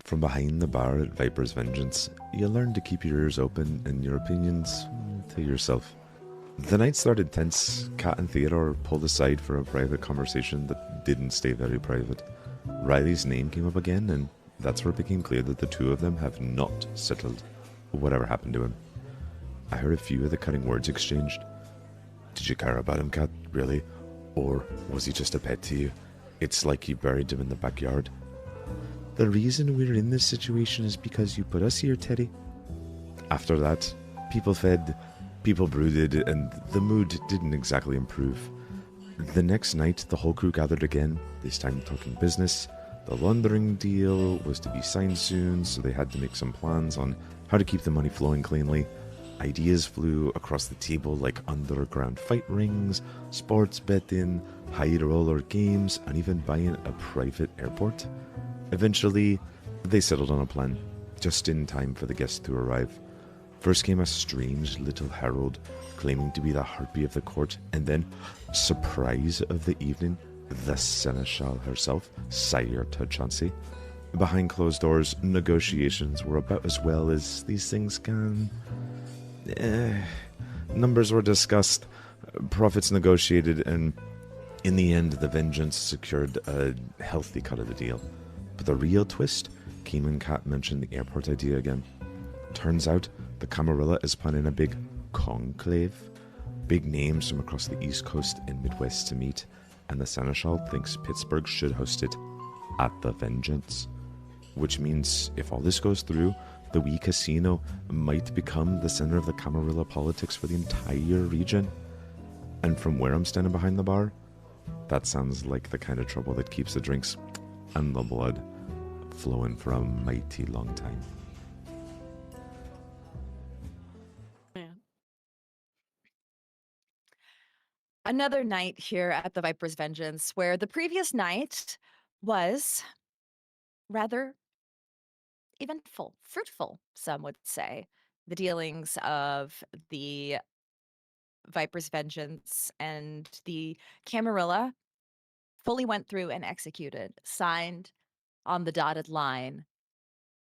From behind the bar at Viper's Vengeance, you learn to keep your ears open and your opinions to yourself. The night started tense. Kat and Theodore pulled aside for a private conversation that didn't stay very private. Riley's name came up again, and that's where it became clear that the two of them have not settled whatever happened to him. I heard a few of the cutting words exchanged. Did you care about him, Kat? Really? Or was he just a pet to you? It's like you buried him in the backyard. The reason we're in this situation is because you put us here, Teddy. After that, people fed, people brooded, and the mood didn't exactly improve. The next night, the whole crew gathered again, this time talking business. The laundering deal was to be signed soon, so they had to make some plans on how to keep the money flowing cleanly. Ideas flew across the table like underground fight rings, sports betting, high roller games, and even buying a private airport. Eventually, they settled on a plan, just in time for the guests to arrive. First came a strange little herald, claiming to be the harpy of the court, and then, surprise of the evening, the seneschal herself, Sire to Chancie. Behind closed doors, negotiations were about as well as these things can. Numbers were discussed, profits negotiated, and in the end, the Vengeance secured a healthy cut of the deal. But the real twist came when Kat mentioned the airport idea again. Turns out, the Camarilla is planning a big conclave. Big names from across the East Coast and Midwest to meet, and the Seneschal thinks Pittsburgh should host it at the Vengeance. Which means, if all this goes through, the wee casino might become the center of the Camarilla politics for the entire region. And from where I'm standing behind the bar, that sounds like the kind of trouble that keeps the drinks and the blood flowing for a mighty long time. Another night here at the Viper's Vengeance, where the previous night was rather eventful, fruitful, some would say. The dealings of the Viper's Vengeance and the Camarilla fully went through and executed, signed on the dotted line.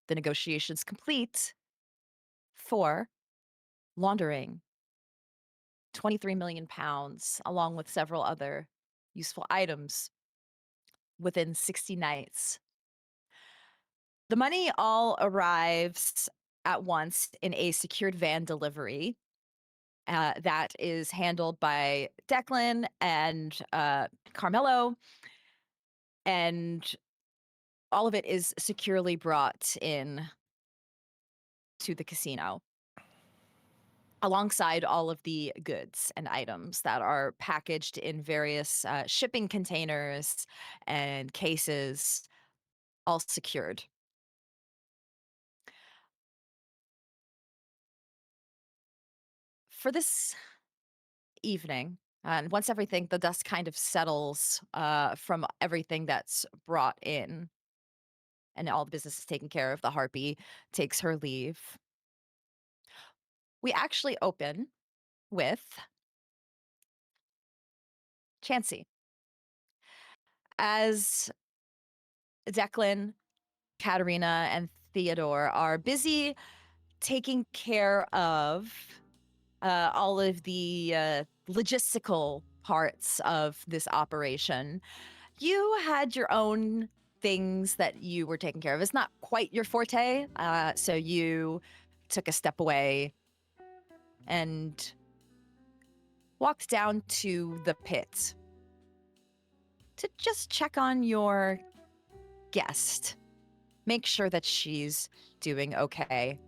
The negotiations complete for laundering 23 million pounds, along with several other useful items within 60 nights. The money all arrives at once in a secured van delivery that is handled by Declan and Carmelo, and all of it is securely brought in to the casino, alongside all of the goods and items that are packaged in various shipping containers and cases, all secured. For this evening, and once everything, the dust kind of settles from everything that's brought in and all the business is taken care of, the harpy takes her leave. We actually open with Chancie. As Declan, Katerina, and Theodore are busy taking care of all of the logistical parts of this operation, you had your own things that you were taking care of. It's not quite your forte, so you took a step away and walked down to the pit to just check on your guest, make sure that she's doing okay.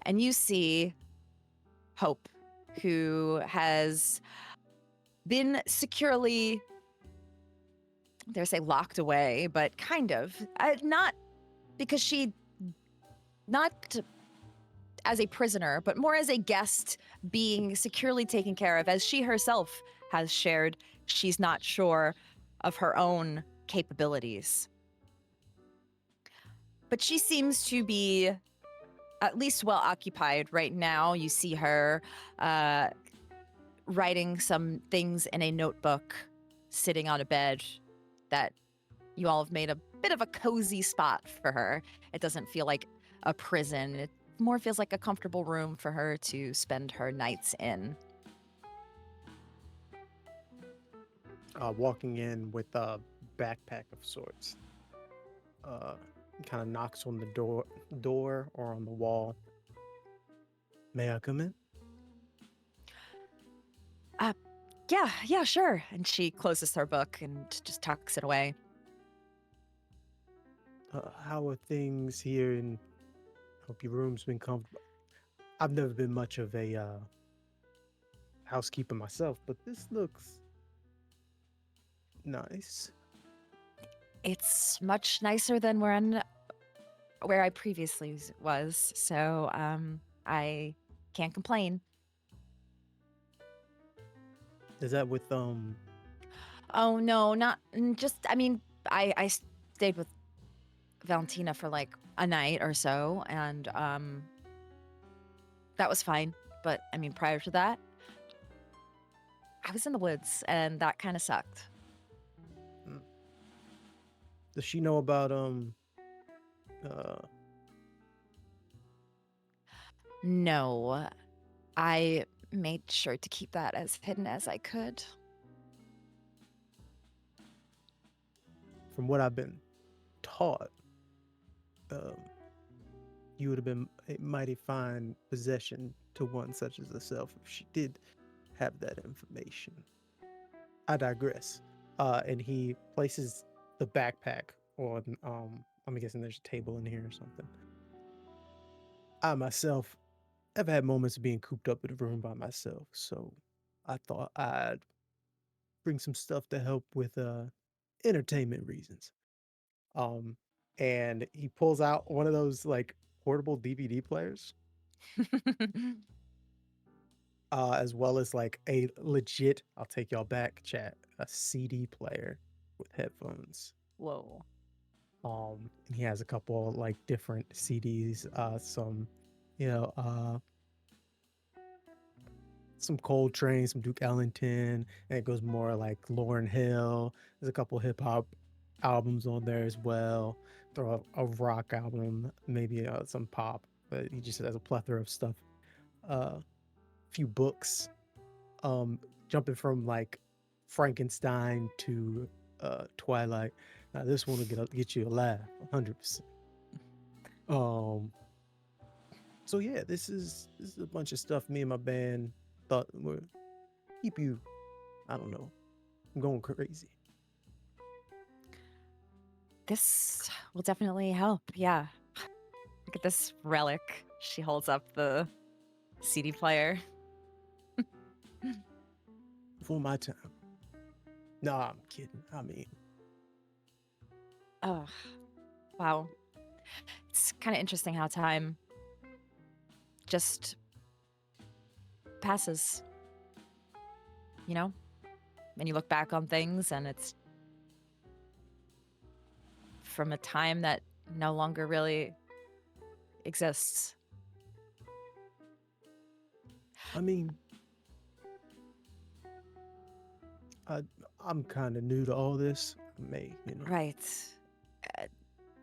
And you see Hope, who has been securely, dare say, locked away, but kind of. Not because not as a prisoner, but more as a guest being securely taken care of. As she herself has shared, she's not sure of her own capabilities. But she seems to be at least well occupied right now. You see her writing some things in a notebook, sitting on a bed that you all have made a bit of a cozy spot for her. It doesn't feel like a prison. It more feels like a comfortable room for her to spend her nights in. Walking in with a backpack of sorts. Kind of knocks on the door or on the wall. May I come in? Yeah, sure. And she closes her book and just tucks it away. How are things here? And hope your room's been comfortable. I've never been much of a housekeeper myself, but this looks nice. It's much nicer than where I previously was, so I can't complain. Is that with Oh no, not just. I mean, I stayed with Valentina for like a night or so, and that was fine. But I mean, prior to that, I was in the woods, and that kind of sucked. Does she know about No, I made sure to keep that as hidden as I could. from what I've been taught, you would have been a mighty fine possession to one such as herself if she did have that information. I digress. And he places the backpack on, I'm guessing there's a table in here or something. I myself have had moments of being cooped up in a room by myself, so I thought I'd bring some stuff to help with entertainment reasons. And he pulls out one of those like portable DVD players, as well as like a legit, I'll take y'all back, chat, a CD player with headphones. Whoa. And he has a couple like different CDs, some, some Coltrane, some Duke Ellington, and it goes more like Lauryn Hill. There's a couple hip hop albums on there as well. Throw a rock album, maybe some pop, but he just has a plethora of stuff. Few books, jumping from like Frankenstein to Twilight. Now this one will get you a laugh, 100%. So yeah, this is a bunch of stuff me and my band thought would keep you, I don't know, going crazy. This will definitely help. Yeah. Look at this relic. She holds up the CD player. For my time. No, I'm kidding. I mean, Oh, wow. It's kind of interesting how time just passes, you know? And you look back on things and it's from a time that no longer really exists. I mean, I'm kind of new to all this. Right.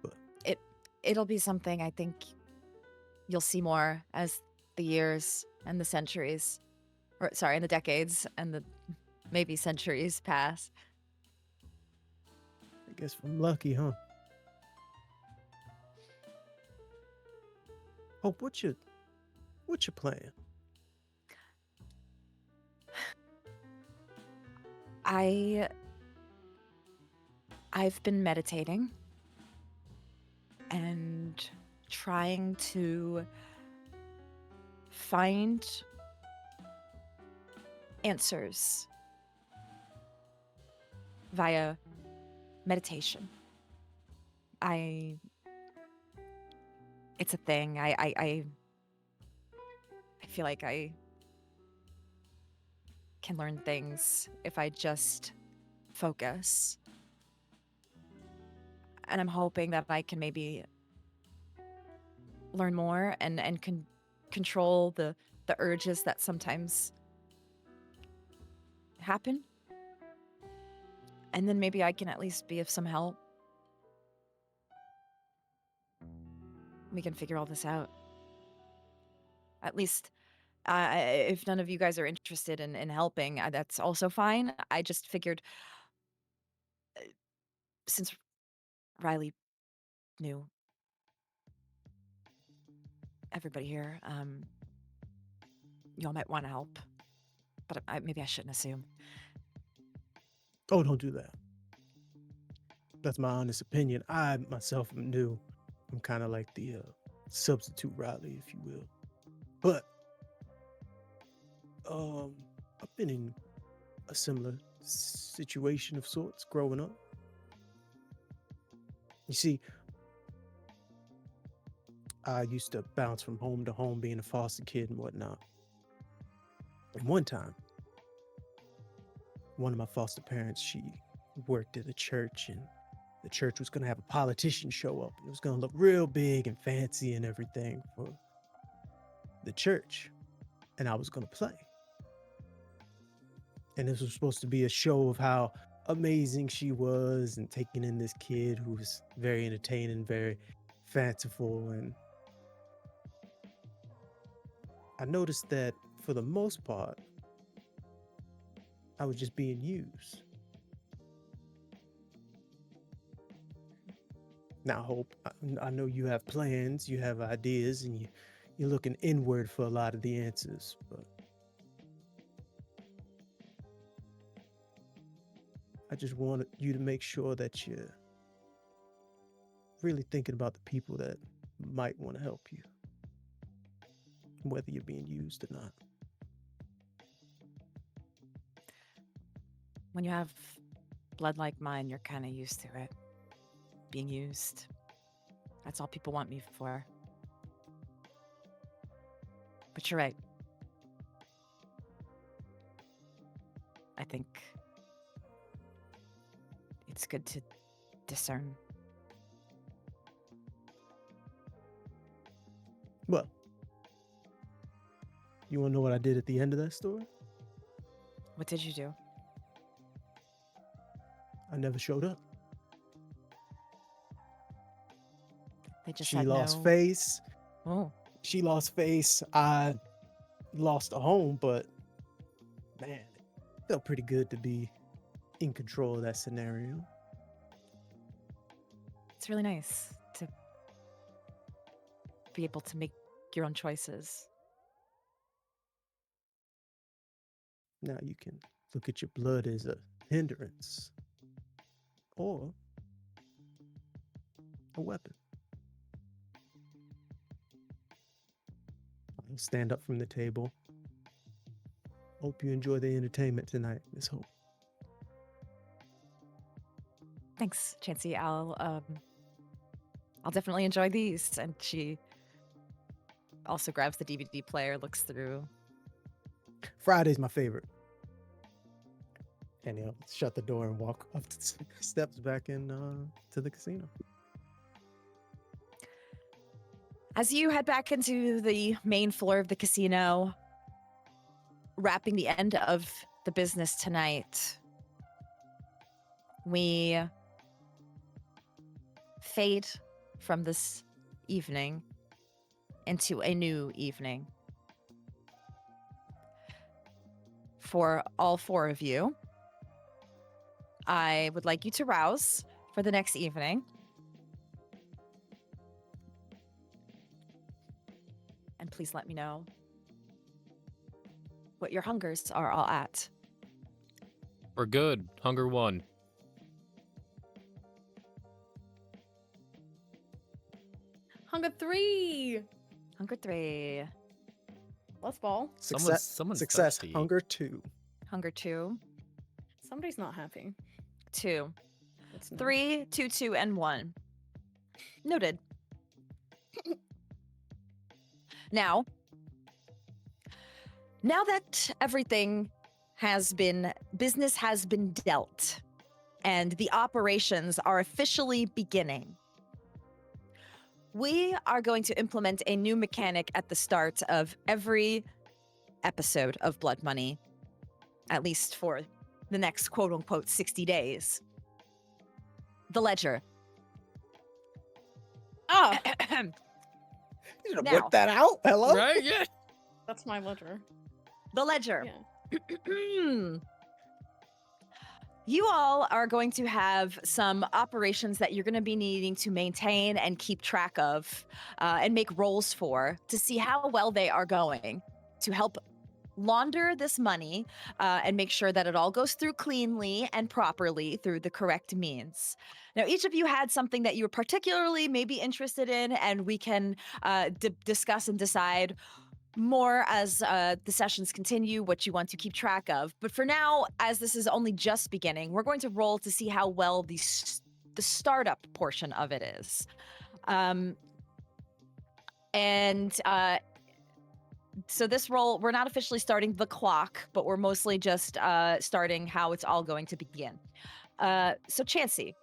But It'll be something I think you'll see more as the years and the centuries, and the decades and the maybe centuries pass. I guess I'm lucky, huh? Hope, what's your plan? I've been meditating and trying to find answers via meditation. It's a thing. I feel like I can learn things if I just focus. And I'm hoping that I can maybe learn more and control the urges that sometimes happen. And then maybe I can at least be of some help. we can figure all this out. At least, if none of you guys are interested in helping, that's also fine. I just figured, since Riley knew everybody here, y'all might want to help. But maybe I shouldn't assume. Oh, don't do that. That's my honest opinion. I myself am new. I'm kind of like the substitute Riley, if you will. But I've been in a similar situation of sorts growing up. You see, I used to bounce from home to home being a foster kid and whatnot. And one time, one of my foster parents, she worked at a church, and the church was going to have a politician show up. And it was going to look real big and fancy and everything for the church. And I was going to play. And this was supposed to be a show of how amazing she was and taking in this kid who was very entertaining, very fanciful. And I noticed that for the most part, I was just being used. Now, Hope, I know you have plans, you have ideas, and you're looking inward for a lot of the answers, but I just want you to make sure that you're really thinking about the people that might want to help you, whether you're being used or not. When you have blood like mine, you're kind of used to it. Being used. That's all people want me for. But you're right. I think it's good to discern. Well, you want to know what I did at the end of that story? What did you do? I never showed up. They just She had lost no... face. Oh. She lost face. I lost a home, but man, it felt pretty good to be in control of that scenario. It's really nice to be able to make your own choices. Now you can look at your blood as a hindrance or a weapon. I'll stand up from the table. Hope you enjoy the entertainment tonight, Miss Hope. Thanks, Chancie. I'll definitely enjoy these. And she also grabs the DVD player, looks through. Friday's my favorite. And he'll shut the door and walk up the steps back in to the casino. As you head back into the main floor of the casino, wrapping the end of the business tonight, we fade from this evening into a new evening. For all four of you, I would like you to rouse for the next evening. And please let me know what your hungers are all at. We're good. Hunger 1. Hunger 3. Hunger 3. Let's ball. Someone's Success. thirsty. Hunger 2. Hunger 2. Somebody's not happy. 2. It's not. 3, 2, 2, and 1. Noted. Now that everything business has been dealt, and the operations are officially beginning, we are going to implement a new mechanic at the start of every episode of Blood Money, at least for the next quote-unquote 60 days. The ledger. Ah, You should have Now. whipped that out. Hello? Right? Yeah. That's my ledger. The ledger. Yeah. You all are going to have some operations that you're going to be needing to maintain and keep track of and make rolls for to see how well they are going to help launder this money and make sure that it all goes through cleanly and properly through the correct means. Now, each of you had something that you were particularly maybe interested in, and we can discuss and decide more as the sessions continue what you want to keep track of. But for now, as this is only just beginning, we're going to roll to see how well the startup portion of it is. So this roll, we're not officially starting the clock, but we're mostly just starting how it's all going to begin. So Chancie,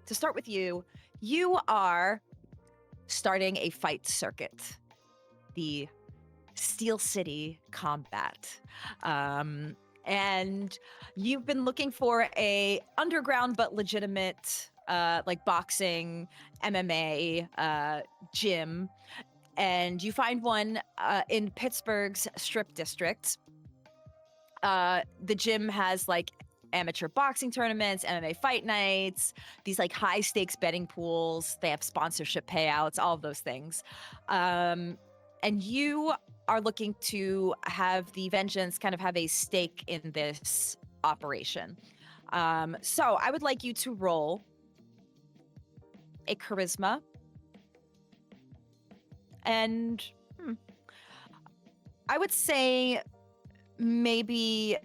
to start with you, you are starting a fight circuit. The Steel City combat. And you've been looking for a underground but legitimate like boxing, MMA gym, and you find one in Pittsburgh's Strip District. The gym has like amateur boxing tournaments, MMA fight nights, these like high stakes betting pools. They have sponsorship payouts, all of those things. And you are looking to have the Vengeance kind of have a stake in this operation. So I would like you to roll a charisma. And I would say maybe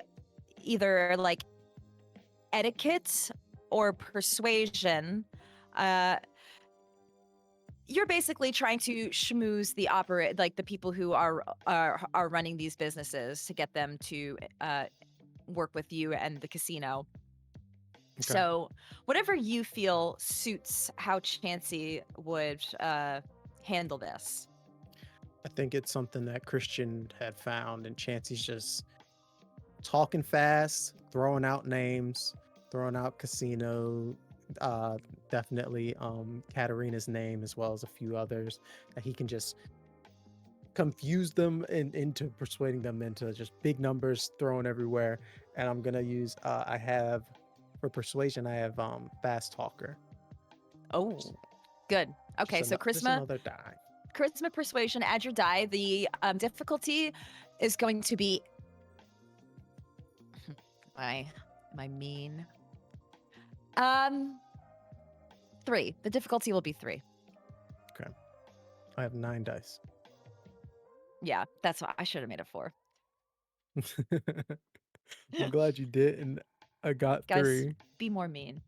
either like etiquette or persuasion. You're basically trying to schmooze the people who are running these businesses to get them to work with you and the casino. Okay. So whatever you feel suits how Chancie would handle this. I think it's something that Christian had found, and Chancie's just talking fast, throwing out names, throwing out casino, definitely Katerina's name, as well as a few others that he can just confuse them into persuading them into just big numbers thrown everywhere. And I'm gonna use I have for persuasion, I have fast talker. Oh, good. Okay, so charisma, another die. Charisma persuasion, add your die. The difficulty is going to be am I mean? 3. The difficulty will be 3. Okay. I have 9 dice. Yeah, that's why I should have made it 4. I'm glad you did, and I got Guys, 3. be more mean.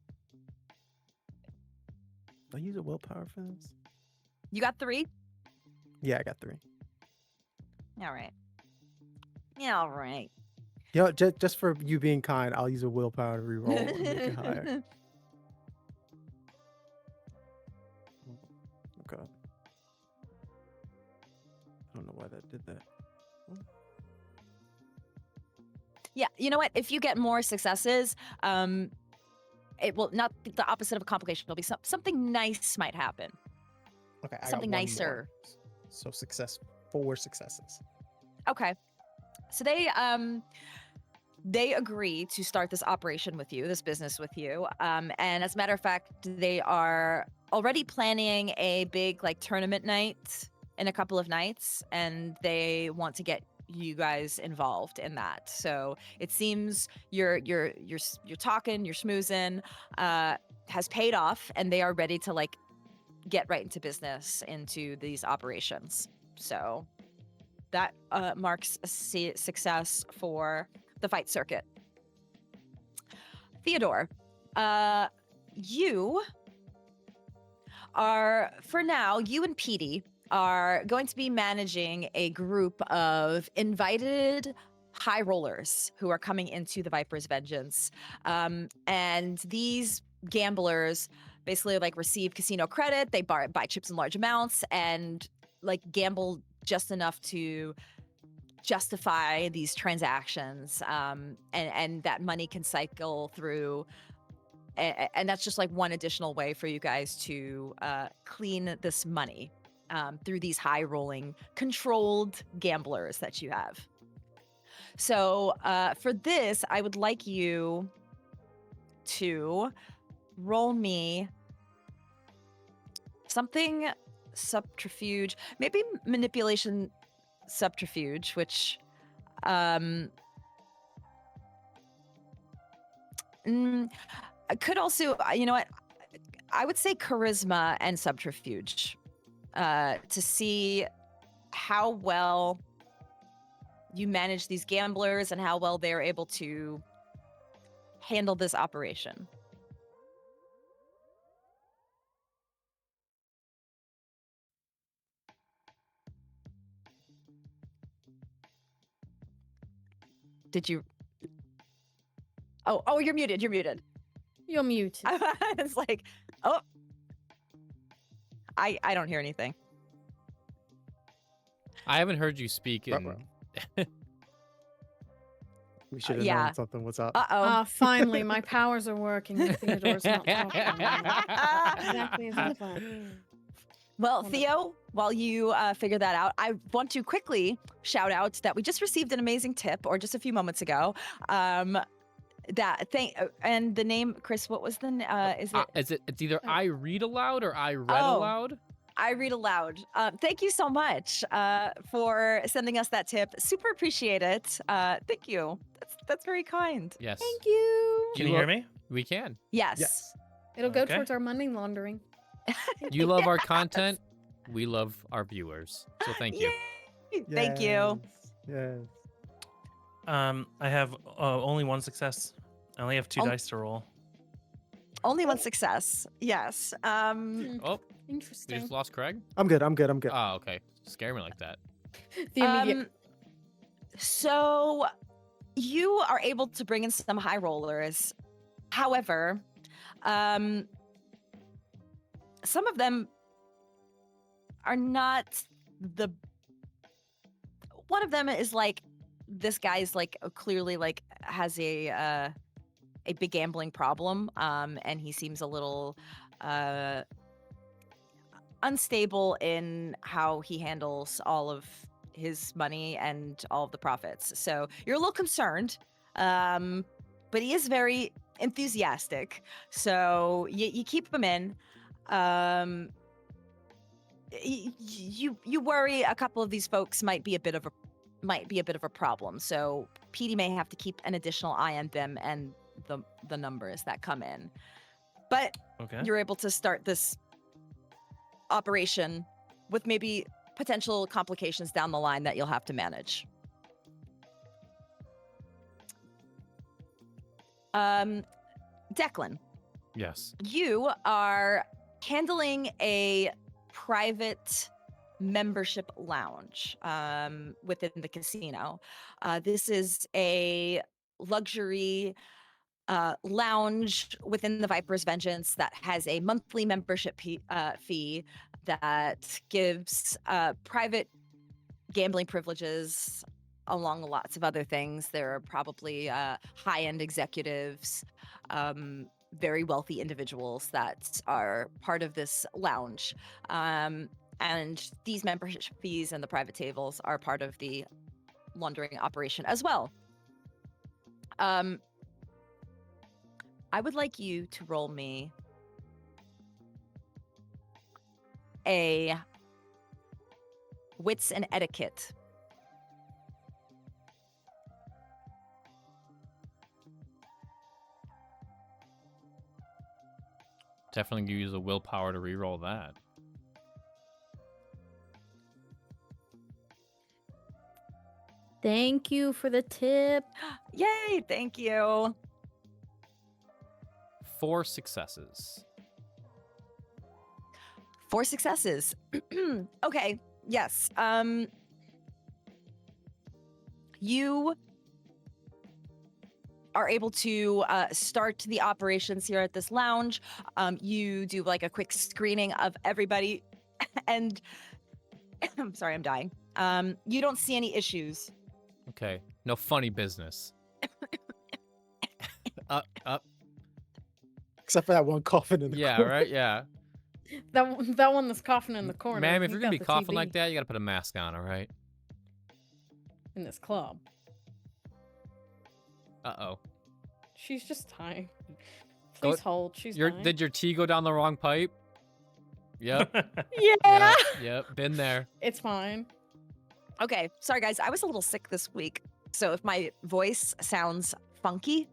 I use a willpower for this. You got 3? Yeah, I got 3. All right. Yeah, all right. Yeah, just for you being kind, I'll use a willpower to reroll and make it higher. Okay. I don't know why that did that. Yeah, you know what? If you get more successes, it will not be the opposite of a complication. It'll be something nice might happen. Okay, I something got 1 nicer. More. So 4 successes. Okay, so they agree to start this operation with you, this business with you. And as a matter of fact, they are already planning a big like tournament night in a couple of nights, and they want to get you guys involved in that. So it seems you're talking, you're schmoozing, has paid off, and they are ready to like get right into business into these operations. So that marks a success for the fight circuit. Theodore, you are, for now, you and Petey are going to be managing a group of invited high rollers who are coming into the Viper's Vengeance. And these gamblers basically like receive casino credit, they buy chips in large amounts, and like gamble just enough to justify these transactions, and that money can cycle through, and that's just like one additional way for you guys to clean this money. through these high rolling, controlled gamblers that you have. So for this, I would like you to roll me something subterfuge, maybe manipulation subterfuge, which I could also, you know what, I would say charisma and subterfuge to see how well you manage these gamblers and how well they're able to handle this operation. Did you? Oh, you're muted. You're muted. You're muted. It's like, oh, I don't hear anything. I haven't heard you speak in. We should have yeah. known something was up. Uh-oh. Finally, my powers are working. And Theodore's not talking anymore. Exactly as I thought. Well, Theo, while you figure that out, I want to quickly shout out that we just received an amazing tip, or just a few moments ago. And the name, Chris, what was the is it? It's either I read aloud or I read aloud. I read aloud. Thank you so much for sending us that tip. Super appreciate it. Thank you. That's very kind. Yes. Thank you. Can you hear me? We can. Yes. It'll go Okay. towards our money laundering. You love our content. We love our viewers. So thank you. Yay! Thank you. Yes. I have only one success. I only have two dice to roll. Only one success. Yes. Oh, we Interesting. just lost Craig. I'm good. Oh, okay. Scare me like that. The immediate. So you are able to bring in some high rollers. However, some of them are not one of them is like, this guy's like clearly like has a big gambling problem, and he seems a little unstable in how he handles all of his money and all of the profits. So you're a little concerned, but he is very enthusiastic. So you keep him in. You worry a couple of these folks might be a bit of a problem. So Petey may have to keep an additional eye on them and the numbers that come in. But Okay. you're able to start this operation with maybe potential complications down the line that you'll have to manage. Declan, Yes. you are handling a private membership lounge within the casino. This is a luxury lounge within the Viper's Vengeance that has a monthly membership fee that gives private gambling privileges along lots of other things. There are probably high-end executives, very wealthy individuals that are part of this lounge. And these membership fees and the private tables are part of the laundering operation as well. I would like you to roll me a wits and etiquette. Definitely use a willpower to re-roll that. Thank you for the tip. Yay, thank you. 4 successes. 4 successes. Okay, yes. You are able to start the operations here at this lounge. You do like a quick screening of everybody, and I'm sorry, I'm dying. You don't see any issues. Okay. No funny business. Up. Except for that one coffin in the Yeah, corner. right? Yeah. That one that's coughing in the corner. Ma'am, if he you're gonna got be the coughing TB like that, you gotta put a mask on, all right? in this club. Uh-oh. She's just dying. Go- Please hold. She's dying. Did your tea go down the wrong pipe? Yep. Yeah. Yep. Been there. It's fine. Okay, sorry guys, I was a little sick this week, so if my voice sounds funky,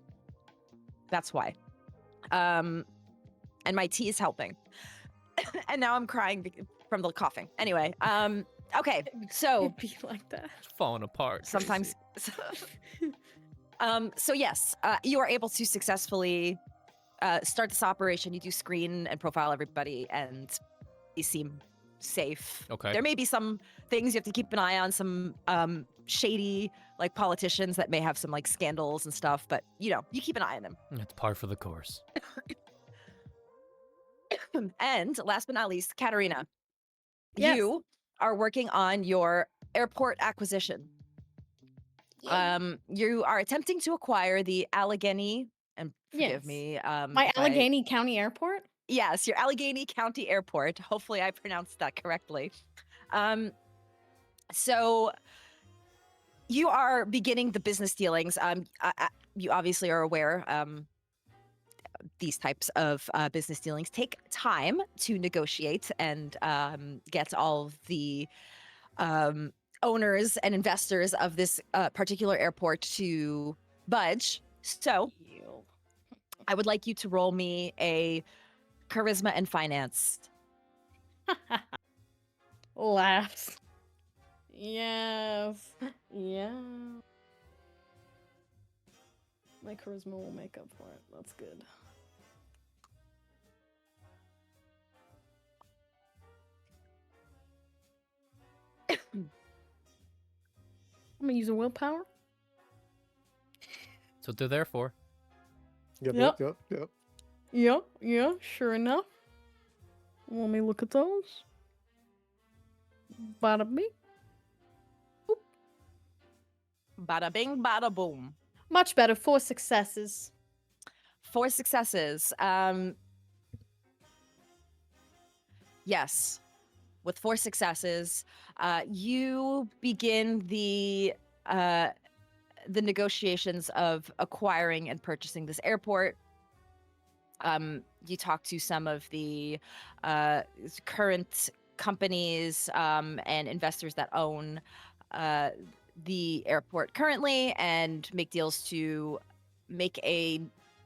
that's why. And my tea is helping, and now I'm crying from the coughing. Anyway, okay, so It'd be like that. It's falling apart. sometimes, so yes, you are able to successfully start this operation. You do screen and profile everybody, and they seem safe. Okay. There may be some things you have to keep an eye on, some shady like politicians that may have some like scandals and stuff, but you keep an eye on them. It's par for the course. And last but not least, Katerina, Yes. you are working on your airport acquisition. You are attempting to acquire the Allegheny, and forgive Yes. me, My if I- Allegheny County Airport? Yes, your Allegheny County Airport. Hopefully, I pronounced that correctly. So you are beginning the business dealings. You obviously are aware. These types of business dealings take time to negotiate and get all of the owners and investors of this particular airport to budge. So I would like you to roll me a charisma and finance. Laughs. Yes. Yeah. My charisma will make up for it. That's good. I'm gonna use a willpower. That's what they're there for. Yep. Yeah, sure enough. Let me look at those. Bada bing. Bada bing, bada boom. Much better. 4 successes. 4 successes. Yes. With 4 successes, you begin the negotiations of acquiring and purchasing this airport. You talk to some of the current companies and investors that own the airport currently, and make deals to make a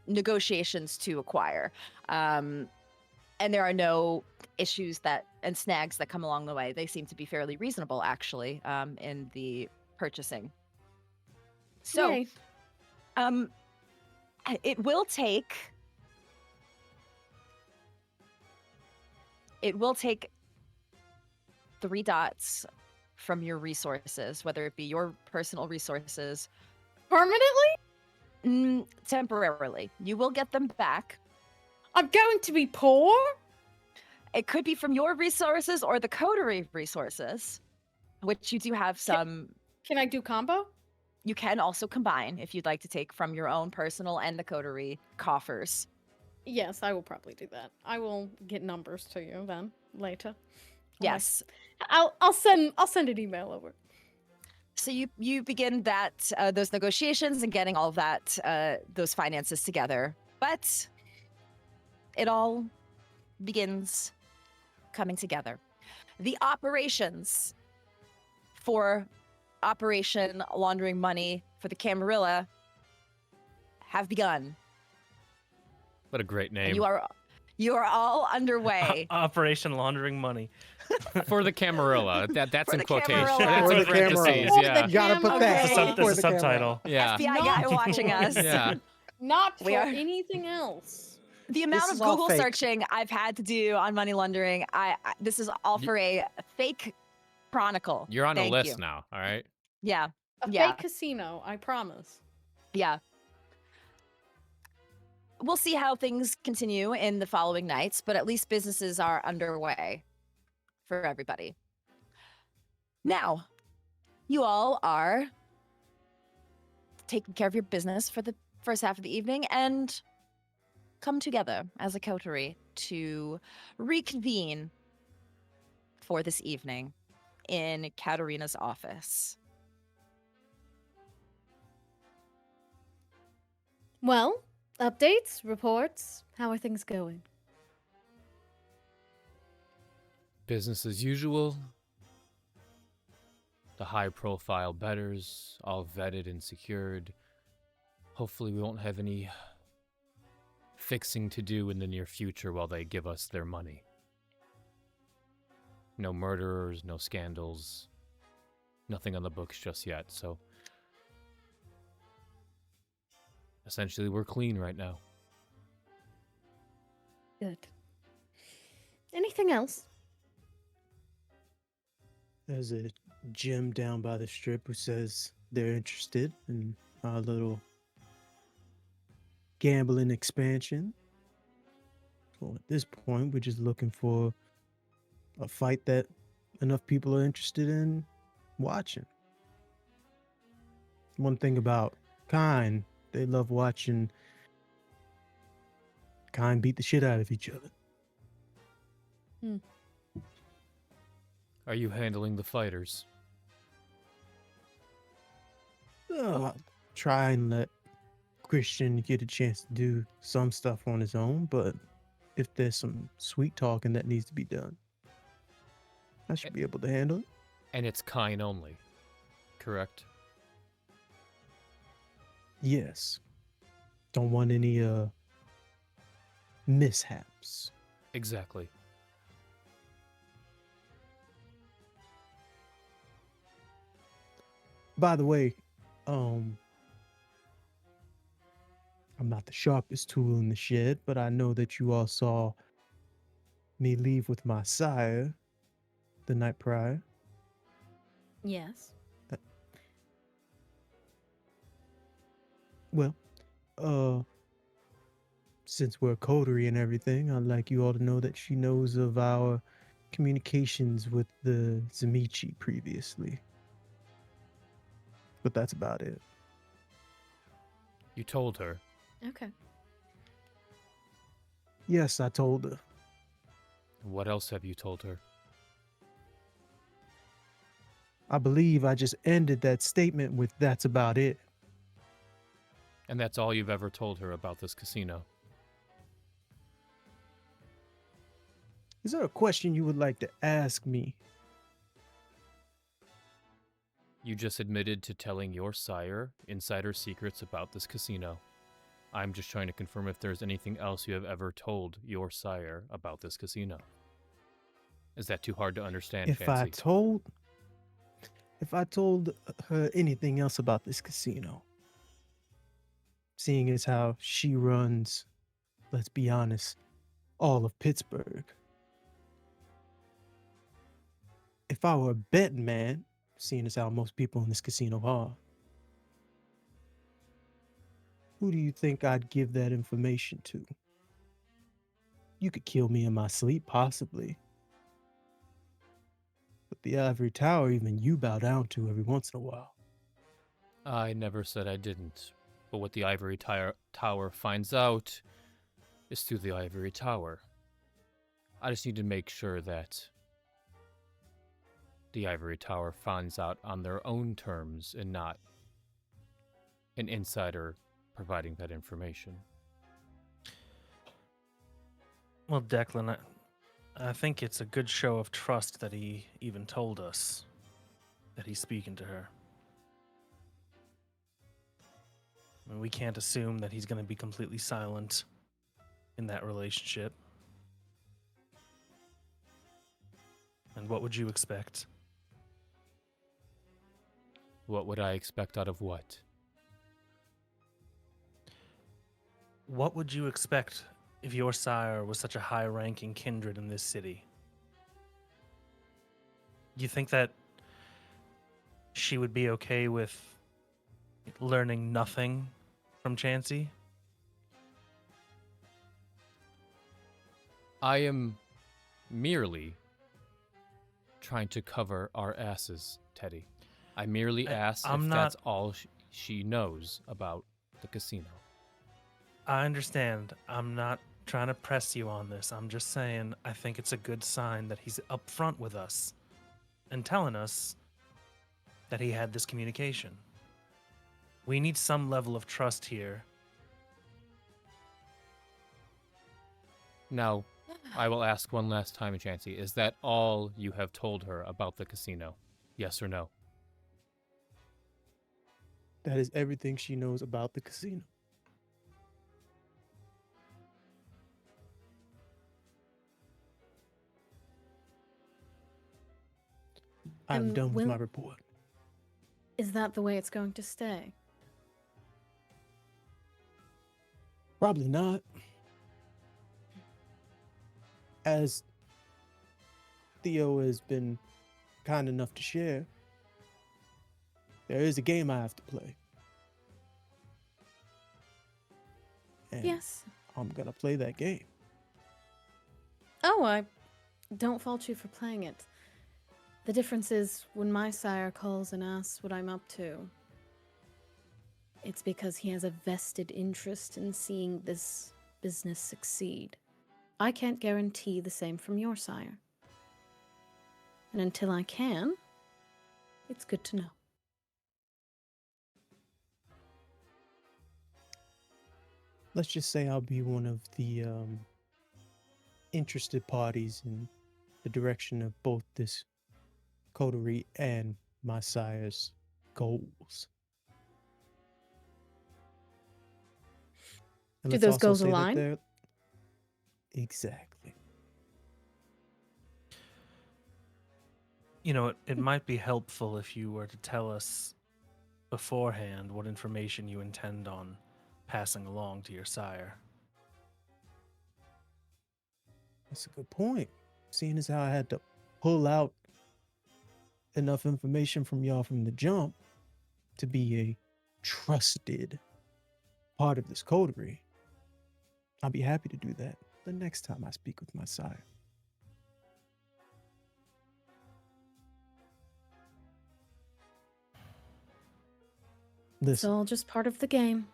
negotiations to acquire. And there are no issues and snags that come along the way. They seem to be fairly reasonable, actually, in the purchasing. So, Yay. it will take 3 dots from your resources, whether it be your personal resources, Permanently? temporarily. You will get them back. I'm going to be poor? It could be from your resources or the coterie resources, which you do have some. Can I do combo? You can also combine if you'd like to take from your own personal and the coterie coffers. Yes, I will probably do that. I will get numbers to you then later. Yes. I'll send an email over. So you begin those negotiations and getting all of that those finances together, but it all begins coming together. The operations for Operation Laundering Money for the Camarilla have begun. What a great name. And you are all underway. Operation Laundering Money. For the Camarilla. That's For in the quotation. Camarilla. That's For in the Camarilla. parentheses. For Yeah. the You gotta put that. Okay. That's for a the camera. subtitle. Yeah. FBI guy Not watching for- us. Yeah. Not for We are- anything else. The amount This of is all Google fake. searching I've had to do on money laundering, this is all for a fake chronicle. You're on a Thank list you. now, all right? Yeah, A Yeah. fake casino, I promise. yeah. We'll see how things continue in the following nights, but at least businesses are underway for everybody. Now, you all are taking care of your business for the first half of the evening and come together as a coterie to reconvene for this evening in Katerina's office. Well, updates, reports. How are things going? Business as usual. The high-profile bettors, all vetted and secured. Hopefully we won't have any fixing to do in the near future while they give us their money. No murderers, no scandals, nothing on the books just yet, so essentially we're clean right now. Good. Anything else? There's a gym down by the strip who says they're interested in our little gambling expansion. So at this point, we're just looking for a fight that enough people are interested in watching. One thing about Kind, they love watching Kind beat the shit out of each other. Are you handling the fighters? Try and let Christian get a chance to do some stuff on his own, but if there's some sweet talking that needs to be done, I should be able to handle it. And it's Kine only, correct? Yes. Don't want any mishaps. Exactly. By the way, I'm not the sharpest tool in the shed, but I know that you all saw me leave with my sire the night prior. Yes. Well, since we're a coterie and everything, I'd like you all to know that she knows of our communications with the Tzimisce previously. But that's about it. You told her. Okay. Yes, I told her. What else have you told her? I believe I just ended that statement with "that's about it." And that's all you've ever told her about this casino? Is there a question you would like to ask me? You just admitted to telling your sire insider secrets about this casino. I'm just trying to confirm if there's anything else you have ever told your sire about this casino. Is that too hard to understand, If I Chancie? told her anything else about this casino, seeing as how she runs, let's be honest, all of Pittsburgh. If I were a betting man, seeing as how most people in this casino are, who do you think I'd give that information to? You could kill me in my sleep, possibly. But the ivory tower, even you bow down to every once in a while. I never said I didn't. But what the ivory tower finds out is through the ivory tower. I just need to make sure that the ivory tower finds out on their own terms and not an insider providing that information. Well, Declan, I think it's a good show of trust that he even told us that he's speaking to her. I mean, we can't assume that he's going to be completely silent in that relationship. And what would you expect? What would I expect out of what? What would you expect if your sire was such a high-ranking kindred in this city? You think that she would be okay with learning nothing from Chancie? I am merely trying to cover our asses, Teddy. I merely asked if that's all she knows about the casino. I understand. I'm not trying to press you on this. I'm just saying I think it's a good sign that he's upfront with us and telling us that he had this communication. We need some level of trust here. Now, I will ask one last time, Chancie. Is that all you have told her about the casino? Yes or no? That is everything she knows about the casino. I'm And done with will- my report. Is that the way it's going to stay? Probably not. As Theo has been kind enough to share, there is a game I have to play. And Yes. I'm gonna play that game. Oh, I don't fault you for playing it. The difference is when my sire calls and asks what I'm up to, it's because he has a vested interest in seeing this business succeed. I can't guarantee the same from your sire. And until I can, it's good to know. Let's just say I'll be one of the interested parties in the direction of both this coterie and my sire's goals. And Do let's those also goals say that align? they're- Exactly. You know, it might be helpful if you were to tell us beforehand what information you intend on passing along to your sire. That's a good point. Seeing as how I had to pull out enough information from y'all from the jump to be a trusted part of this coterie, I'll be happy to do that the next time I speak with my sire. It's Listen, all just part of the game.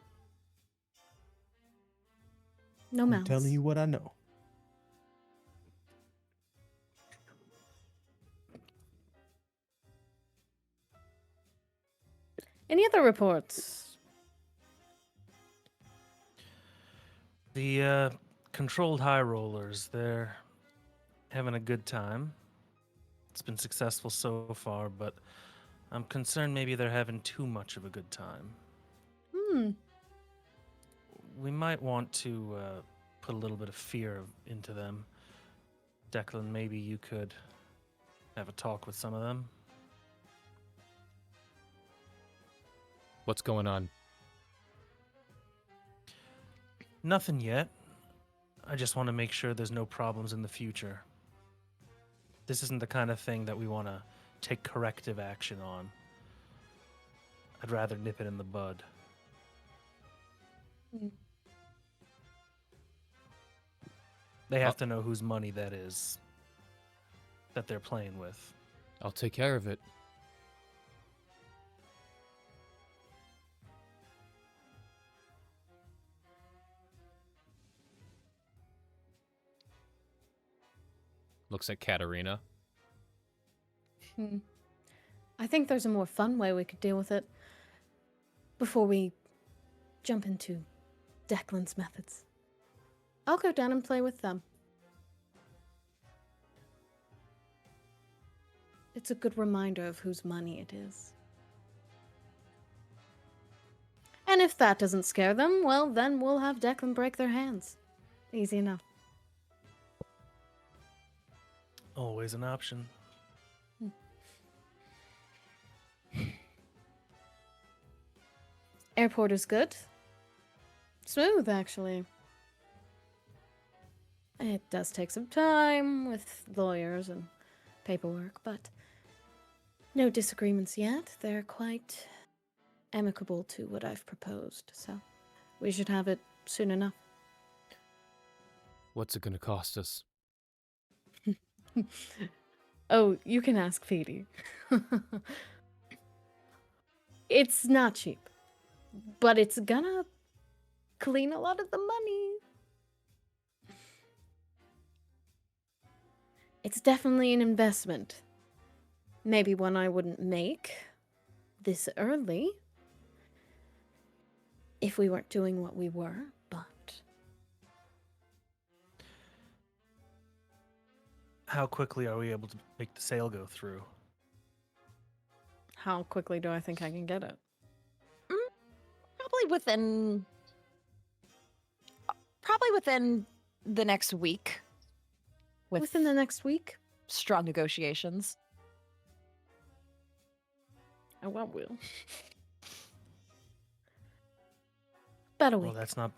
No I'm malice. telling you what I know. Any other reports? The controlled high rollers, they're having a good time. It's been successful so far, but I'm concerned maybe they're having too much of a good time. We might want to put a little bit of fear into them. Declan, maybe you could have a talk with some of them. What's going on? Nothing yet. I just want to make sure there's no problems in the future. This isn't the kind of thing that we want to take corrective action on. I'd rather nip it in the bud. They have to know whose money that is that they're playing with. I'll take care of it. Looks at Katerina. I think there's a more fun way we could deal with it before we jump into Declan's methods. I'll go down and play with them. It's a good reminder of whose money it is. And if that doesn't scare them, well, then we'll have Declan break their hands. Easy enough. Always an option. Airport is good. Smooth, actually. It does take some time with lawyers and paperwork, but no disagreements yet. They're quite amicable to what I've proposed, so we should have it soon enough. What's it gonna cost us? Oh, you can ask Phoebe. It's not cheap, but it's gonna clean a lot of the money. It's definitely an investment. Maybe one I wouldn't make this early if we weren't doing what we were, but... How quickly are we able to make the sale go through? How quickly do I think I can get it? Probably within the next week. Within the next week? Strong negotiations. Oh, I will. About a week. Well, that's not...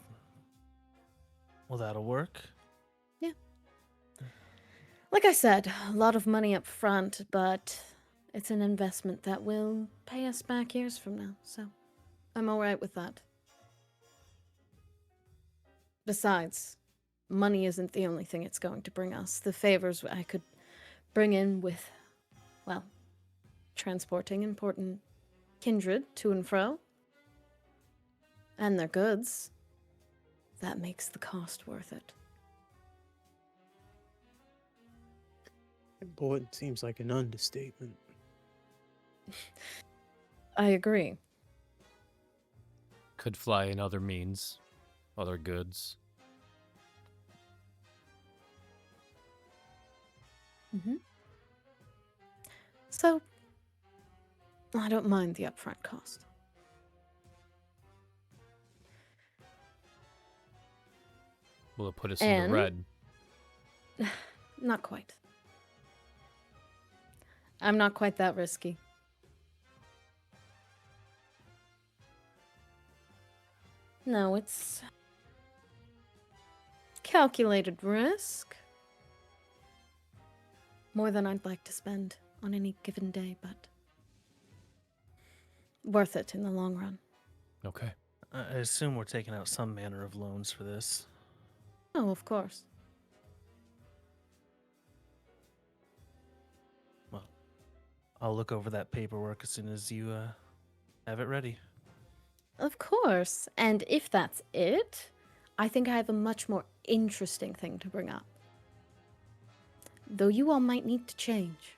Well, that'll work. Yeah. Like I said, a lot of money up front, but it's an investment that will pay us back years from now, so I'm alright with that. Besides, money isn't the only thing it's going to bring us. The favors I could bring in with, well, transporting important kindred to and fro, and their goods, that makes the cost worth it. Important seems like an understatement. I agree. Could fly in other means, other goods. Mm-hmm. So, I don't mind the upfront cost. Will it put us in the red? Not quite. I'm not quite that risky. No, it's calculated risk. More than I'd like to spend on any given day, but worth it in the long run. Okay. I assume we're taking out some manner of loans for this. Oh, of course. Well, I'll look over that paperwork as soon as you have it ready. Of course. And if that's it, I think I have a much more interesting thing to bring up. Though you all might need to change.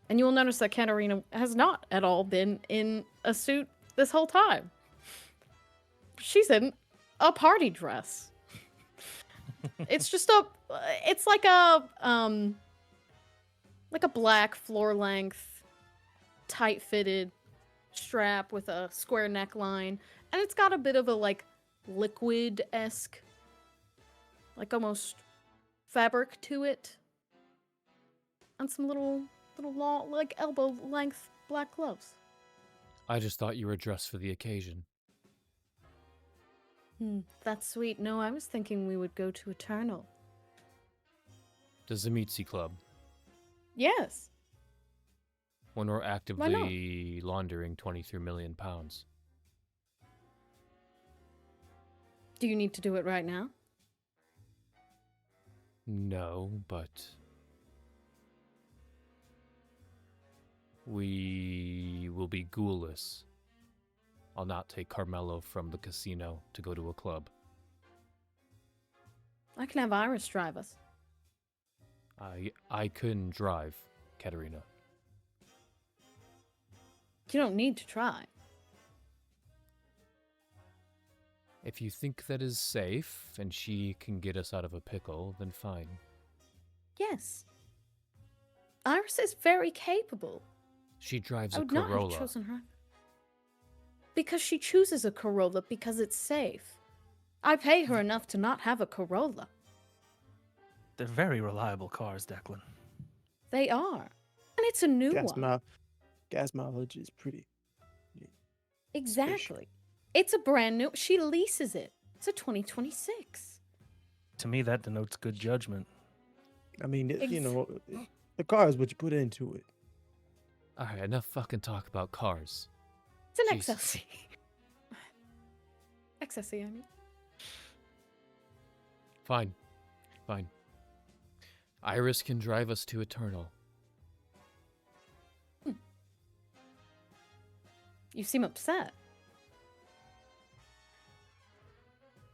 And you will notice that Katerina has not at all been in a suit this whole time. She's in a party dress. It's just it's like a black floor-length, tight-fitted strap with a square neckline, and it's got a bit of a like liquid-esque, like almost fabric to it, and some little long, like elbow-length black gloves. I just thought you were dressed for the occasion. That's sweet. No, I was thinking we would go to Eternal. The Tzimisce Club. Yes. When we're actively laundering 23 million pounds. Do you need to do it right now? No, but we will be ghoulless. I'll not take Carmelo from the casino to go to a club. I can have Iris drive us. I couldn't drive, Katerina. You don't need to try. If you think that is safe and she can get us out of a pickle, then fine. Yes. Iris is very capable. She drives I a would not Corolla. have chosen her. Because she chooses a Corolla because it's safe. I pay her enough to not have a Corolla. They're very reliable cars, Declan. They are. And it's a new one. Gas mileage is pretty. Exactly. It's a brand new. She leases it. It's a 2026. To me, that denotes good judgment. I mean, the car is what you put into it. Alright, enough fucking talk about cars. It's an Jesus. XLC. XLC, I mean. Fine. Iris can drive us to Eternal. You seem upset.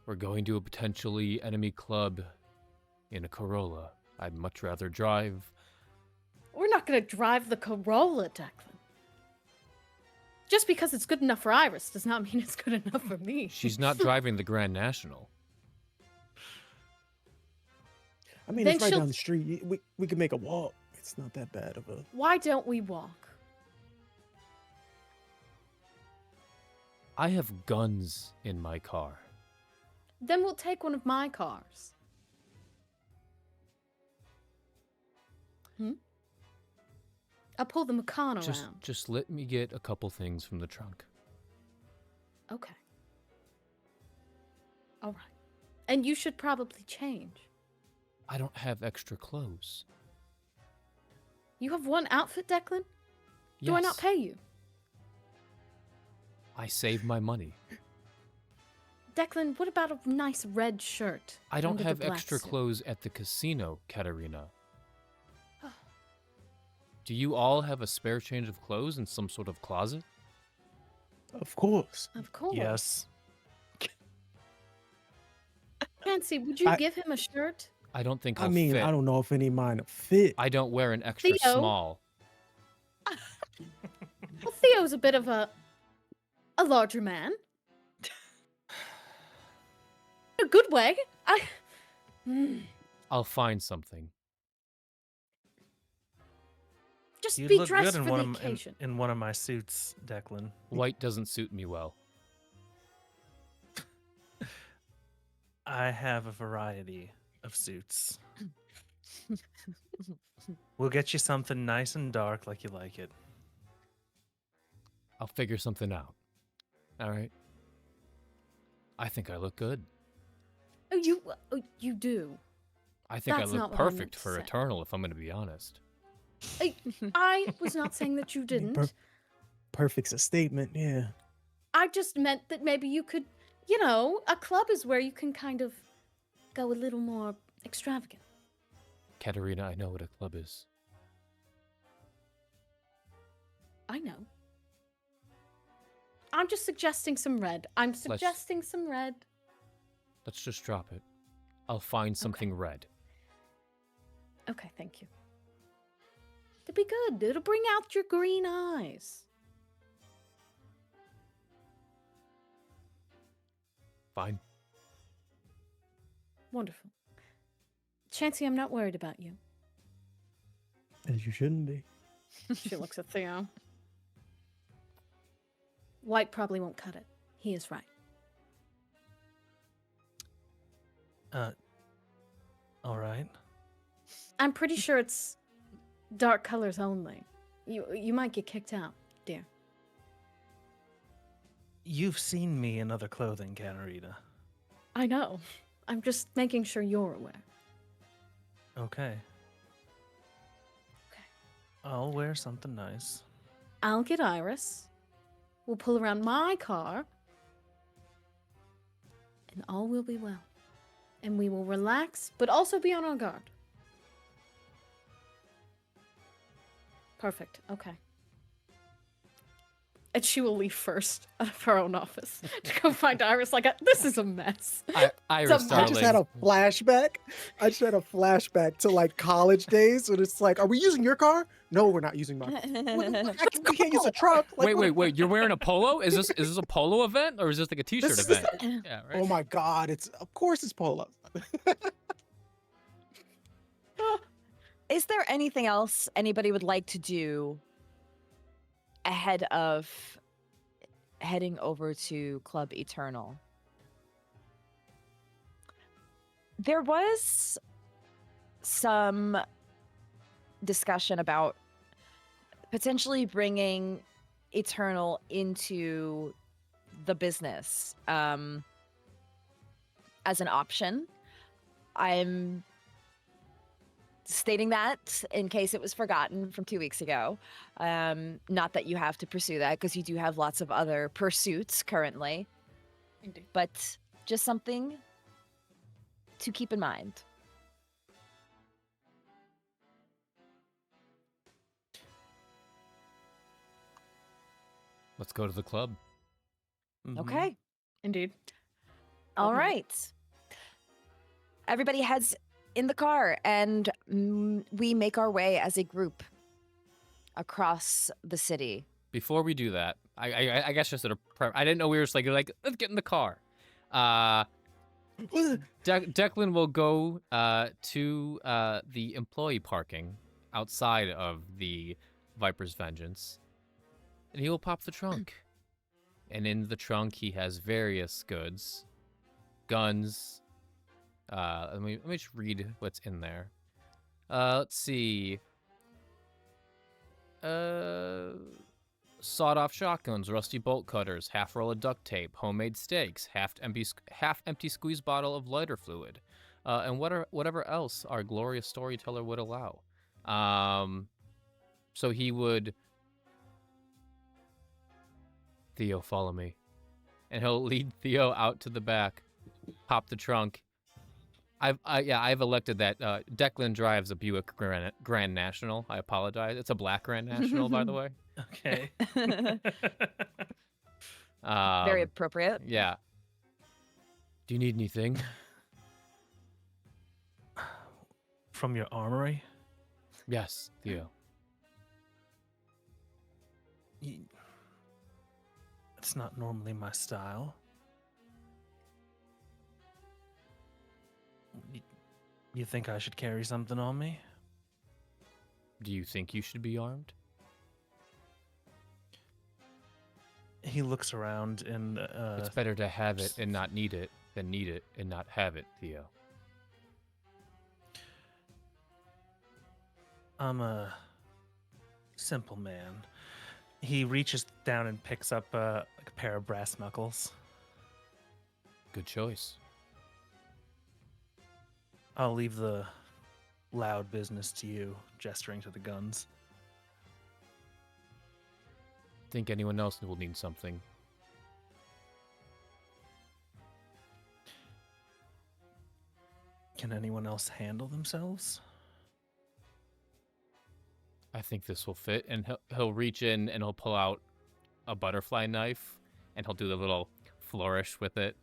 We're going to a potentially enemy club in a Corolla. I'd much rather drive not going to drive the Corolla, Declan. Just because it's good enough for Iris does not mean it's good enough for me. She's not driving the Grand National. I mean, Then it's right she'll- down the street. We could make a walk. It's not that bad of a. Why don't we walk? I have guns in my car. Then we'll take one of my cars. I'll pull the Macan around. Just let me get a couple things from the trunk. Okay. All right. And you should probably change. I don't have extra clothes. You have one outfit, Declan? Do I not Yes. pay you? I save my money. Declan, what about a nice red shirt? I don't under the have black extra suit? clothes at the casino, Katerina. Do you all have a spare change of clothes in some sort of closet? Of course. Of course. Yes. Chancie, would you I- give him a shirt? I don't think I I'll mean, fit. I don't know if any of mine will fit. I don't wear an extra Theo? small. Well, Theo's a bit of a larger man. In a good way. I'll find something. Just You be look dressed good in for one the of occasion. in one of my suits, Declan. White doesn't suit me well. I have a variety of suits. We'll get you something nice and dark like you like it. I'll figure something out. All right. I think I look good. Oh, you do. I think That's I not look what I meant perfect to for say. Eternal, if I'm going to be honest. I was not saying that you I mean, didn't. Perfect's a statement, yeah. I just meant that maybe you could, a club is where you can kind of go a little more extravagant. Katerina, I know what a club is. I know. I'm just suggesting some red. I'm suggesting some red. Let's just drop it. I'll find something red. Okay, thank you. It'll be good. It'll bring out your green eyes. Fine. Wonderful. Chancie, I'm not worried about you. As you shouldn't be. She looks at Theo. White probably won't cut it. He is right. All right. I'm pretty sure it's dark colors only. You might get kicked out, dear. You've seen me in other clothing, Katerina. I know. I'm just making sure you're aware. Okay. Okay. I'll wear something nice. I'll get Iris. We'll pull around my car. And all will be well. And we will relax, but also be on our guard. Perfect. Okay. And she will leave first out of her own office to go find Iris. This is a mess. Iris, I I just had darling. a flashback. I just had a flashback to like college days when it's like, are we using your car? No, we're not using my car. We can't use a truck. Like, Wait. You're wearing a polo? Is this a polo event or is this like a t-shirt This is- event? Yeah, right. Oh my God! Of course it's polo. Is there anything else anybody would like to do ahead of heading over to Club Eternal? There was some discussion about potentially bringing Eternal into the business as an option. I'm stating that in case it was forgotten from 2 weeks ago. Not that you have to pursue that because you do have lots of other pursuits currently, Indeed. but just something to keep in mind. Let's go to the club. Mhm. Okay. Indeed. All Okay. right. Everybody heads in the car and we make our way as a group across the city. Before we do that, I guess just I didn't know we were just like let's get in the car. Declan will go to the employee parking outside of the Viper's Vengeance, and he will pop the trunk. And in the trunk, he has various goods, guns. Let me just read what's in there. Let's see. Sawed-off shotguns, rusty bolt cutters, half roll of duct tape, homemade steaks, half empty squeeze bottle of lighter fluid, and whatever else our glorious storyteller would allow. So he would. Theo, follow me, and he'll lead Theo out to the back, pop the trunk. I've elected that. Declan drives a Buick Grand National. I apologize. It's a black Grand National, by the way. Okay. Very appropriate. Yeah. Do you need anything? From your armory? Yes, Theo. It's not normally my style. You think I should carry something on me? Do you think you should be armed? He looks around and It's better to have it and not need it than need it and not have it, Theo. I'm a simple man. He reaches down and picks up a pair of brass knuckles. Good choice. I'll leave the loud business to you, gesturing to the guns. Think anyone else will need something? Can anyone else handle themselves? I think this will fit, and he'll reach in and he'll pull out a butterfly knife, and he'll do the little flourish with it.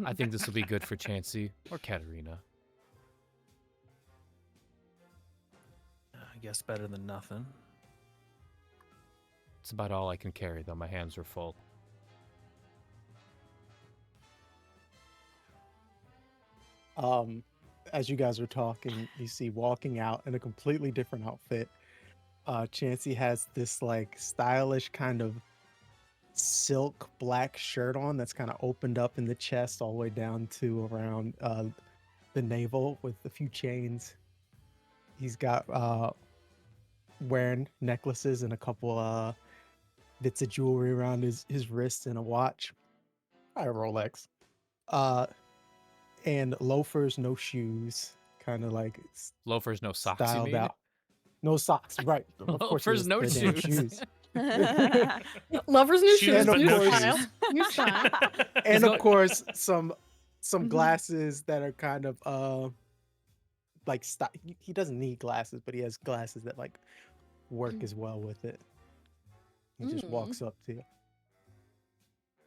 I think this will be good for Chancie or Katerina. I guess better than nothing. It's about all I can carry, though. My hands are full. As you guys are talking, you see walking out in a completely different outfit. Chancie has this like stylish kind of silk black shirt on that's kind of opened up in the chest all the way down to around the navel with a few chains. He's got wearing necklaces and a couple bits of jewelry around his wrist and a watch. Probably a Rolex. And loafers, no shoes, kind of like Loafers, no socks, you styled mean? out. No socks, right? Of course, Loafers, no they're damn shoes. Lovers' new Shoes, shoes, but new no style. shoes. New style. And go- of course, some glasses that are kind of like he doesn't need glasses, but he has glasses that like work as well with it. He just walks up to you.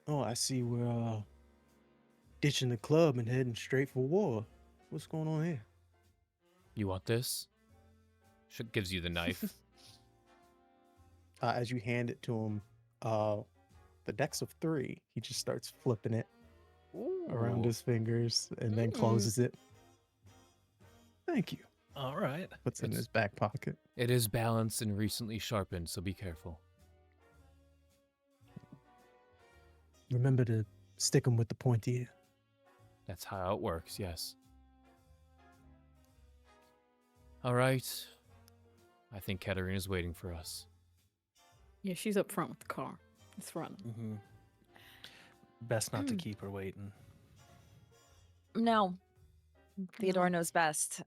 Oh, I see we're ditching the club and heading straight for war. What's going on here? You want this? Gives you the knife. As you hand it to him, the deck's of 3. He just starts flipping it around Ooh. his fingers and then closes it. Thank you. All right. Puts it in It's- his back pocket. It is balanced and recently sharpened, so be careful. Remember to stick him with the pointy end. That's how it works, yes. All right. I think Katerina's waiting for us. Yeah, she's up front with the car. It's running. Mm-hmm. Best not to keep her waiting. No. Theodore knows best.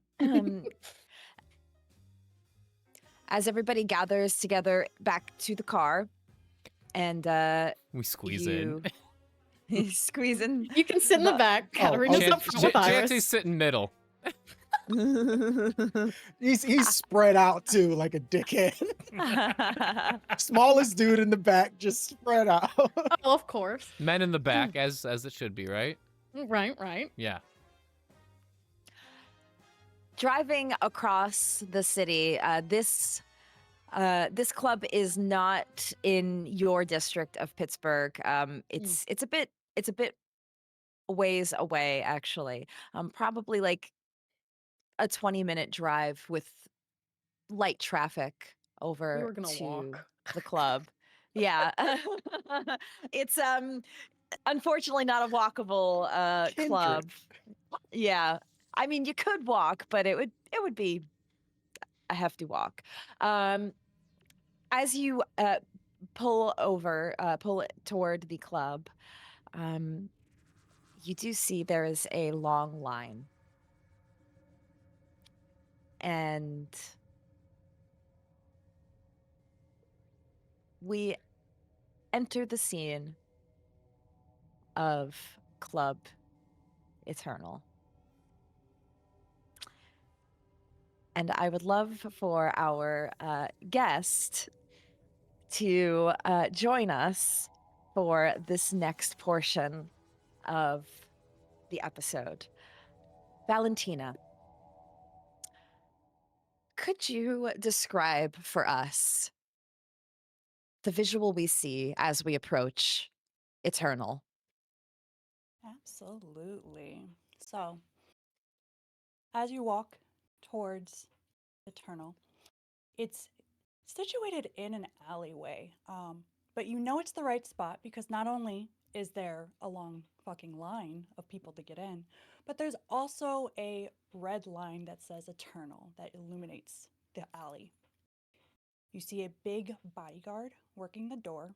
As everybody gathers together back to the car, and We squeeze in. you squeeze in. You can sit in the back. Katerina's okay. up front with Iris. Chancie's sitting middle. He's spread out too, like a dickhead. Smallest dude in the back, just spread out. Oh, of course. Men in the back, as it should be, right? Right. Yeah. Driving across the city, this This club is not in your district of Pittsburgh. It's a bit ways away, actually. Probably like a 20-minute drive with light traffic We over were gonna to walk. the club. Yeah. It's unfortunately not a walkable Kindred. club. Yeah. I mean, you could walk, but it would be a hefty walk. As you pull it toward the club, you do see there is a long line. And we enter the scene of Club Eternal. And I would love for our guest to join us for this next portion of the episode. Valentina, could you describe for us the visual we see as we approach Eternal? Absolutely. So, as you walk towards Eternal, it's situated in an alleyway. But you know it's the right spot because not only is there a long fucking line of people to get in, but there's also a red line that says Eternal that illuminates the alley. You see a big bodyguard working the door.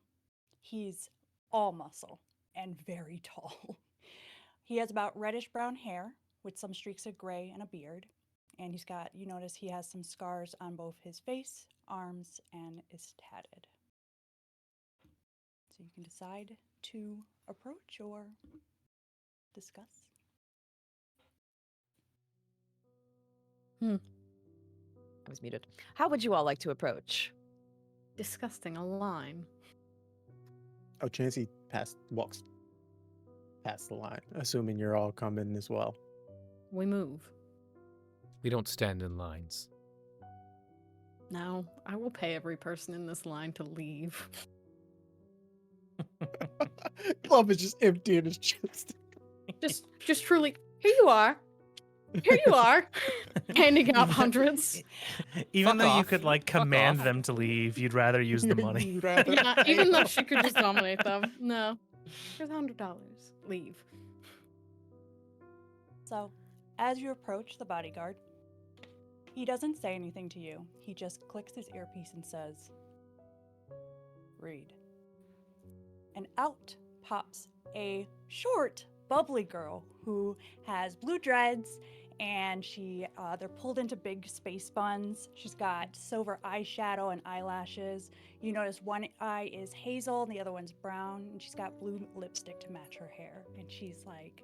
He's all muscle and very tall. He has about reddish brown hair with some streaks of gray and a beard. And you notice he has some scars on both his face, arms, and is tatted. So you can decide to approach or discuss. I was muted. How would you all like to approach? Disgusting, a line. Oh, Chancie walks past the line, assuming you're all coming as well. We move. We don't stand in lines. Now, I will pay every person in this line to leave. Club is just empty in his chest. Just truly, here you are. Here you are. Handing out hundreds. Even Fuck though you off. could like Fuck command off. them to leave, you'd rather use the money. You'd rather Yeah, pay even though them. she could just dominate them. No. Here's $100. Leave. So, as you approach the bodyguard, he doesn't say anything to you. He just clicks his earpiece and says, "Read." And out pops a short, bubbly girl who has blue dreads, and they're pulled into big space buns. She's got silver eyeshadow and eyelashes. You notice one eye is hazel and the other one's brown, and she's got blue lipstick to match her hair. And she's like,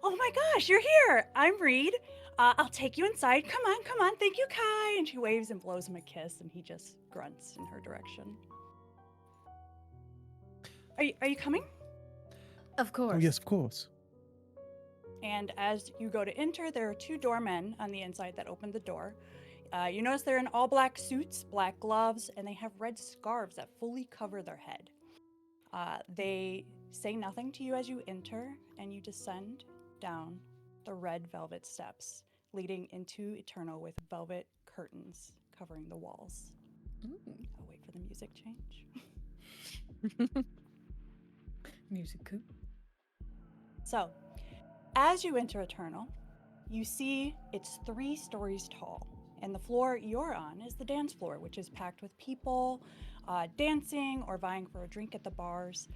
"Oh my gosh, you're here! I'm Reed. I'll take you inside. Come on. Thank you, Kai." And she waves and blows him a kiss, and he just grunts in her direction. Are you coming? Of course. Oh, yes, of course. And as you go to enter, there are two doormen on the inside that open the door. You notice they're in all black suits, black gloves, and they have red scarves that fully cover their head. They say nothing to you as you enter, and you descend down the red velvet steps leading into Eternal with velvet curtains covering the walls. I'll wait for the music change. Music coop. So, as you enter Eternal, you see it's 3 stories tall, and the floor you're on is the dance floor, which is packed with people dancing or vying for a drink at the bars.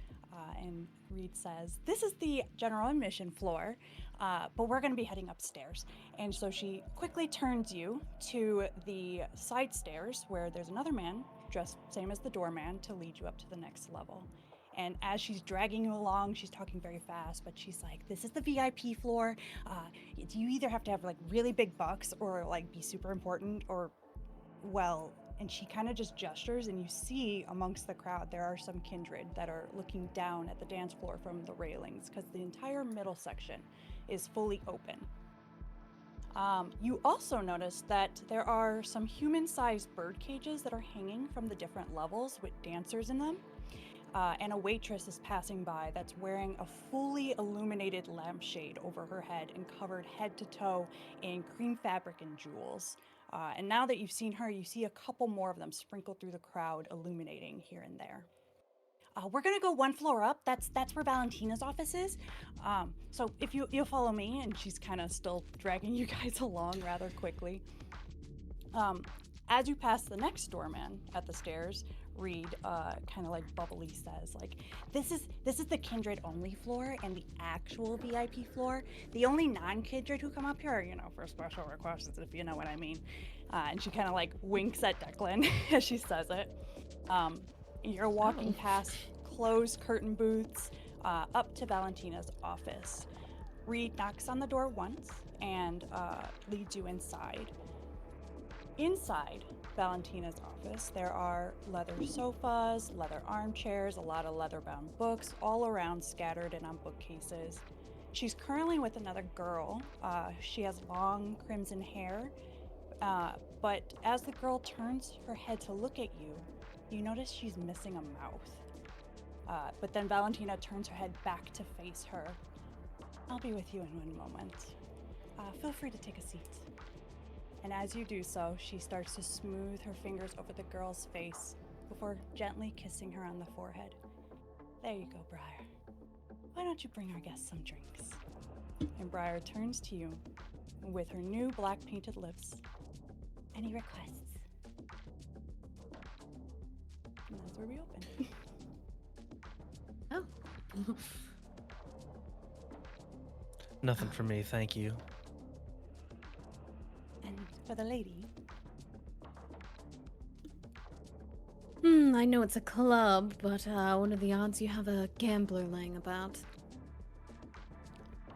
And Reed says, "This is the general admission floor, but we're going to be heading upstairs." And so she quickly turns you to the side stairs where there's another man dressed same as the doorman to lead you up to the next level. And as she's dragging you along, she's talking very fast, but she's like, "This is the VIP floor. You either have to have like really big bucks or like be super important or, well," and she kind of just gestures, and you see amongst the crowd, there are some kindred that are looking down at the dance floor from the railings because the entire middle section is fully open. You also notice that there are some human-sized bird cages that are hanging from the different levels with dancers in them. And a waitress is passing by that's wearing a fully illuminated lampshade over her head and covered head to toe in cream fabric and jewels. And now that you've seen her, you see a couple more of them sprinkled through the crowd, illuminating here and there. We're gonna go one floor up. That's where Valentina's office is. So if you'll follow me, and she's kind of still dragging you guys along rather quickly. As you pass the next doorman at the stairs, Reed kind of like bubbly says, like, this is the Kindred only floor and the actual VIP floor. The only non-Kindred who come up here are, for special requests, if you know what I mean. And she kind of like winks at Declan as she says it. You're walking past closed curtain booths up to Valentina's office. Reed knocks on the door once and leads you inside. Inside Valentina's office, there are leather sofas, leather armchairs, a lot of leather-bound books all around scattered and on bookcases. She's currently with another girl. She has long crimson hair, but as the girl turns her head to look at you, you notice she's missing a mouth. But then Valentina turns her head back to face her. I'll be with you in one moment. Feel free to take a seat. And as you do so, she starts to smooth her fingers over the girl's face before gently kissing her on the forehead. There you go, Briar. Why don't you bring our guests some drinks? And Briar turns to you with her new black painted lips. Any requests? And that's where we open. Oh. Nothing for me, thank you. And for the lady? I know it's a club, but what are the odds you have a gambler laying about?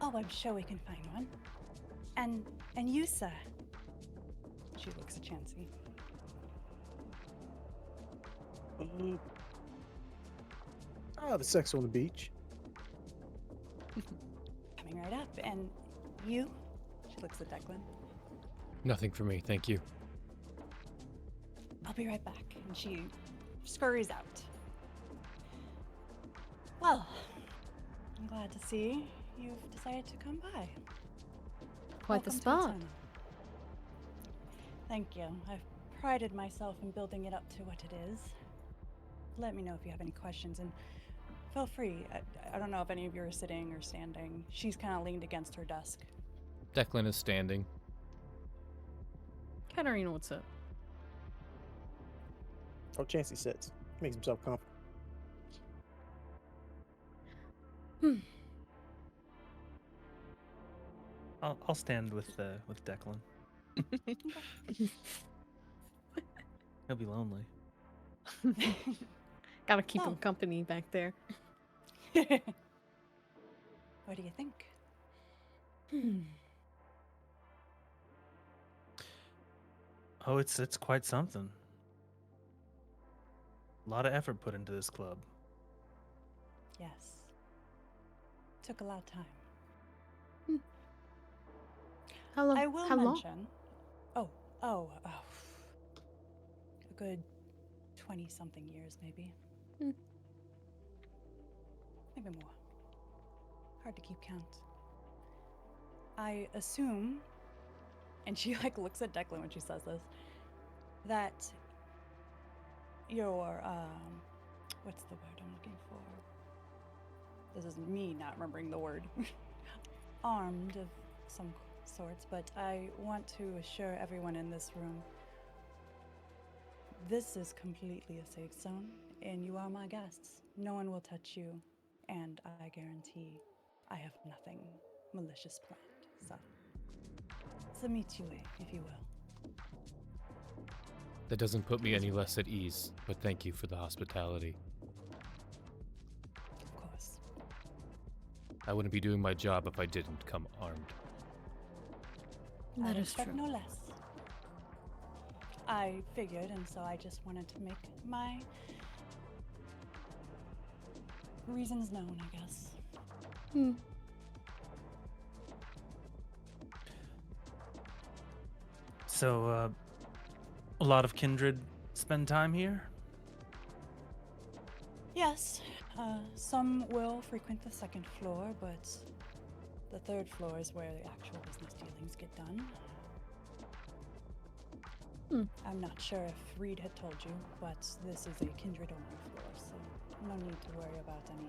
Oh, I'm sure we can find one. And you, sir? She looks at Chancie. I'll have sex on the beach. Coming right up. And you? She looks at Declan. Nothing for me, thank you. I'll be right back. And she scurries out. Well, I'm glad to see you've decided to come by. Quite the Welcome to spot. Eternal. Thank you. I've prided myself in building it up to what it is. Let me know if you have any questions, and feel free. I don't know if any of you are sitting or standing. She's kind of leaned against her desk. Declan is standing. Katerina, what's up? Oh, Chancie sits. Makes himself comfortable. I'll stand with Declan. He'll be lonely. Gotta keep Oh. him company back there. What do you think? Oh, it's quite something. A lot of effort put into this club. Yes. Took a lot of time. How long? I will How long? mention. Oh, a good 20-something years, maybe. Hmm. Maybe more. Hard to keep count. I assume, and she like looks at Declan when she says this, that you're what's the word I'm looking for? This is me not remembering the word. Armed of some sorts, but I want to assure everyone in this room this is completely a safe zone, and you are my guests. No one will touch you, and I guarantee I have nothing malicious planned. So, Tzimisce, if you will. That doesn't put me any less at ease, but thank you for the hospitality. Of course. I wouldn't be doing my job if I didn't come armed. That I'd is expect true. no less. I figured, and so I just wanted to make my reasons known, I guess. So, a lot of kindred spend time here? Yes, some will frequent the second floor, but the third floor is where the actual business dealings get done. I'm not sure if Reed had told you, but this is a kindred-only floor, so no need to worry about any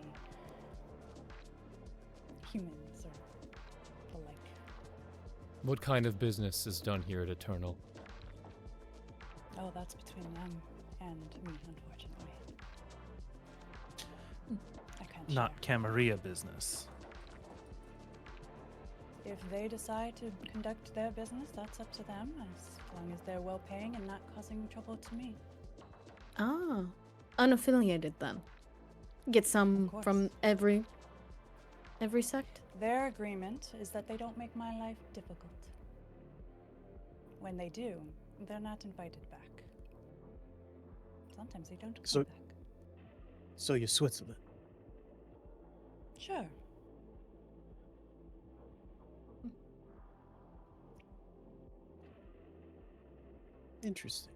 humans or the like. What kind of business is done here at Eternal? Oh, that's between them and me, unfortunately. I can't Not share. Camarilla business. If they decide to conduct their business, that's up to them, as long as they're well paying and not causing trouble to me. Ah, unaffiliated then. Get some course. from every sect? Their agreement is that they don't make my life difficult. When they do, they're not invited back. Sometimes they don't come So- back. So you're Switzerland. Sure. Interesting.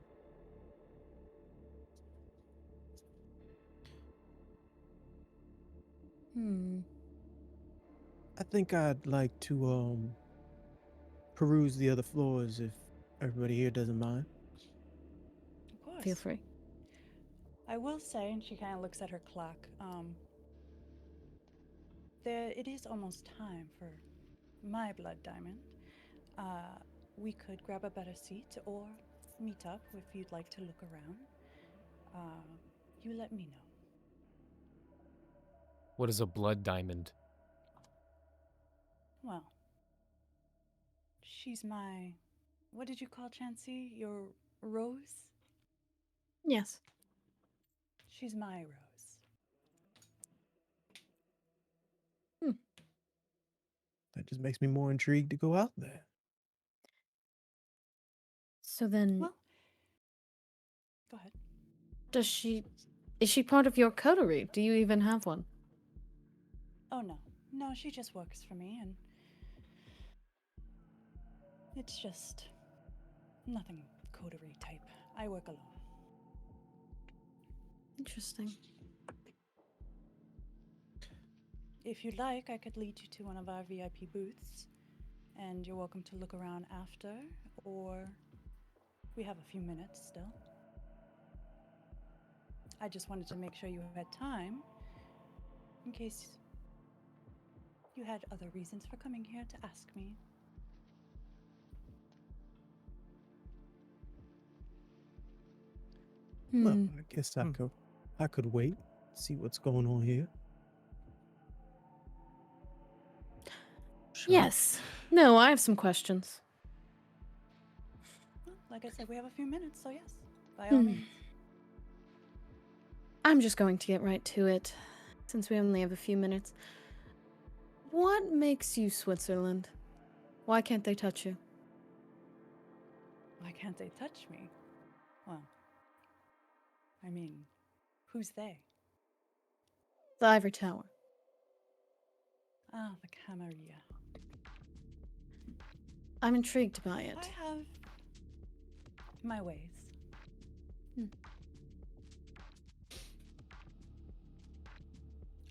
I think I'd like to peruse the other floors if everybody here doesn't mind. Of course. Feel free. I will say, and she kind of looks at her clock, it is almost time for my blood diamond. We could grab a better seat or meet up if you'd like to look around. You let me know. What is a blood diamond? Well, she's my, what did you call Chancie? Your rose? Yes. She's my rose. That just makes me more intrigued to go out there. So then, Well, go ahead. is she part of your coterie? Do you even have one? Oh, no. No, she just works for me, and it's just nothing coterie type. I work alone. Interesting. If you'd like, I could lead you to one of our VIP booths, and you're welcome to look around after, or we have a few minutes still. I just wanted to make sure you had time, in case you had other reasons for coming here to ask me. Well, I guess I could wait, see what's going on here. Sure. Yes. No, I have some questions. Well, like I said, we have a few minutes, so yes, by all means. I'm just going to get right to it, since we only have a few minutes. What makes you Switzerland? Why can't they touch you? Why can't they touch me? Well, I mean, who's they? The Ivory Tower. Ah, the Camarilla. I'm intrigued by it. I have my ways.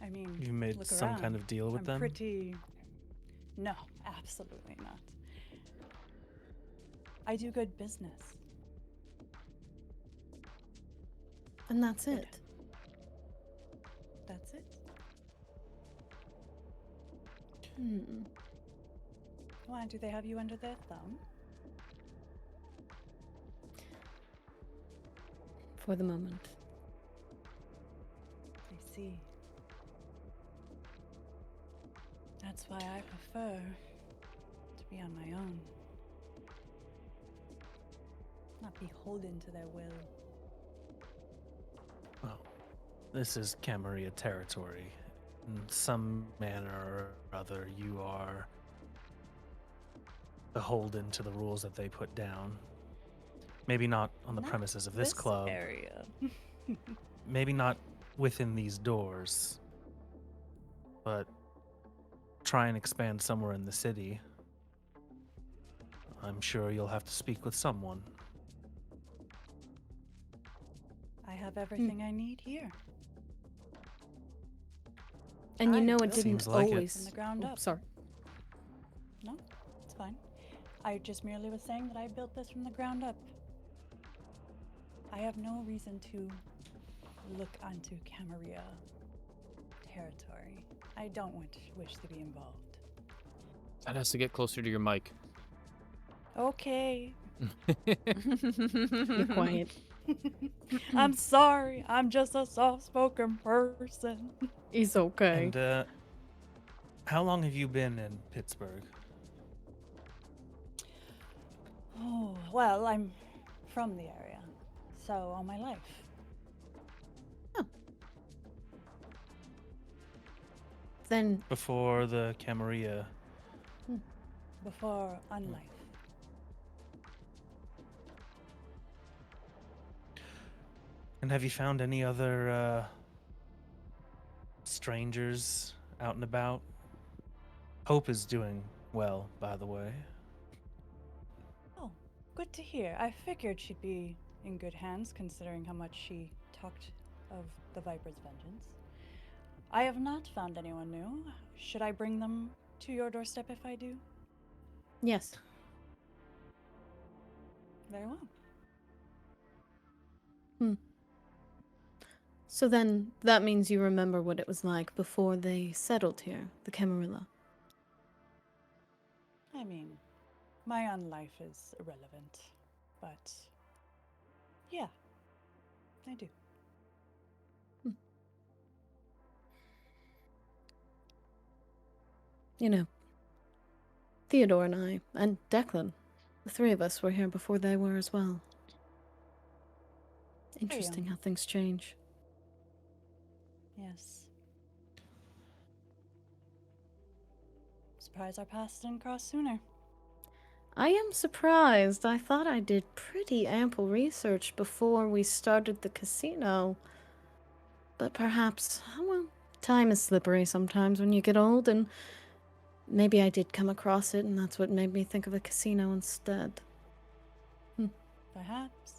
I mean, You made look some around. kind of deal with I'm them? pretty... No, absolutely not. I do good business. And that's Good. it. That's it. Why do they have you under their thumb? For the moment. I see. That's why I prefer to be on my own. Not beholden to their will. Well, this is Camarilla territory. In some manner or other, you are beholden to the rules that they put down. Maybe not on the Not premises of this club. area. Maybe not within these doors. But try and expand somewhere in the city. I'm sure you'll have to speak with someone. I have everything I need here. And you I know it built didn't Seems like it. always. From the ground Oh, up. sorry. No, it's fine. I just merely was saying that I built this from the ground up. I have no reason to look onto Camarilla territory. I don't wish to be involved. That has to get closer to your mic. Okay. Be quiet. I'm sorry. I'm just a soft-spoken person. He's okay. And how long have you been in Pittsburgh? Oh, well, I'm from the area, so all my life. Then Before the Camarilla. Before unlife. And have you found any other strangers out and about? Hope is doing well, by the way. Oh, good to hear. I figured she'd be in good hands, considering how much she talked of the Viper's vengeance. I have not found anyone new. Should I bring them to your doorstep if I do? yes. Very well. So then that means you remember what it was like before they settled here, the Camarilla. I mean, my unlife is irrelevant, but yeah, I do. You know, Theodore and I, and Declan, the three of us were here before they were as well. Interesting how things change. Yes. Surprised our paths didn't cross sooner. I am surprised. I thought I did pretty ample research before we started the casino. But perhaps, well, time is slippery sometimes when you get old, and maybe I did come across it, and that's what made me think of a casino instead. Perhaps.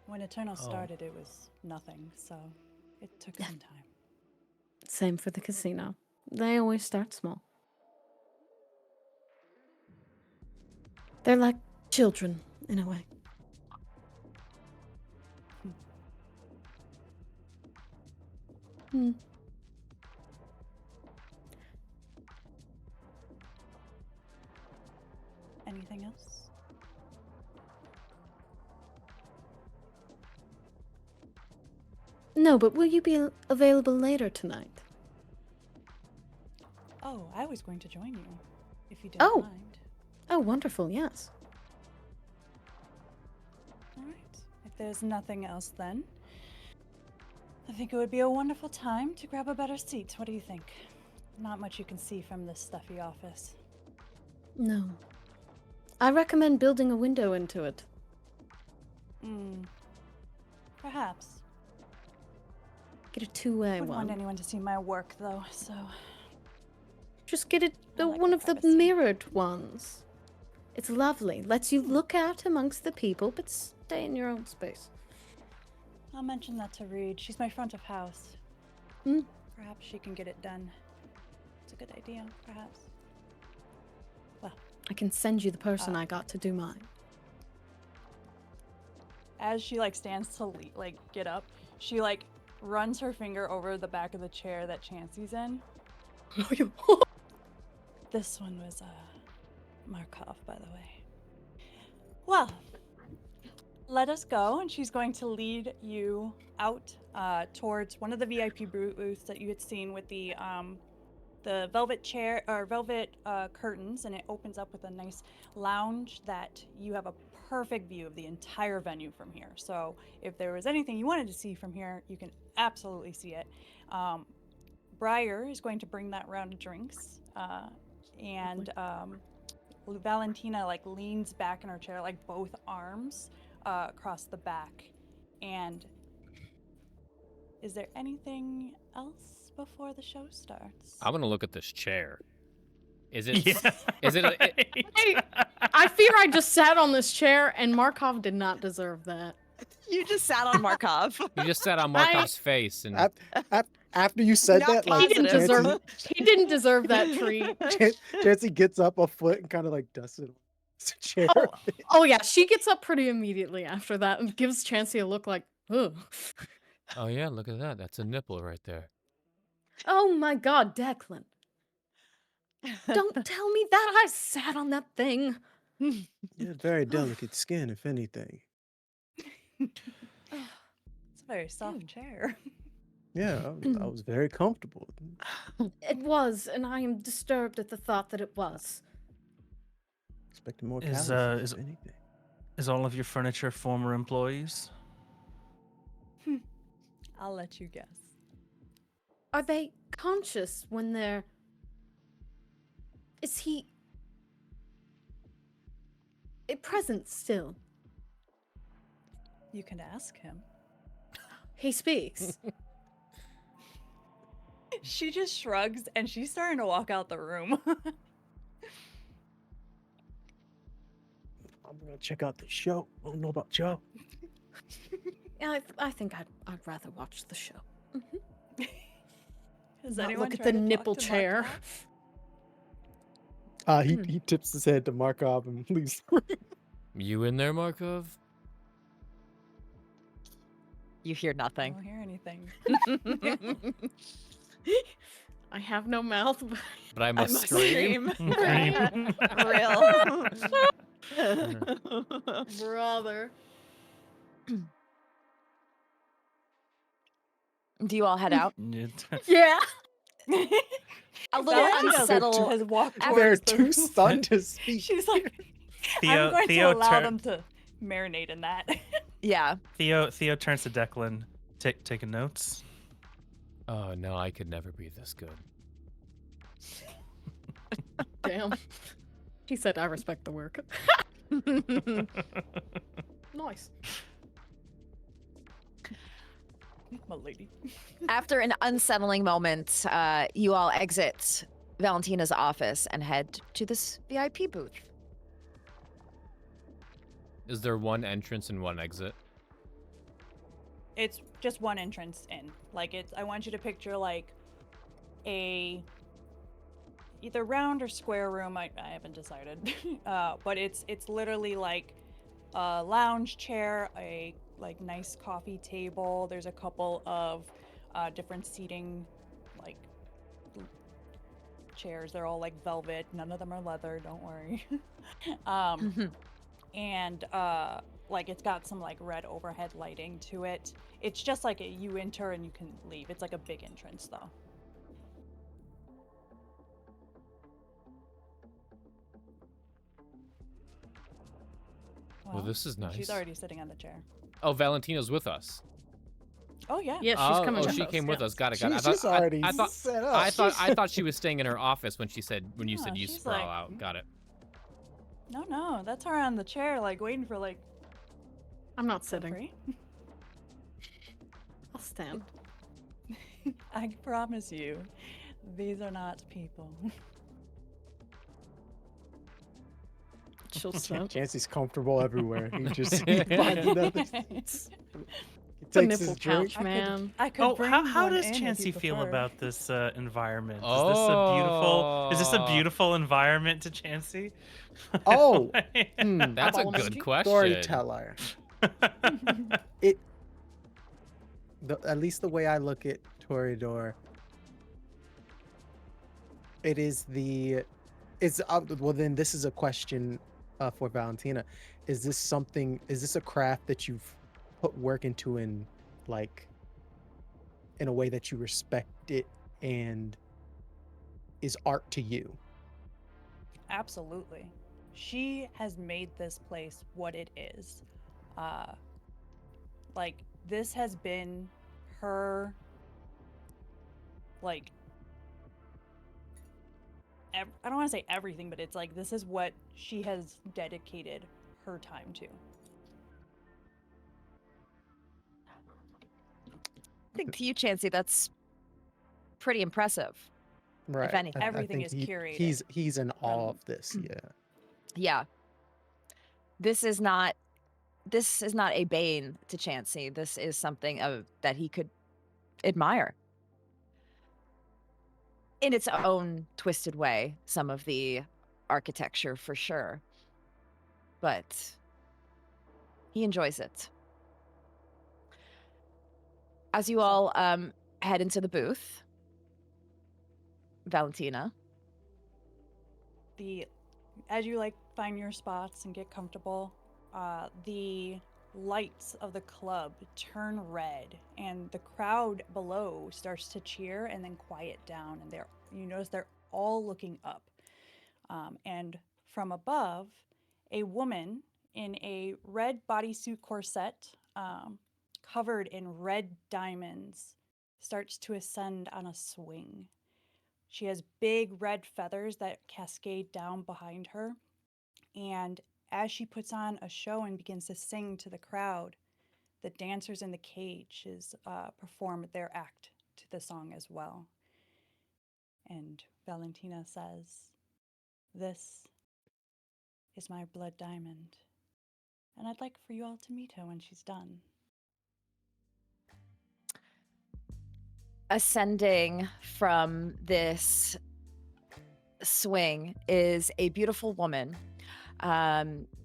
When Eternal started, it was nothing, so it took some time. Same for the casino. They always start small. They're like children, in a way. Hmm. Anything else? No, but will you be available later tonight? Oh, I was going to join you, if you didn't mind. Oh, wonderful, yes. All right. If there's nothing else, then I think it would be a wonderful time to grab a better seat. What do you think? Not much you can see from this stuffy office. No. I recommend building a window into it. Perhaps. Get a two-way Wouldn't one. want anyone to see my work, though, so... Just get it I like one my of the privacy. mirrored ones. It's lovely. Lets you look out amongst the people, but stay in your own space. I'll mention that to Reed. She's my front of house. Hmm. Perhaps she can get it done. It's a good idea, perhaps. Well, I can send you the person I got to do mine. as she stands to get up, she runs her finger over the back of the chair that Chancie's in. This one was Markov, by the way. Well, let us go, and she's going to lead you out towards one of the VIP booths that you had seen with the velvet chair or velvet curtains, and it opens up with a nice lounge that you have a perfect view of the entire venue from here. So if there was anything you wanted to see from here, you can absolutely see it. Briar is going to bring that round of drinks, and Valentina leans back in her chair, both arms across the back. And is there anything else before the show starts? I'm gonna look at this chair. Is it? Yeah. Is it? I fear I just sat on this chair, and Markov did not deserve that. You just sat on Markov. You just sat on Markov's face and. After you said Not that, He like didn't Positive. deserve. He didn't deserve that treat. Chancie gets up a foot and kind of like dusts it on the chair. Oh yeah, she gets up pretty immediately after that and gives Chancie a look like, ugh. Oh yeah, look at that. That's a nipple right there. Oh my God, Declan! Don't tell me that I sat on that thing. Yeah, very delicate skin, if anything. It's a very soft chair. Yeah, I was very comfortable. It was, and I am disturbed at the thought that it was. Expecting more Is, calluses, if anything. Is all of your furniture former employees? I'll let you guess. Are they conscious when they're... Is he... present still? You can ask him. He speaks. She just shrugs and she's starting to walk out the room. I'm gonna check out the show. I don't know about y'all. Yeah, I think I'd rather watch the show. Has Not anyone look at tried the to talk nipple to chair. Markov? He tips his head to Markov and leaves the room. You in there, Markov? You hear I nothing. don't hear anything. I have no mouth, but But I must scream. Real. brother. Do you all head out? Yeah. A little Valentina unsettled. has walked They're towards the too room. stunned to speak. She's like, Theo, I'm going Theo to allow tur- them to marinate in that. Yeah. Theo turns to Declan, taking notes. Oh no, I could never be this good. Damn. He said, I respect the work. Nice. My lady. After an unsettling moment, you all exit Valentina's office and head to this VIP booth. Is there one entrance and one exit? It's just one entrance in. Like I want you to picture like a either round or square room. I haven't decided. But it's literally like a lounge chair, a like nice coffee table. There's a couple of different seating like chairs. They're all like velvet. None of them are leather, don't worry. And like it's got some like red overhead lighting to it. It's just like you enter and you can leave. It's like a big entrance though. Well, this is nice. She's already sitting on the chair. Oh, Valentina's with us. Oh yeah. Yeah, she's oh, coming oh, with she us. came with Yeah. us. Got it. She's already set up. I thought she was staying in her office when you said you she's sprawl like- out. Got it. No, that's her on the chair, like waiting for like I'm not sitting. free. I'll stand. I promise you, these are not people. She'll stand. Chancey's comfortable everywhere. He just he finds another seats. He The takes nipple his drink. pouch, man. I could Oh, bring how one does in if you Chancie feel prefer. about this environment? Oh. Is this a beautiful environment to Chancie? Oh, That's a Follow good me. question. storyteller. At least the way I look at Toreador, it's well then this is a question for Valentina. Is this a craft that you've put work into in a way that you respect it and is art to you? Absolutely. She has made this place what it is. Like this has been her like I don't want to say everything, but it's like this is what she has dedicated her time to. I think to you, Chancie, that's pretty impressive. Right. anything. I Everything think is curated. He's in awe Um, of this. Yeah. Yeah. This is not a bane to Chancie. This is something that he could admire in its own twisted way, some of the architecture for sure. But he enjoys it. As you all head into the booth, Valentina. As you like find your spots and get comfortable, the lights of the club turn red, and the crowd below starts to cheer and then quiet down, and you notice they're all looking up, and from above, a woman in a red bodysuit corset, covered in red diamonds, starts to ascend on a swing. She has big red feathers that cascade down behind her. And as she puts on a show and begins to sing to the crowd, the dancers in the cages perform their act to the song as well. And Valentina says, "This is my blood diamond. And I'd like for you all to meet her when she's done." Ascending from this swing is a beautiful woman.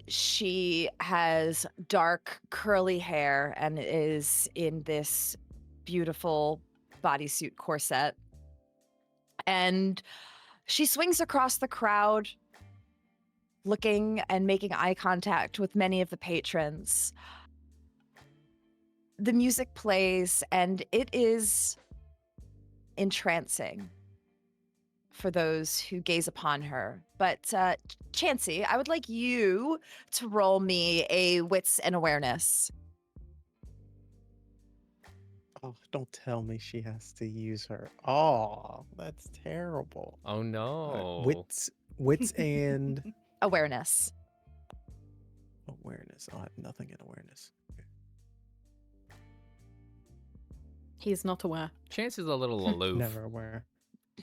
She has dark curly hair and is in this beautiful bodysuit corset. And she swings across the crowd, looking and making eye contact with many of the patrons. The music plays, and it is entrancing for those who gaze upon her. But Chancie, I would like you to roll me a wits and awareness. Oh, don't tell me she has to use her. Oh, that's terrible. Oh no. Wits and Awareness. awareness. Oh, I have nothing in awareness. He's not aware. Chance is a little aloof. Never aware.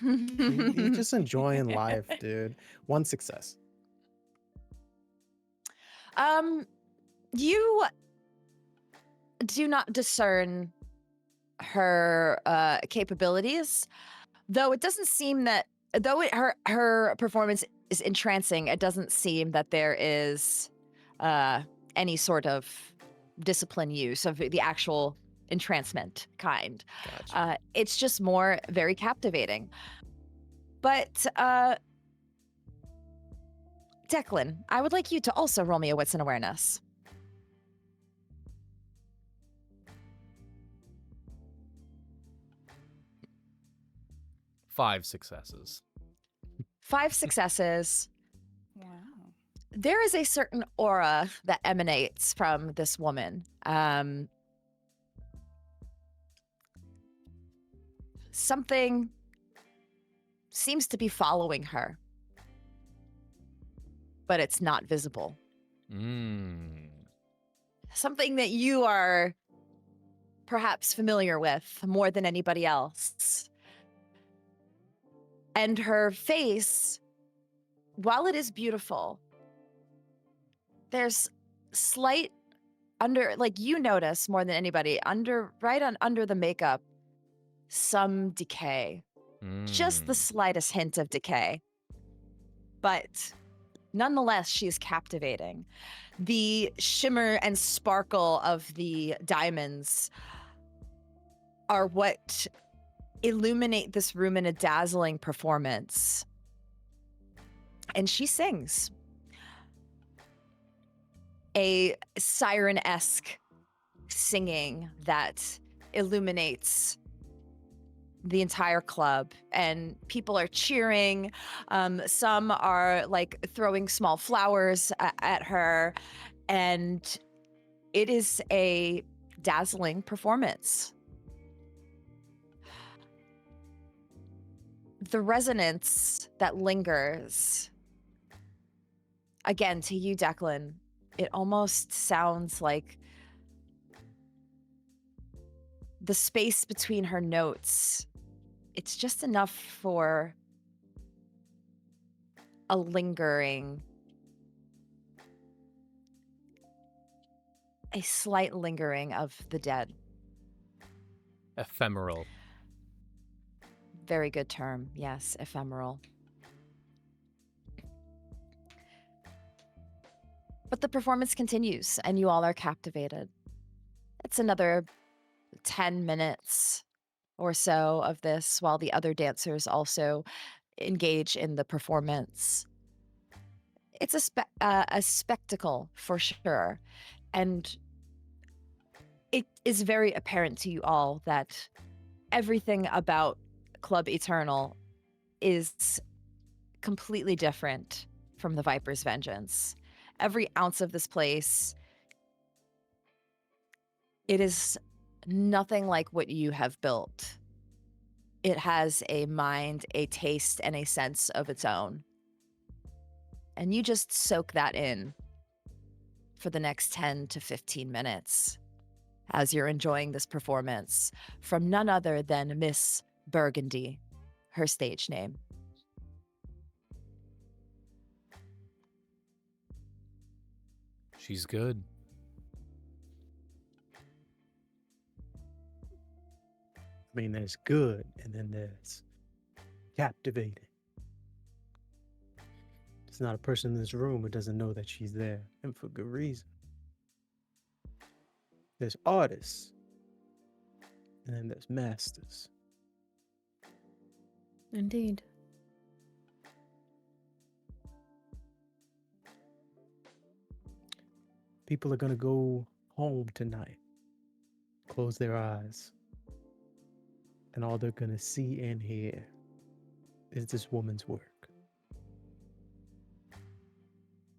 You're just enjoying life, dude. One success. You do not discern her capabilities, though it doesn't seem that her performance is entrancing. It doesn't seem that there is any sort of discipline use of the actual entrancement kind. Gotcha. It's just more very captivating. But Declan, I would like you to also roll me a wits and awareness. Five successes. 5 successes. Wow. There is a certain aura that emanates from this woman. Something seems to be following her, but it's not visible. Something that you are perhaps familiar with more than anybody else. And her face, while it is beautiful, there's slight you notice more than anybody, under the makeup, some decay. Just the slightest hint of decay. But nonetheless, she is captivating. The shimmer and sparkle of the diamonds are what illuminate this room in a dazzling performance. And she sings a siren-esque singing that illuminates the entire club, and people are cheering. Some are like throwing small flowers at her, and it is a dazzling performance. The resonance that lingers, again, to you, Declan, it almost sounds like the space between her notes. It's just enough for a lingering, a slight lingering of the dead. Ephemeral. Very good term. Yes, ephemeral. But the performance continues, and you all are captivated. It's another 10 minutes or so of this while the other dancers also engage in the performance. It's a spectacle for sure. And it is very apparent to you all that everything about Club Eternal is completely different from the Viper's Vengeance. Every ounce of this place, it is nothing like what you have built. It has a mind, a taste, and a sense of its own. And you just soak that in for the next 10 to 15 minutes as you're enjoying this performance from none other than Miss Burgundy, her stage name. She's good. I mean, there's good, and then there's captivating. There's not a person in this room who doesn't know that she's there, and for good reason. There's artists, and then there's masters. Indeed. People are gonna go home tonight, close their eyes, and all they're gonna see and hear is this woman's work.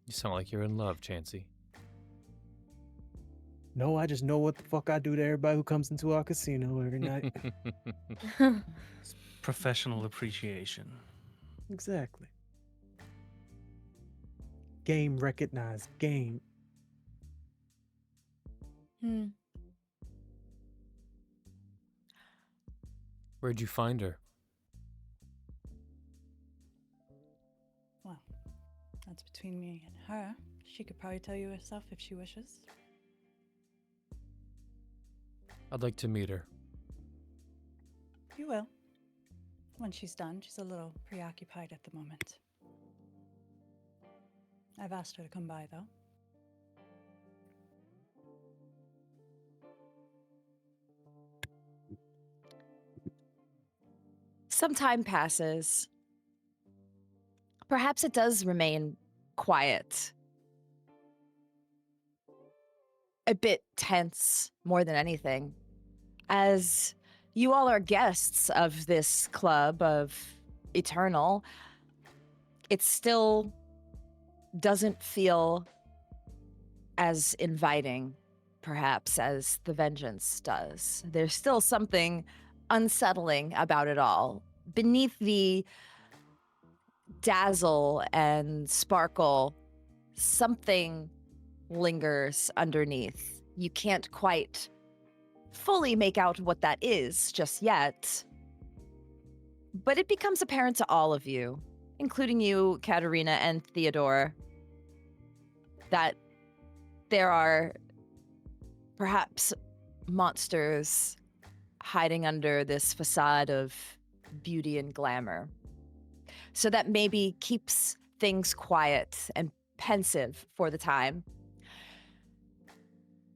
You sound like you're in love, Chancie. No, I just know what the fuck I do to everybody who comes into our casino every night. Professional appreciation. Exactly. Game recognized. Game. Where'd you find her? Well, that's between me and her. She could probably tell you herself if she wishes. I'd like to meet her. You will. When she's done, she's a little preoccupied at the moment. I've asked her to come by, though. Some time passes. Perhaps it does remain quiet. A bit tense, more than anything. As you all are guests of this club of Eternal, it still doesn't feel as inviting, perhaps, as the Vengeance does. There's still something unsettling about it all. Beneath the dazzle and sparkle, something lingers underneath. You can't quite fully make out what that is just yet, but it becomes apparent to all of you, including you, Katerina and Theodore, that there are perhaps monsters hiding under this facade of beauty and glamour. So that maybe keeps things quiet and pensive for the time.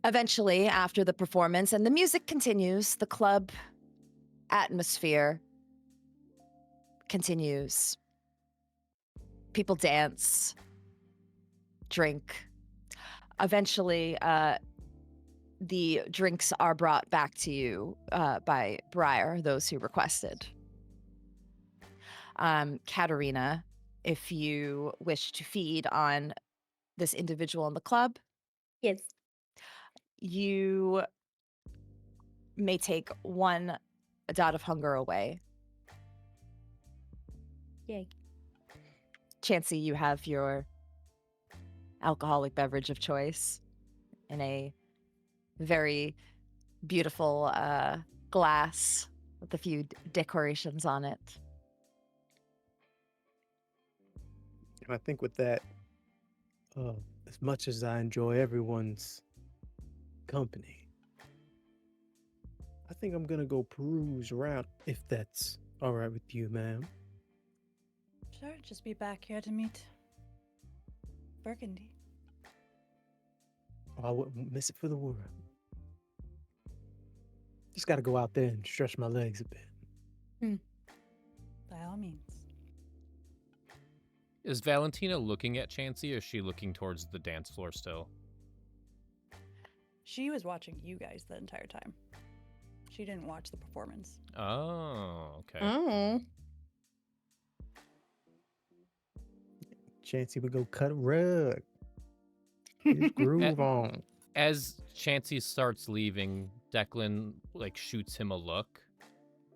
Eventually, after the performance and the music continues, the club atmosphere continues. People dance, drink. Eventually, the drinks are brought back to you by Briar, those who requested. Katerina, if you wish to feed on this individual in the club, Yes. you may take 1 dot of hunger away. Yay. Chancie, you have your alcoholic beverage of choice in a very beautiful glass with a few decorations on it. And I think with that, as much as I enjoy everyone's company, I think I'm gonna go peruse around, if that's all right with you, ma'am. Sure, just be back here to meet Burgundy. Oh, I wouldn't miss it for the world. Just gotta go out there and stretch my legs a bit. By all means. Is Valentina looking at Chancie, or is she looking towards the dance floor still? She was watching you guys the entire time. She didn't watch the performance. Oh, okay. Oh. Chancie would go cut a rug. Get his groove on. As Chancie starts leaving, Declan shoots him a look.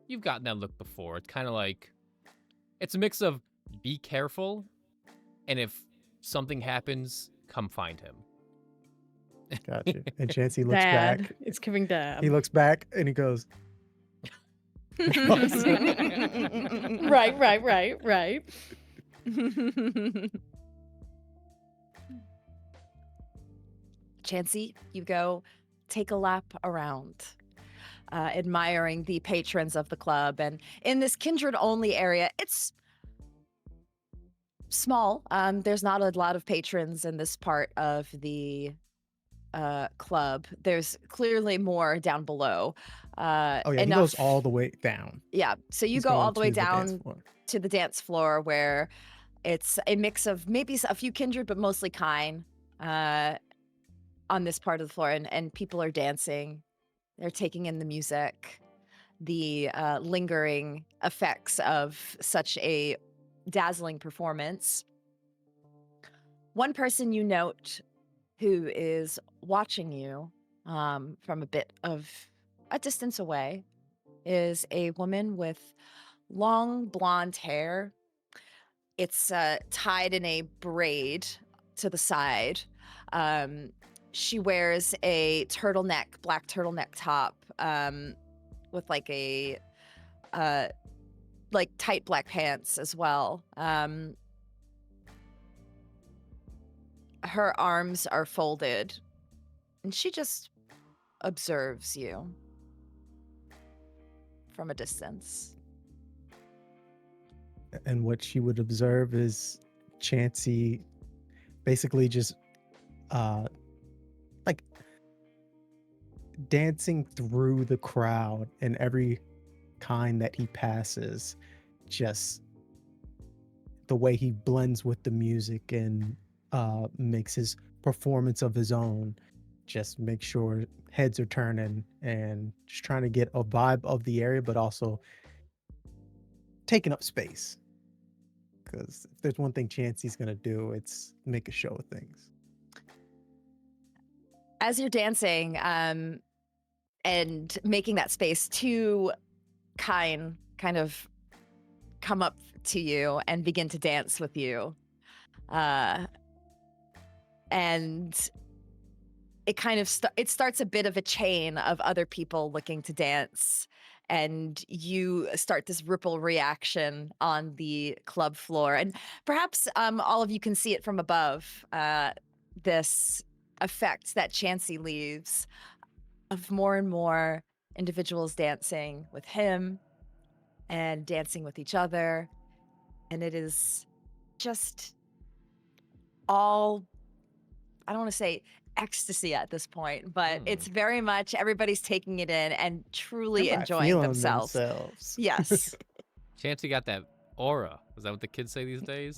You've gotten that look before. It's kind of like, it's a mix of be careful, and if something happens, come find him. Gotcha. And Chancie looks Dad. back. It's giving dad. He looks back and he goes, Right. Chancie, you go take a lap around, admiring the patrons of the club. And in this kindred-only area, it's small. There's not a lot of patrons in this part of the club. There's clearly more down below. oh yeah, he goes all the way down. Yeah, so you He's go all going the way to dance down floor. to the dance floor, where it's a mix of maybe a few kindred, but mostly kind on this part of the floor. And people are dancing. They're taking in the music, the lingering effects of such a dazzling performance. One person you note who is watching you from a bit of a distance away is a woman with long blonde hair. It's tied in a braid to the side. She wears a black turtleneck top with a tight black pants as well. Her arms are folded, and she just observes you from a distance. And what she would observe is Chancie basically just dancing through the crowd, and every kind that he passes, just the way he blends with the music and makes his performance of his own, just make sure heads are turning and just trying to get a vibe of the area, but also taking up space. Because if there's one thing Chancie's gonna do, it's make a show of things. As you're dancing and making that space, two kind of come up to you and begin to dance with you. And it kind of it starts a bit of a chain of other people looking to dance, and you start this ripple reaction on the club floor. And perhaps all of you can see it from above, this effect that Chancie leaves of more and more individuals dancing with him and dancing with each other. And it is just all, I don't want to say ecstasy at this point, but it's very much everybody's taking it in and truly Everybody enjoying feeling themselves. Yes. Chancie got that aura. Is that what the kids say these days?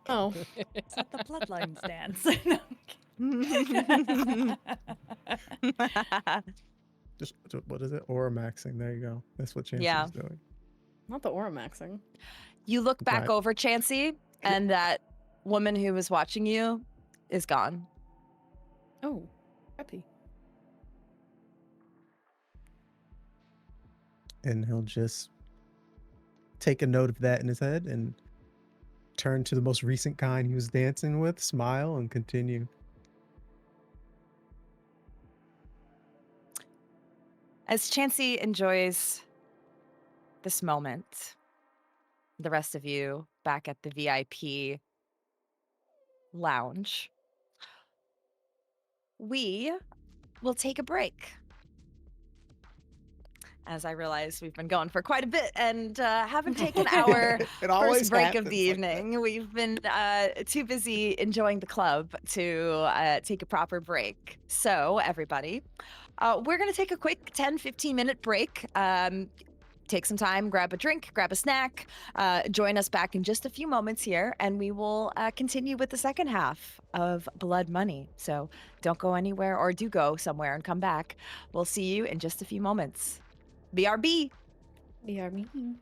Oh. It's like the bloodlines dance. Just what is it? Aura maxing. There you go. That's what Chancie's Yeah. doing. Not the aura maxing. You look back Right. over Chancie, and that woman who was watching you is gone. Oh, happy. And he'll just take a note of that in his head and turn to the most recent kind he was dancing with, smile, and continue. As Chancie enjoys this moment, the rest of you back at the VIP lounge, we will take a break. As I realize we've been going for quite a bit and haven't taken our It always first break of the happens like that. evening. We've been too busy enjoying the club to take a proper break. So, everybody, we're going to take a quick 10-15 minute break. Take some time, grab a drink, grab a snack. Join us back in just a few moments here, and we will continue with the second half of Blood Money. So don't go anywhere, or do go somewhere and come back. We'll see you in just a few moments. BRB. BRB.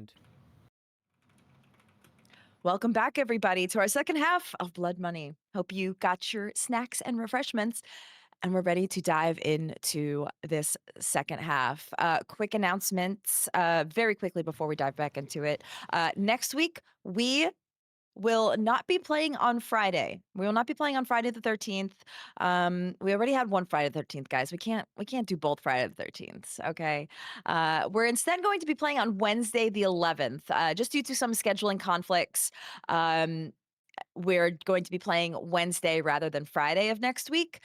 happened. Welcome back, everybody, to our second half of Blood Money. Hope you got your snacks and refreshments, and we're ready to dive into this second half. Quick announcements very quickly before we dive back into it. Next week, we will not be playing on Friday. We will not be playing on Friday the 13th. We already had one Friday the 13th, guys. We can't do both Friday the 13th, okay? We're instead going to be playing on Wednesday the 11th, just due to some scheduling conflicts. We're going to be playing Wednesday rather than Friday of next week.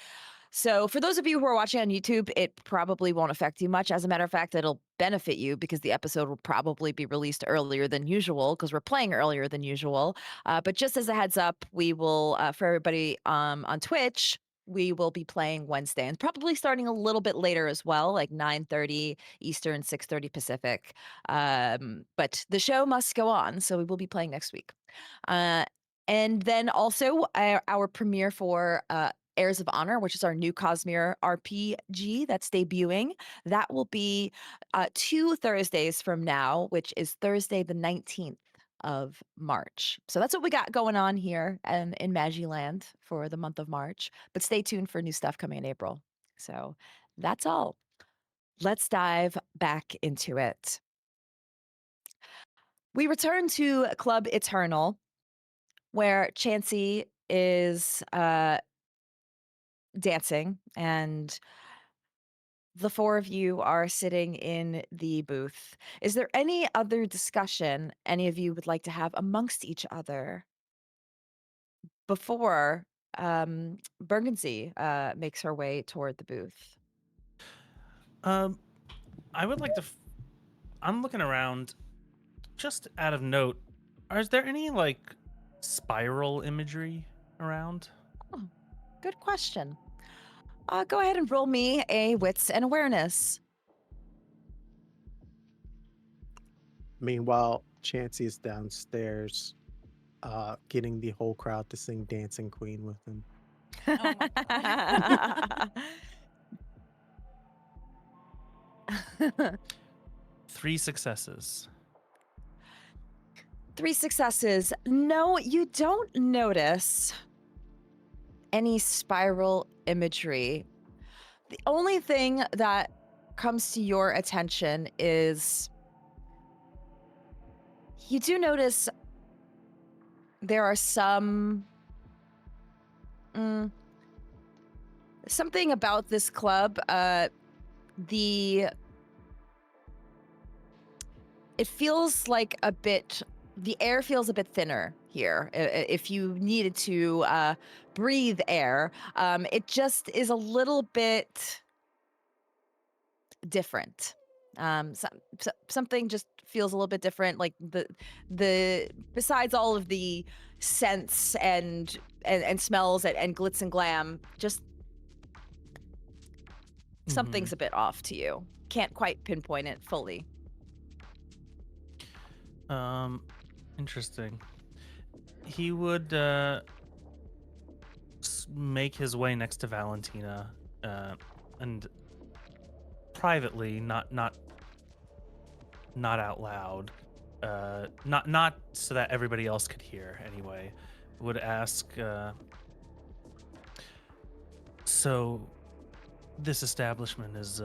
So for those of you who are watching on YouTube, it probably won't affect you much. As a matter of fact, it'll benefit you because the episode will probably be released earlier than usual because we're playing earlier than usual. But just as a heads up, we will, for everybody on Twitch, we will be playing Wednesday and probably starting a little bit later as well, like 9:30 Eastern, 6:30 Pacific. But the show must go on, so we will be playing next week. And then also our premiere for Heirs of Honor, which is our new Cosmere RPG that's debuting. That will be 2 Thursdays from now, which is Thursday the 19th of March. So that's what we got going on here in Magiland for the month of March. But stay tuned for new stuff coming in April. So that's all. Let's dive back into it. We return to Club Eternal, where Chancie is dancing, and the four of you are sitting in the booth. Is there any other discussion any of you would like to have amongst each other before Bergency makes her way toward the booth? I would like to. I'm looking around, just out of note. Is there any like spiral imagery around? Oh, good question. Go ahead and roll me a wits and awareness. Meanwhile, Chancey is downstairs, getting the whole crowd to sing Dancing Queen with him. Oh my God. 3 successes. 3 successes. No, you don't notice any spiral imagery. The only thing that comes to your attention is you do notice there are some something about this club. It feels like the air feels a bit thinner here. If you needed to breathe air, it just is a little bit different. Something just feels a little bit different. Like the besides all of the scents and smells and glitz and glam, just something's a bit off to you. Can't quite pinpoint it fully. Interesting. He would make his way next to Valentina, and privately, not out loud, not so that everybody else could hear. Anyway, would ask. So, this establishment is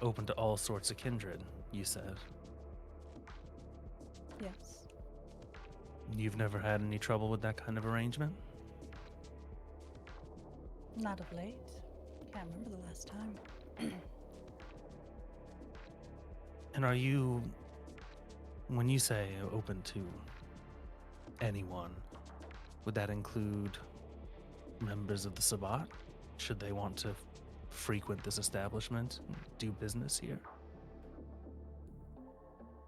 open to all sorts of kindred, you said. Yes. You've never had any trouble with that kind of arrangement? Not of late. Can't remember the last time. And are you, when you say open to anyone, would that include members of the Sabbat? Should they want to frequent this establishment, do business here?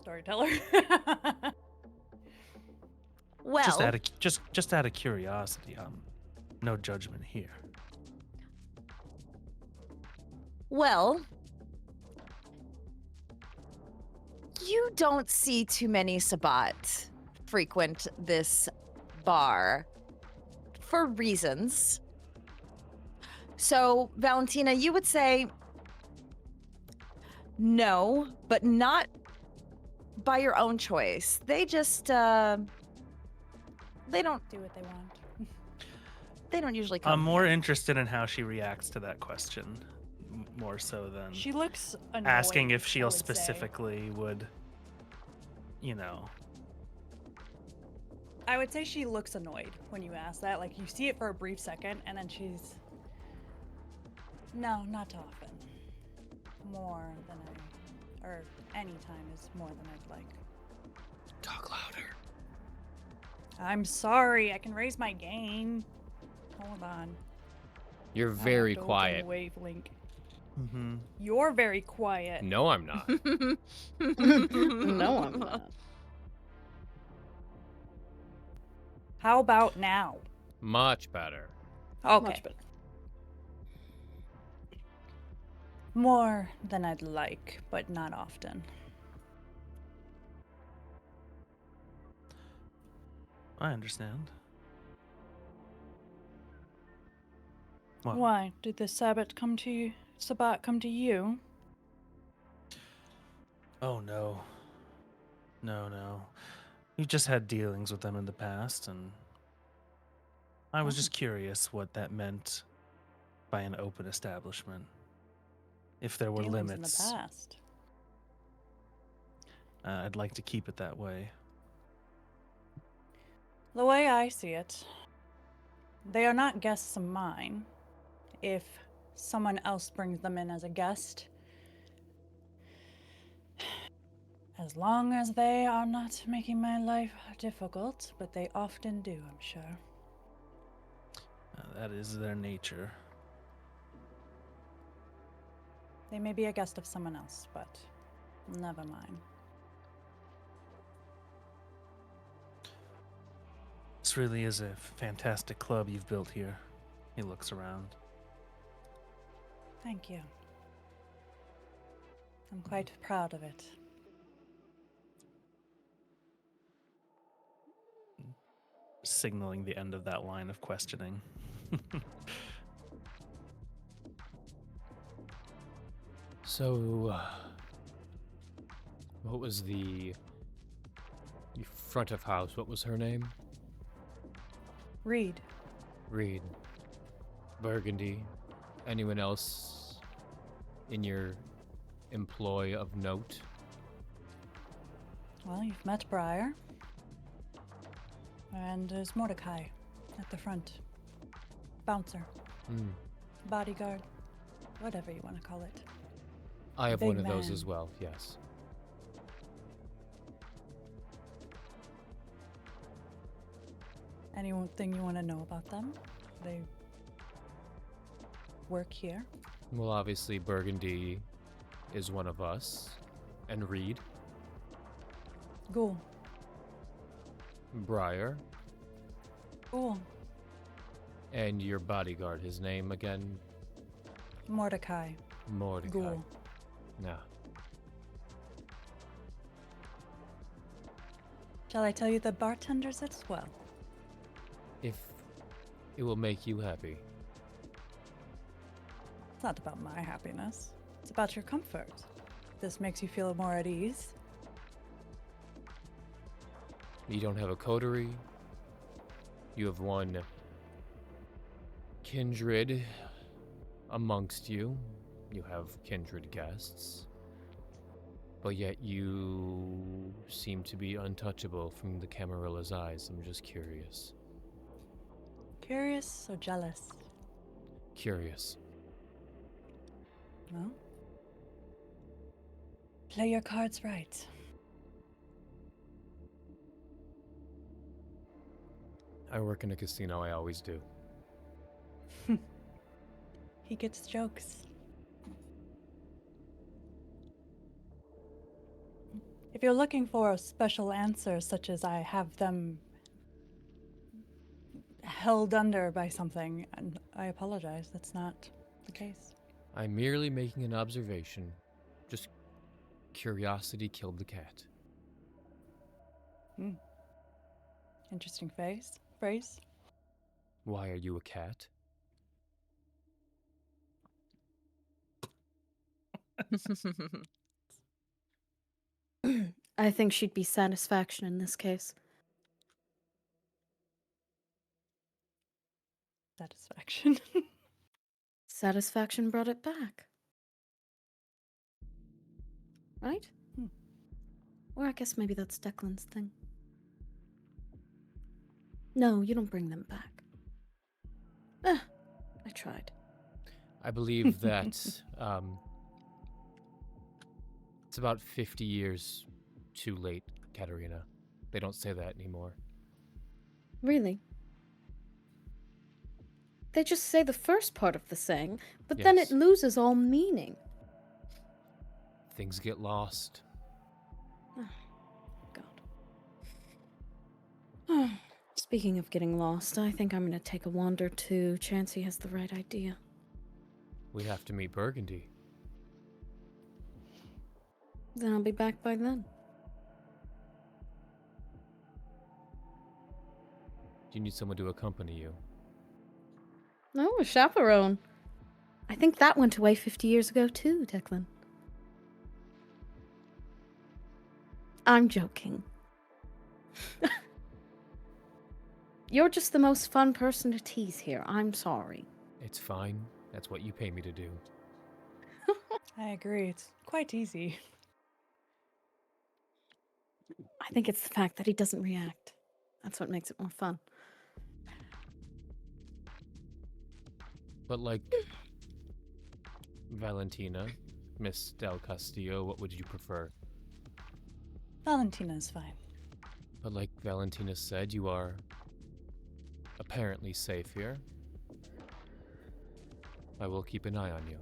Storyteller. Well, just out of curiosity, no judgment here. Well, you don't see too many Sabbat frequent this bar for reasons. So, Valentina, you would say no, but not by your own choice. They just they don't Do what they want. usually come. I'm more here. interested in how she reacts to that question, more so than She looks annoyed. asking if I she'll would say. specifically would, you know. I would say she looks annoyed when you ask that. Like, you see it for a brief second, and then she's... No, not often. More than or any time is more than I'd like. Talk louder. I'm sorry, I can raise my gain. Hold on. You're I have very to open quiet. Wavelink. Mm-hmm. You're very quiet. No, I'm not. No, I'm not. How about now? Much better. Okay. Much better. More than I'd like, but not often. I understand. What? Why? Did the Sabbat come to you? Sabbat come to you? Oh no. No. You just had dealings with them in the past, and I was just curious what that meant by an open establishment. If there were Dealings limits, in the past. I'd like to keep it that way. The way I see it, they are not guests of mine. If someone else brings them in as a guest, as long as they are not making my life difficult, but they often do, I'm sure. That is their nature. They may be a guest of someone else, but never mind. This really is a fantastic club you've built here. He looks around. Thank you. I'm quite proud of it. Signaling the end of that line of questioning. So, what was the front of house? What was her name? Reed. Reed. Burgundy. Anyone else in your employ of note? Well, you've met Briar. And there's Mordecai at the front. Bouncer. Hmm. Bodyguard. Whatever you want to call it. I have Big one of those man. as well, yes. Anything you want to know about them? They work here. Well, obviously, Burgundy is one of us. And Reed. Ghoul. Briar. Ghoul. And your bodyguard, his name again? Mordecai. Mordecai. Ghoul. Yeah. Shall I tell you the bartenders as well? If it will make you happy. It's not about my happiness. It's about your comfort. This makes you feel more at ease. You don't have a coterie. You have one kindred amongst you. You have kindred guests. But yet you seem to be untouchable from the Camarilla's eyes. I'm just curious. Curious or jealous? Curious. No? Play your cards right. I work in a casino, I always do. He gets jokes. If you're looking for a special answer, such as I have them held under by something, and I apologize, that's not the case. I'm merely making an observation. Just curiosity killed the cat. Interesting phrase. Why are you a cat? I think she'd be satisfaction in this case. Satisfaction. Satisfaction brought it back. Right? Hmm. Or I guess maybe that's Declan's thing. No, you don't bring them back. I tried. I believe that it's about 50 years too late, Katerina. They don't say that anymore. Really? They just say the first part of the saying, but then it Yes. loses all meaning. Things get lost. God. Speaking of getting lost, I think I'm going to take a wander too. Chancie has the right idea. We have to meet Burgundy. Then I'll be back by then. Do you need someone to accompany you? No, a chaperone. I think that went away 50 years ago too, Declan. I'm joking. You're just the most fun person to tease here. I'm sorry. It's fine. That's what you pay me to do. I agree. It's quite easy. I think it's the fact that he doesn't react. That's what makes it more fun. But like Valentina, Miss Del Castillo, what would you prefer? Valentina's fine. But like Valentina said, you are apparently safe here. I will keep an eye on you.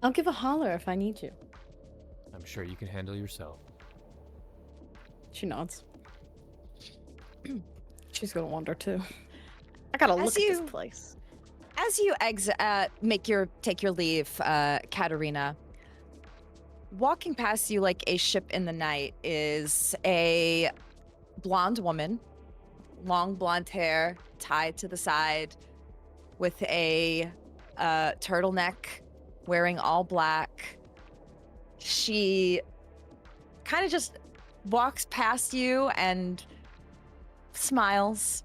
I'll give a holler if I need you. I'm sure you can handle yourself. She nods. She's gonna wander too. I gotta look at this place. As you take your leave, Katerina, walking past you like a ship in the night is a blonde woman, long blonde hair tied to the side, with a turtleneck, wearing all black. She kind of just walks past you and smiles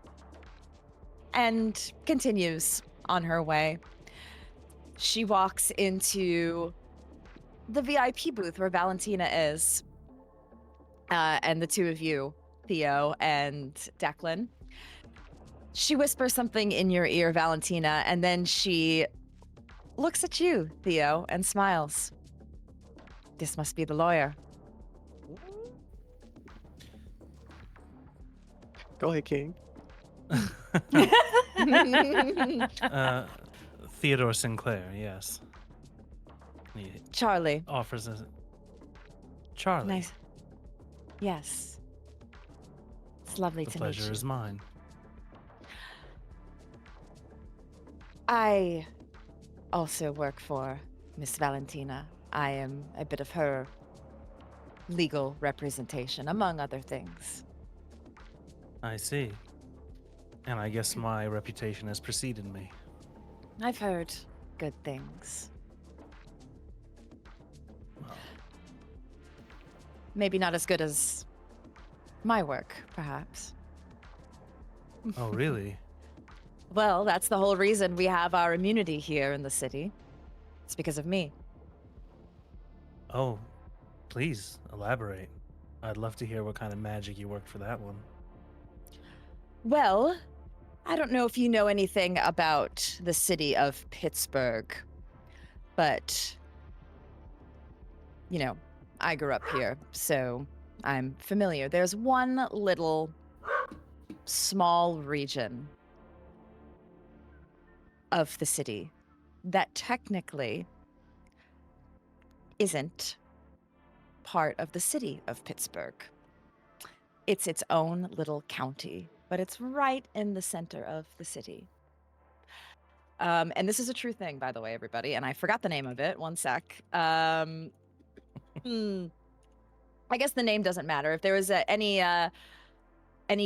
and continues on her way. She walks into the VIP booth where Valentina is, and the two of you, Theo and Declan. She whispers something in your ear, Valentina, and then she looks at you, Theo, and smiles. This must be the lawyer. Go ahead, King. Theodore Sinclair, yes. He Charlie. offers a Charlie. Nice. Yes. It's lovely The to meet pleasure you. is mine. I also work for Miss Valentina. I am a bit of her legal representation, among other things. I see. And I guess my reputation has preceded me. I've heard good things. Well, Maybe not as good as my work, perhaps. oh, really? Well, that's the whole reason we have our immunity here in the city. It's because of me. Oh, please elaborate. I'd love to hear what kind of magic you worked for that one. Well, I don't know if you know anything about the city of Pittsburgh, but, you know, I grew up here, so I'm familiar. There's one little small region of the city that technically isn't part of the city of Pittsburgh. It's its own little county, but it's right in the center of the city. And this is a true thing, by the way, everybody. And I forgot the name of it. One sec. I guess the name doesn't matter. If there was any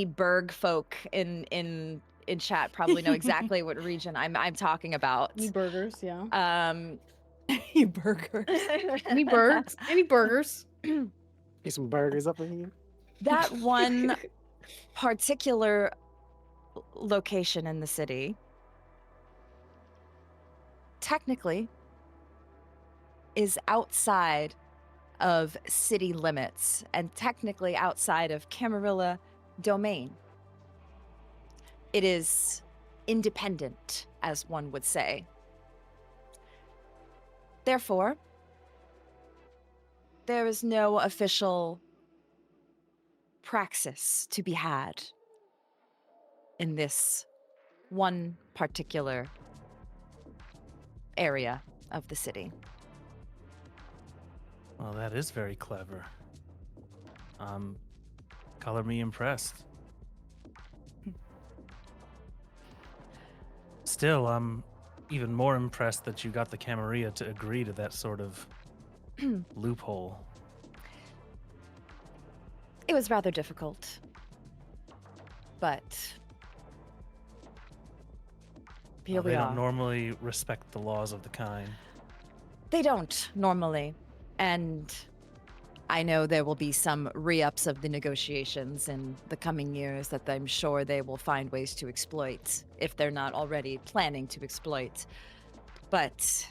Berg folk in chat, probably know exactly what region I'm talking about. Any burgers, yeah. Burger. Any birds? Any burgers? Get some burgers up in here. That one particular location in the city, technically, is outside of city limits and technically outside of Camarilla domain. It is independent, as one would say. Therefore, there is no official praxis to be had in this one particular area of the city. Well, that is very clever. Color me impressed. Still, I'm even more impressed that you got the Camarilla to agree to that sort of loophole. It was rather difficult, but here we They are. don't normally respect the laws of the kind. They don't normally, and I know there will be some re-ups of the negotiations in the coming years that I'm sure they will find ways to exploit, if they're not already planning to exploit. But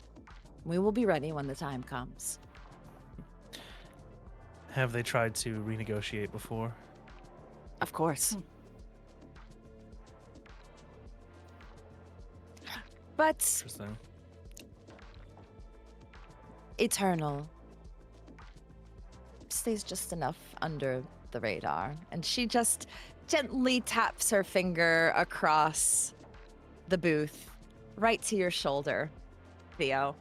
we will be ready when the time comes. Have they tried to renegotiate before? Of course. But Interesting. Eternal stays just enough under the radar, and she just gently taps her finger across the booth, right to your shoulder, Theo.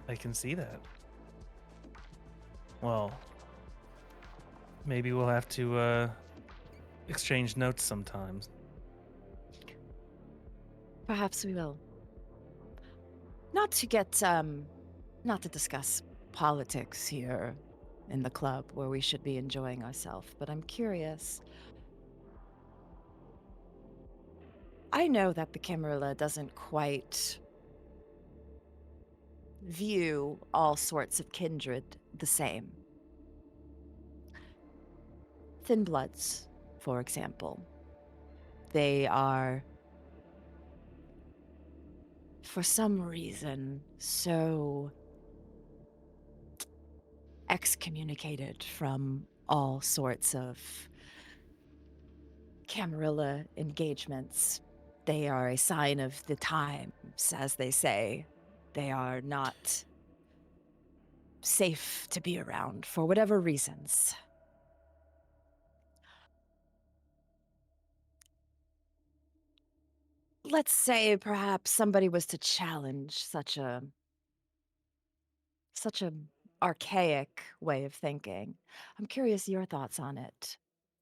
I can see that. Well, maybe we'll have to exchange notes sometimes. Perhaps we will. Not to discuss politics here in the club where we should be enjoying ourselves, but I'm curious. I know that the Camarilla doesn't quite view all sorts of kindred the same. Thin Bloods, for example. They are, for some reason, so excommunicated from all sorts of Camarilla engagements. They are a sign of the times, as they say. They are not safe to be around for whatever reasons. Let's say perhaps somebody was to challenge such a archaic way of thinking. I'm curious your thoughts on it.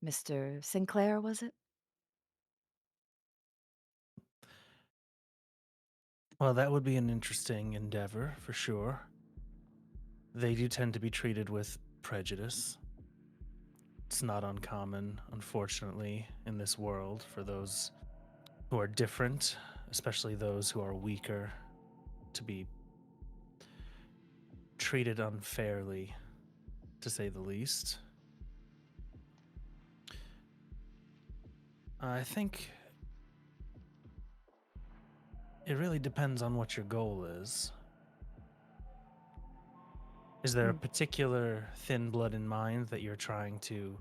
Mr. Sinclair, was it? Well, that would be an interesting endeavor, for sure. They do tend to be treated with prejudice. It's not uncommon, unfortunately, in this world for those who are different, especially those who are weaker, to be treated unfairly, to say the least. I think it really depends on what your goal is. Is there a particular thin blood in mind that you're trying to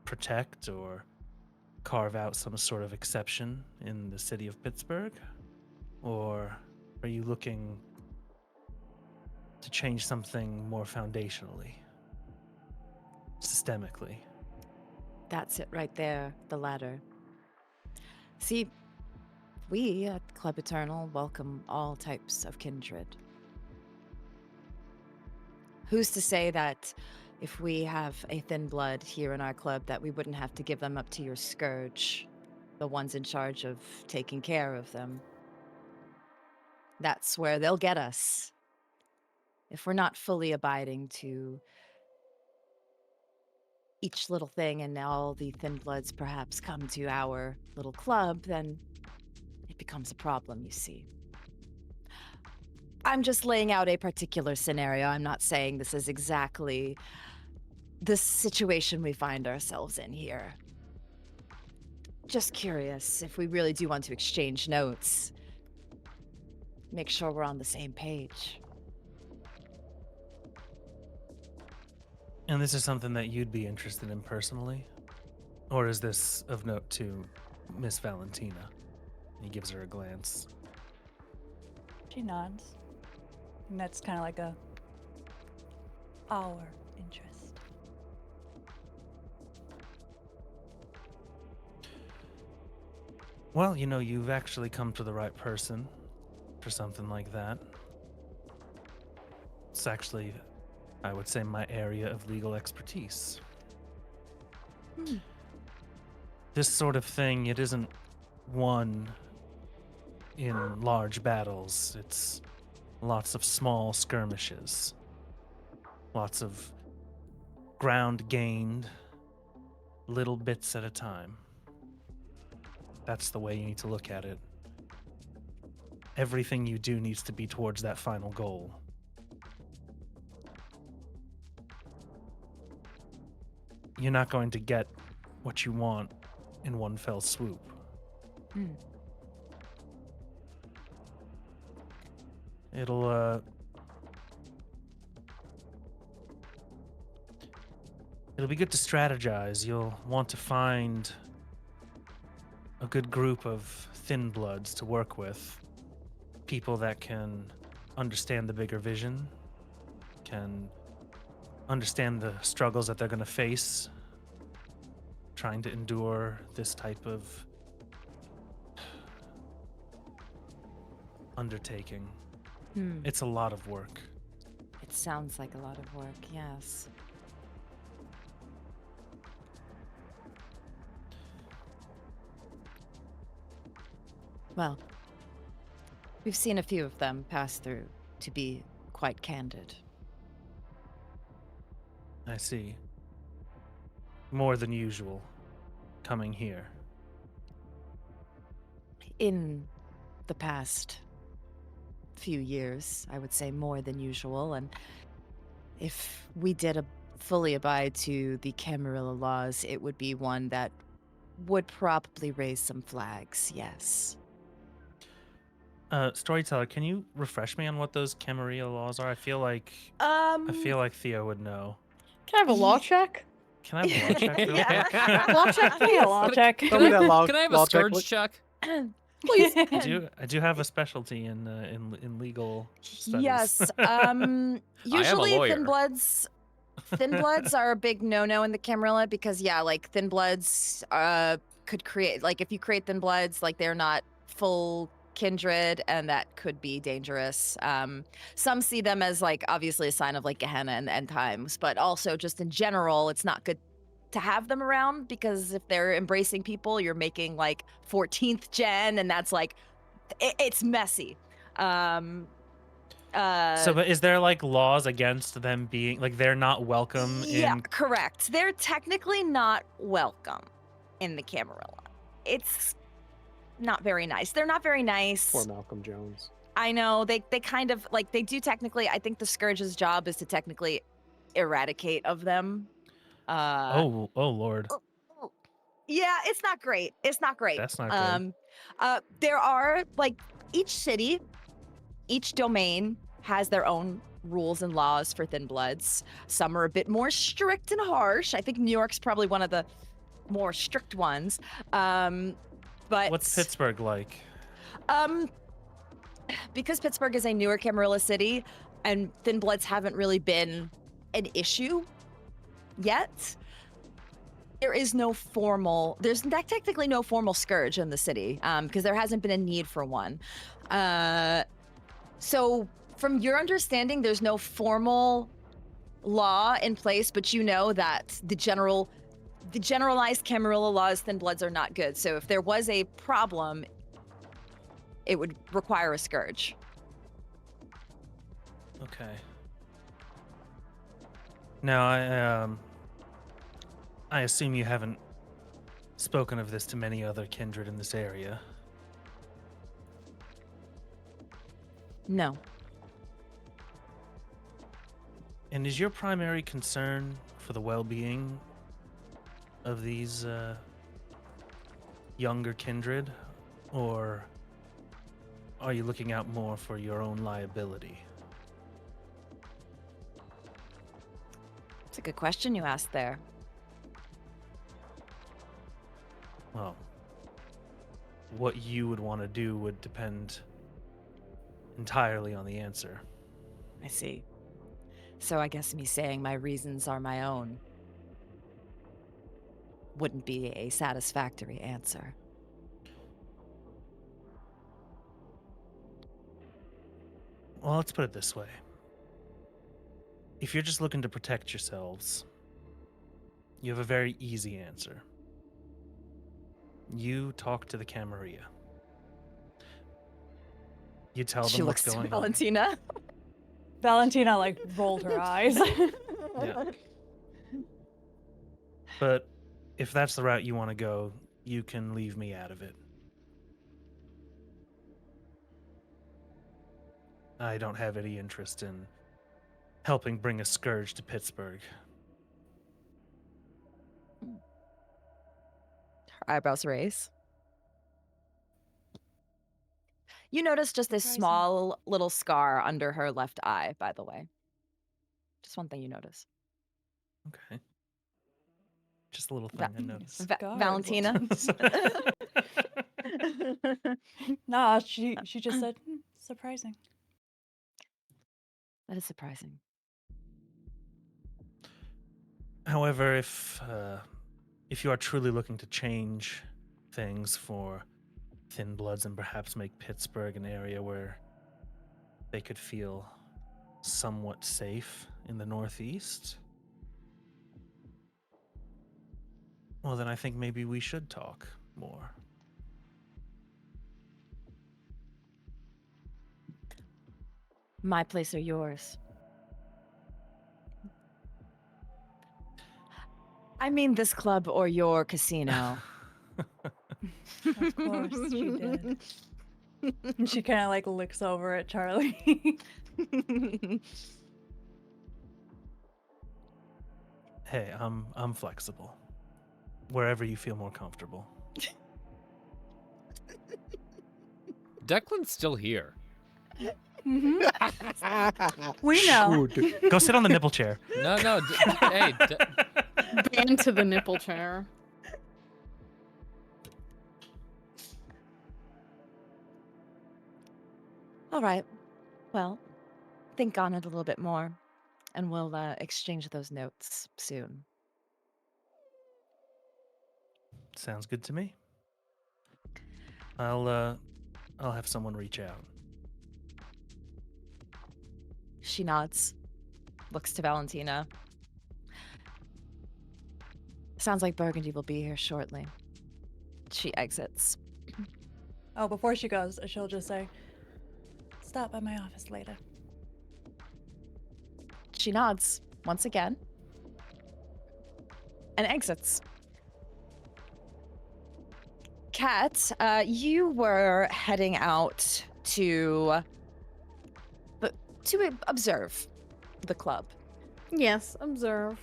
protect or carve out some sort of exception in the city of Pittsburgh? Or are you looking to change something more foundationally, systemically? That's it right there, the latter. See, we at Club Eternal welcome all types of kindred. Who's to say that if we have a thin blood here in our club that we wouldn't have to give them up to your scourge, the ones in charge of taking care of them? That's where they'll get us. If we're not fully abiding to each little thing and all the thin bloods perhaps come to our little club, then becomes a problem, you see. I'm just laying out a particular scenario. I'm not saying this is exactly the situation we find ourselves in here. Just curious if we really do want to exchange notes. Make sure we're on the same page. And this is something that you'd be interested in personally? Or is this of note to Miss Valentina? He gives her a glance. She nods. And that's kind of like our interest. Well, you've actually come to the right person for something like that. It's actually, I would say, my area of legal expertise. This sort of thing, it isn't won in large battles. It's lots of small skirmishes. Lots of ground gained, little bits at a time. That's the way you need to look at it. Everything you do needs to be towards that final goal. You're not going to get what you want in one fell swoop. It'll be good to strategize. You'll want to find a good group of thin bloods to work with. People that can understand the bigger vision, can understand the struggles that they're going to face trying to endure this type of undertaking. It's a lot of work. It sounds like a lot of work, yes. Well, we've seen a few of them pass through, to be quite candid. I see. More than usual coming here. In the past few years, I would say more than usual, and if we did fully abide to the Camarilla laws, it would be one that would probably raise some flags, yes. Storyteller, can you refresh me on what those Camarilla laws are? I feel like Theo would know. Can I have a law check? Can I have a law check? Real Yeah. quick? Law check, please. Law check. Tell me that law- Can I have law a check, scourge please. check? Please. I do have a specialty in legal studies. Yes. Usually lawyer. thin bloods are a big no-no in the Camarilla because like thin bloods could create, like if you create thin bloods, like they're not full kindred, and that could be dangerous. Some see them as like obviously a sign of like Gehenna and the end times, but also just in general, it's not good to have them around because if they're embracing people, you're making like 14th gen, and that's like it's messy. But is there like laws against them being like they're not welcome Yeah, in? correct. They're technically not welcome in the Camarilla. It's not very nice. They're not very nice. Poor Malcolm Jones. I know they kind of like they do technically. I think the Scourge's job is to technically eradicate of them. Oh Lord. Yeah, it's not great. It's not great. That's not good. There are like each city, each domain has their own rules and laws for thin bloods. Some are a bit more strict and harsh. I think New York's probably one of the more strict ones. But What's Pittsburgh like? Because Pittsburgh is a newer Camarilla city and thin bloods haven't really been an issue yet, there's technically no formal scourge in the city because there hasn't been a need for one. So from your understanding, there's no formal law in place, but you know that the generalized Camarilla laws, thin bloods are not good. So if there was a problem, it would require a scourge. Okay. Now I assume you haven't spoken of this to many other kindred in this area. No. And is your primary concern for the well-being of these younger kindred, or are you looking out more for your own liability? It's a good question you asked there. Well, what you would want to do would depend entirely on the answer. I see. So I guess me saying my reasons are my own wouldn't be a satisfactory answer. Well, let's put it this way. If you're just looking to protect yourselves, you have a very easy answer. You talk to the Camarilla. You tell them She what's looks to going on. Valentina. Valentina like rolled her eyes. Yeah. But if that's the route you want to go, you can leave me out of it. I don't have any interest in helping bring a scourge to Pittsburgh. Her eyebrows raise. You notice just this Surprising. small little scar under her left eye, by the way. Just one thing you notice. Okay. Just a little thing I noticed. Scarred Valentina? Nah, she just said, surprising. That is surprising. However, if you are truly looking to change things for Thin Bloods and perhaps make Pittsburgh an area where they could feel somewhat safe in the Northeast, well, then I think maybe we should talk more. My place or yours? I mean this club or your casino. Of course she did. And she kind of like looks over at Charlie. Hey, I'm flexible. Wherever you feel more comfortable. Declan's still here. We know. Good. Go sit on the nipple chair. No, hey, Ban to the nipple chair. All right. Well, think on it a little bit more, and we'll exchange those notes soon. Sounds good to me. I'll have someone reach out. She nods, looks to Valentina. Sounds like Burgundy will be here shortly. She exits. Oh, before she goes, she'll just say, stop by my office later. She nods once again and exits. Kat, you were heading out to observe the club. Yes, observe.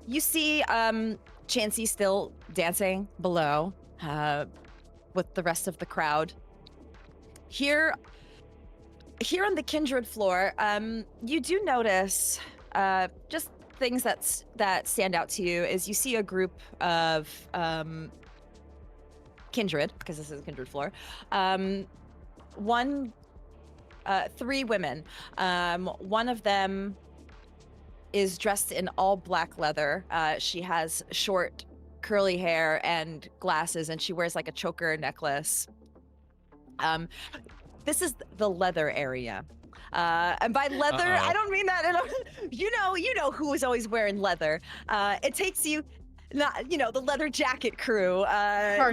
You see Chancie still dancing below with the rest of the crowd. Here on the kindred floor, you do notice just things that stand out to you is you see a group of kindred, because this is a kindred floor. Three women. One of them is dressed in all black leather. She has short, curly hair and glasses, and she wears like a choker necklace. This is the leather area. And by leather, I don't mean that. You know who is always wearing leather. It takes you, not the leather jacket crew.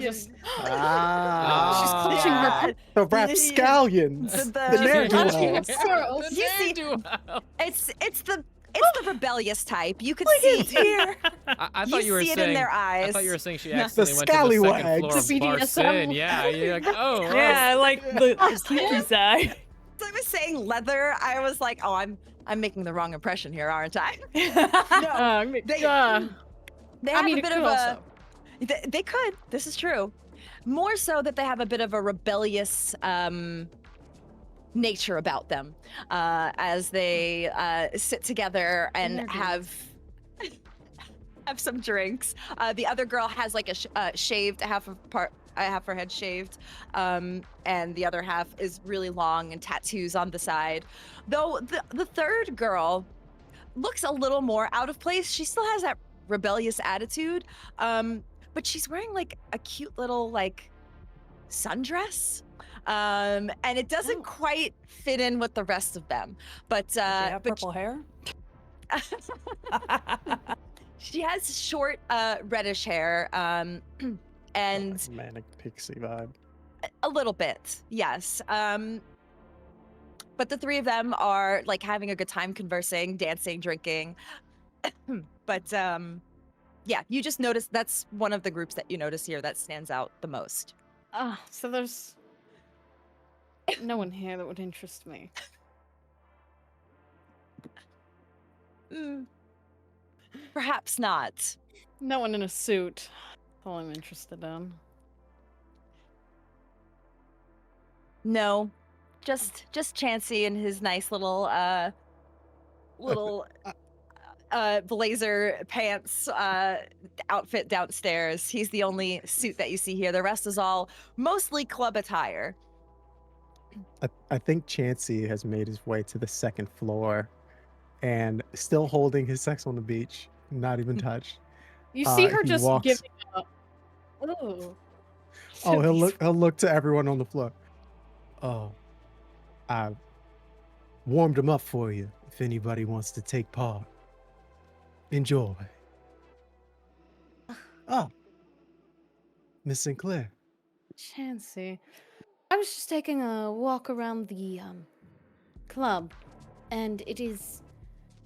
She's Ah. clutching her. The rapscallions. The ne'er-do-wells. You see, it's the rebellious type. You could Look, see it's here. I thought you were see saying. it in their I eyes. thought you were saying she The accidentally went to the second scallywags. floor of The Bar BDSM. Sin. Yeah, you're like, oh, right. Yeah, like the kinky side. So I was saying leather, I was like, oh, I'm making the wrong impression here, aren't I? They have I mean, a it bit could of a. also. They could. This is true. More so that they have a bit of a rebellious nature about them, as they sit together and Energy. have some drinks. The other girl has like a shaved half her head shaved, and the other half is really long and tattoos on the side. Though the third girl looks a little more out of place. She still has that rebellious attitude, but she's wearing like a cute little like sundress, and it doesn't quite fit in with the rest of them. But Does she have purple hair? she has short reddish hair, and Like manic pixie vibe. a little bit, yes. But the three of them are like having a good time conversing, dancing, drinking. But yeah, you just notice that's one of the groups that you notice here that stands out the most. So there's no one here that would interest me. Perhaps not. No one in a suit. That's all I'm interested in. No, just Chancie and his nice little blazer pants outfit downstairs. He's the only suit that you see here. The rest is all mostly club attire. I think Chancie has made his way to the second floor and still holding his sex on the beach, not even touched. You see her he just walks- giving up. Ooh. Oh, he'll look to everyone on the floor. Oh, I warmed him up for you if anybody wants to take part. Enjoy. Oh, Miss Sinclair. Chancie. I was just taking a walk around the club, and it is.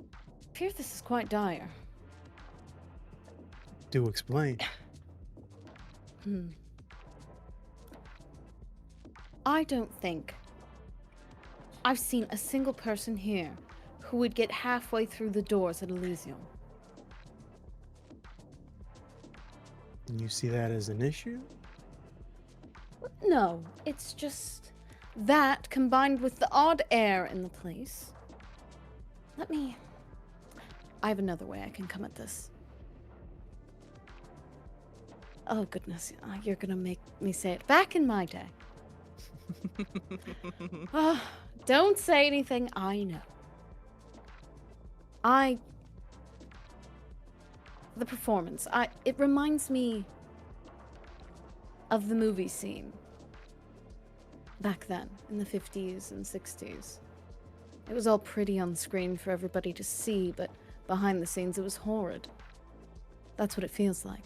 I fear this is quite dire. Do explain. I don't think I've seen a single person here who would get halfway through the doors at Elysium. You see that as an issue? No, it's just that combined with the odd air in the place. I have another way I can come at this. Oh, goodness, you're gonna make me say it. Back in my day. Don't say anything, I know. The performance, it reminds me of the movie scene back then in the 50s and 60s. It was all pretty on screen for everybody to see, but behind the scenes it was horrid. That's what it feels like.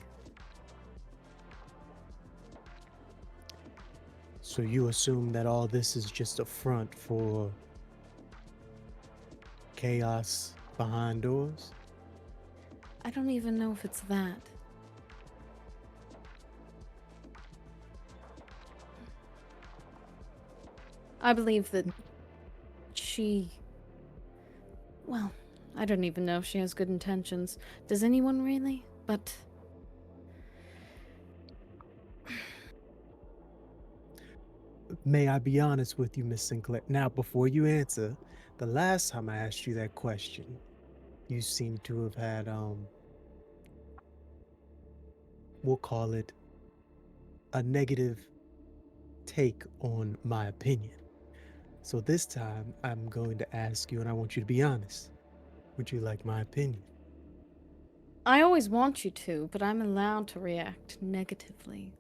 So you assume that all this is just a front for chaos behind doors? I don't even know if it's that. I believe that well, I don't even know if she has good intentions. Does anyone really? But May I be honest with you, Miss Sinclair? Now, before you answer, the last time I asked you that question, you seem to have had, we'll call it a negative take on my opinion. So this time, I'm going to ask you, and I want you to be honest. Would you like my opinion? I always want you to, but I'm allowed to react negatively.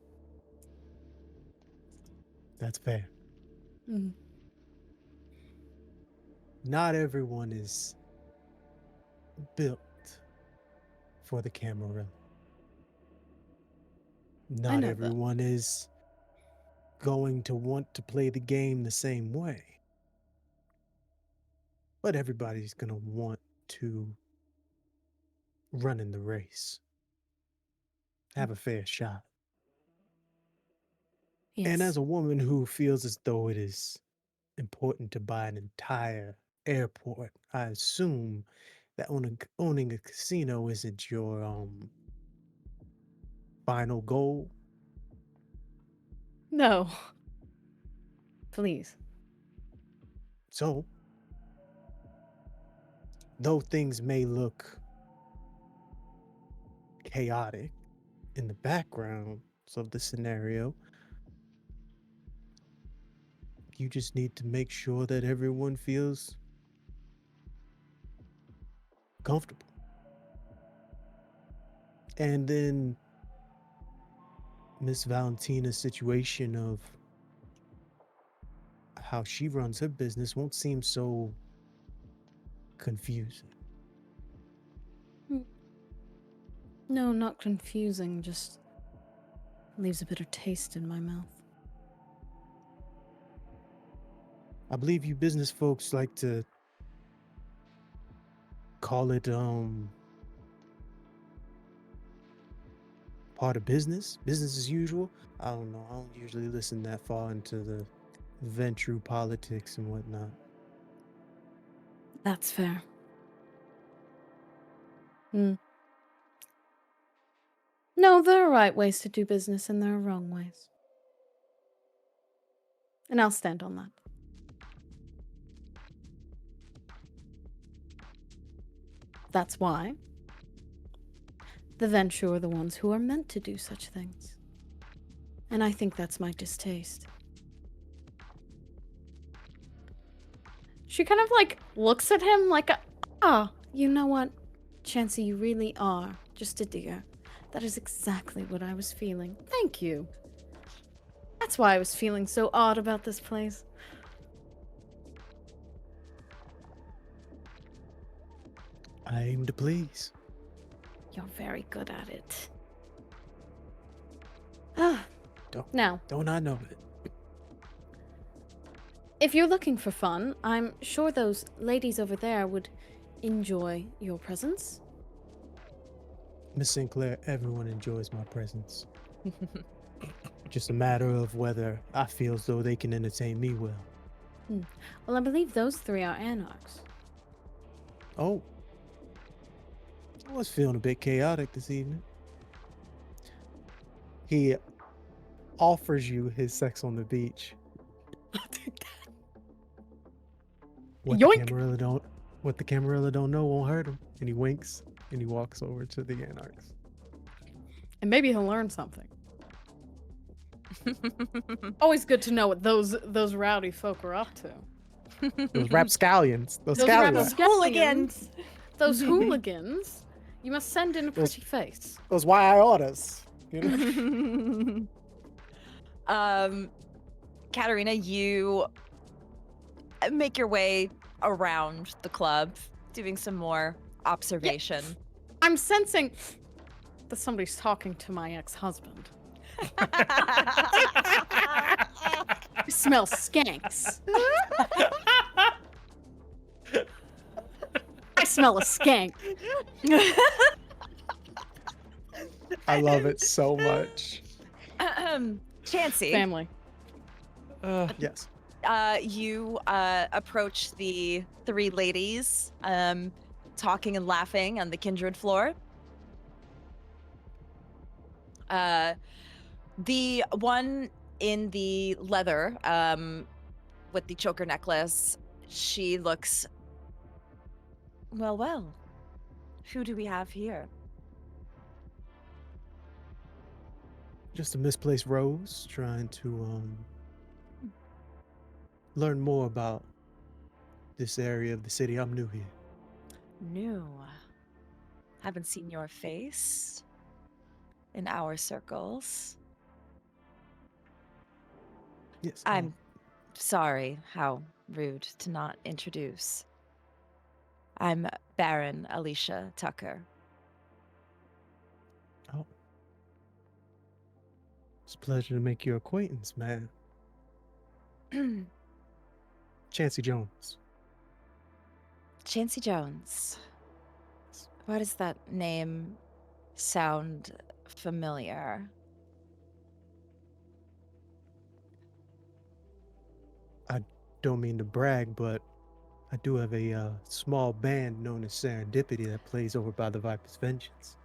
That's fair. Mm. Not everyone is built for the Camarilla. Not know that. everyone is going to want to play the game the same way. But everybody's going to want to run in the race. Have a fair shot. Yes. And as a woman who feels as though it is important to buy an entire airport. I assume that owning a casino isn't your final goal. No. Please. So, though things may look chaotic in the background of the scenario, you just need to make sure that everyone feels comfortable. And then Miss Valentina's situation of how she runs her business won't seem so confusing. No, not confusing, just leaves a bitter taste in my mouth. I believe you business folks like to call it part of business as usual. I don't know. I don't usually listen that far into the Ventrue politics and whatnot. That's fair. No, there are right ways to do business and there are wrong ways. And I'll stand on that. That's why the Ventrue are the ones who are meant to do such things. And I think that's my distaste. She kind of like looks at him like, you know what, Chancie, you really are just a dear. That is exactly what I was feeling. Thank you. That's why I was feeling so odd about this place. I aim to please. You're very good at it. Now, Don't I know it? if you're looking for fun, I'm sure those ladies over there would enjoy your presence. Miss Sinclair, everyone enjoys my presence. Just a matter of whether I feel as though they can entertain me well. Well, I believe those three are anarchs. Oh. I was feeling a bit chaotic this evening. He offers you his sex on the beach. What the Yoink! Camarilla don't know won't hurt him. And he winks and he walks over to the anarchs. And maybe he'll learn something. Always good to know what those rowdy folk are up to. Those rapscallions. Those Those scallions. Hooligans. Those hooligans. You must send in a pretty face. Those YI orders. You know? Katerina, you make your way around the club, doing some more observation. I'm sensing that somebody's talking to my ex-husband. I smell skanks. I smell a skank. I love it so much. Chancie, Family. Yes. you approach the three ladies, talking and laughing on the kindred floor. The one in the leather, with the choker necklace, she looks, well, who do we have here? Just a misplaced rose, trying to learn more about this area of the city. I'm new here. New. Haven't seen your face in our circles. Yes. I'm sorry, how rude to not introduce. I'm Baron Alicia Tucker. Oh. It's a pleasure to make your acquaintance, man. Chancie Jones. Chancie Jones. Why does that name sound familiar? don't mean to brag, but I do have a small band known as Serendipity that plays over by the Viper's Vengeance.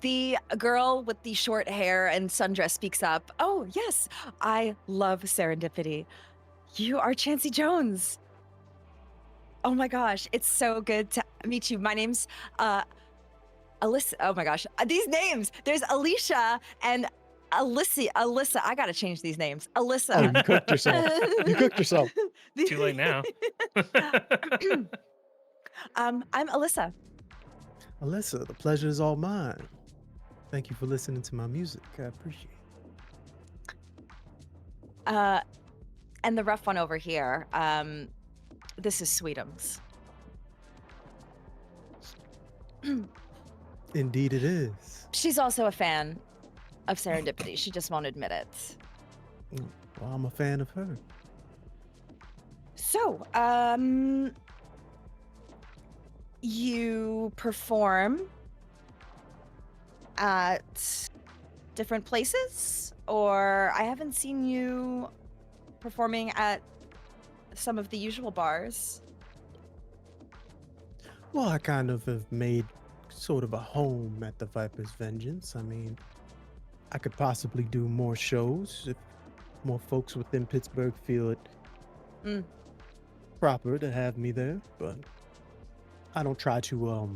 The girl with the short hair and sundress speaks up. Oh, yes, I love Serendipity. You are Chancie Jones. Oh my gosh, it's so good to meet you. My name's Alyssa. Oh my gosh, these names. There's Alicia and Alyssa. I gotta change these names. Alyssa. Oh, you cooked yourself. You cooked yourself. Too late now. I'm Alyssa. Alyssa, the pleasure is all mine. Thank you for listening to my music. I appreciate it. And the rough one over here. This is Sweetums. Indeed it is. She's also a fan of Serendipity. She just won't admit it. Well, I'm a fan of her. So, you perform at different places? Or I haven't seen you performing at some of the usual bars. Well, I kind of have made sort of a home at the Viper's Vengeance. I mean, I could possibly do more shows if more folks within Pittsburgh feel it proper to have me there, but I don't try to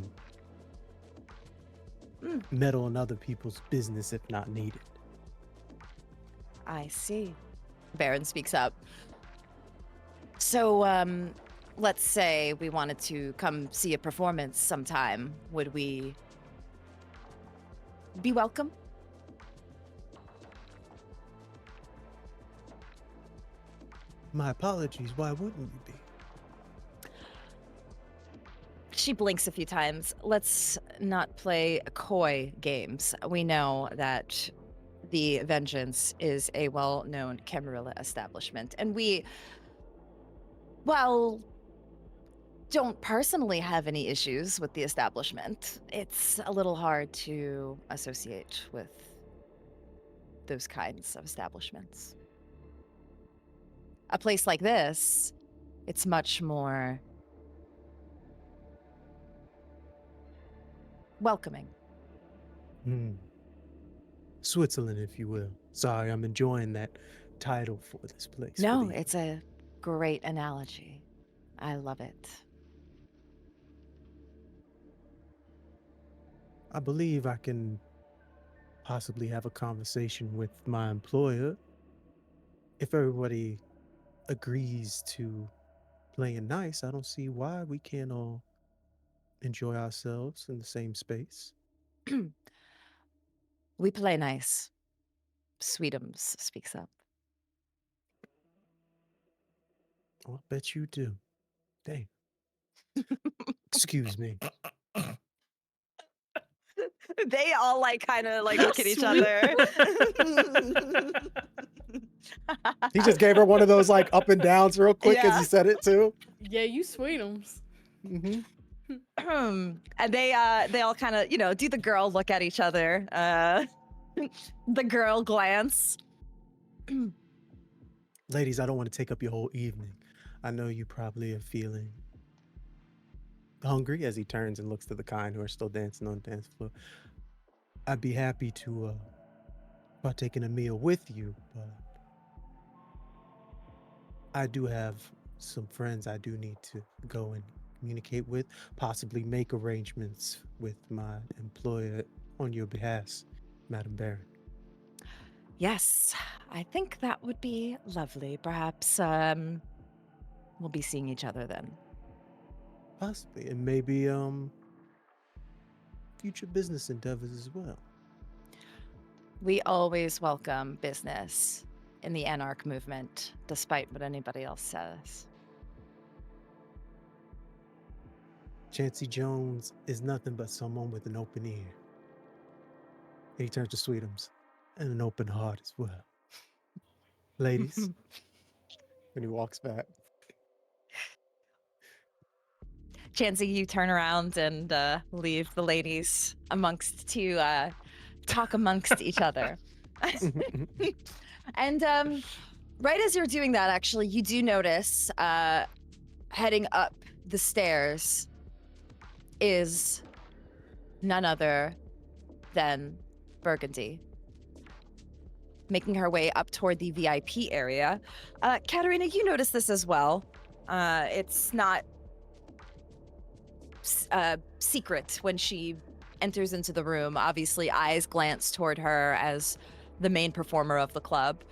meddle in other people's business if not needed. I see. Baron speaks up. So, let's say we wanted to come see a performance sometime. Would we be welcome? My apologies, why wouldn't you be? She blinks a few times. Let's not play coy games. We know that the Vengeance is a well-known Camarilla establishment, and we, well, don't personally have any issues with the establishment. It's a little hard to associate with those kinds of establishments. A place like this, it's much more welcoming. Switzerland, if you will. Sorry, I'm enjoying that title for this place. No, it's a great analogy. I love it. I believe I can possibly have a conversation with my employer. If everybody agrees to playing nice, I don't see why we can't all enjoy ourselves in the same space. We play nice. Sweetums speaks up. Oh, I bet you do. Dang. Excuse me. They all kind of look at each other. He just gave her one of those up and downs real quick as he said it too. Yeah, you Sweetums. Mm-hmm. And they all kind of, do the girl look at each other. The girl glance. Ladies, I don't want to take up your whole evening. I know you probably are feeling hungry as he turns and looks to the kind who are still dancing on the dance floor. I'd be happy to partake in a meal with you, but I do have some friends I do need to go and communicate with, possibly make arrangements with my employer on your behalf, Madam Baron. Yes, I think that would be lovely. Perhaps we'll be seeing each other then. Possibly, and maybe future business endeavors as well. We always welcome business in the Anarch movement, despite what anybody else says. Chancie Jones is nothing but someone with an open ear. And he turns to Sweetums, and an open heart as well. Ladies, and he walks back. Chancie, you turn around and leave the ladies to talk amongst each other. And Right as you're doing that, actually, you do notice heading up the stairs is none other than Burgundy, making her way up toward the VIP area. Katerina, you notice this as well. It's not secret when she enters into the room. Obviously, eyes glance toward her as the main performer of the club.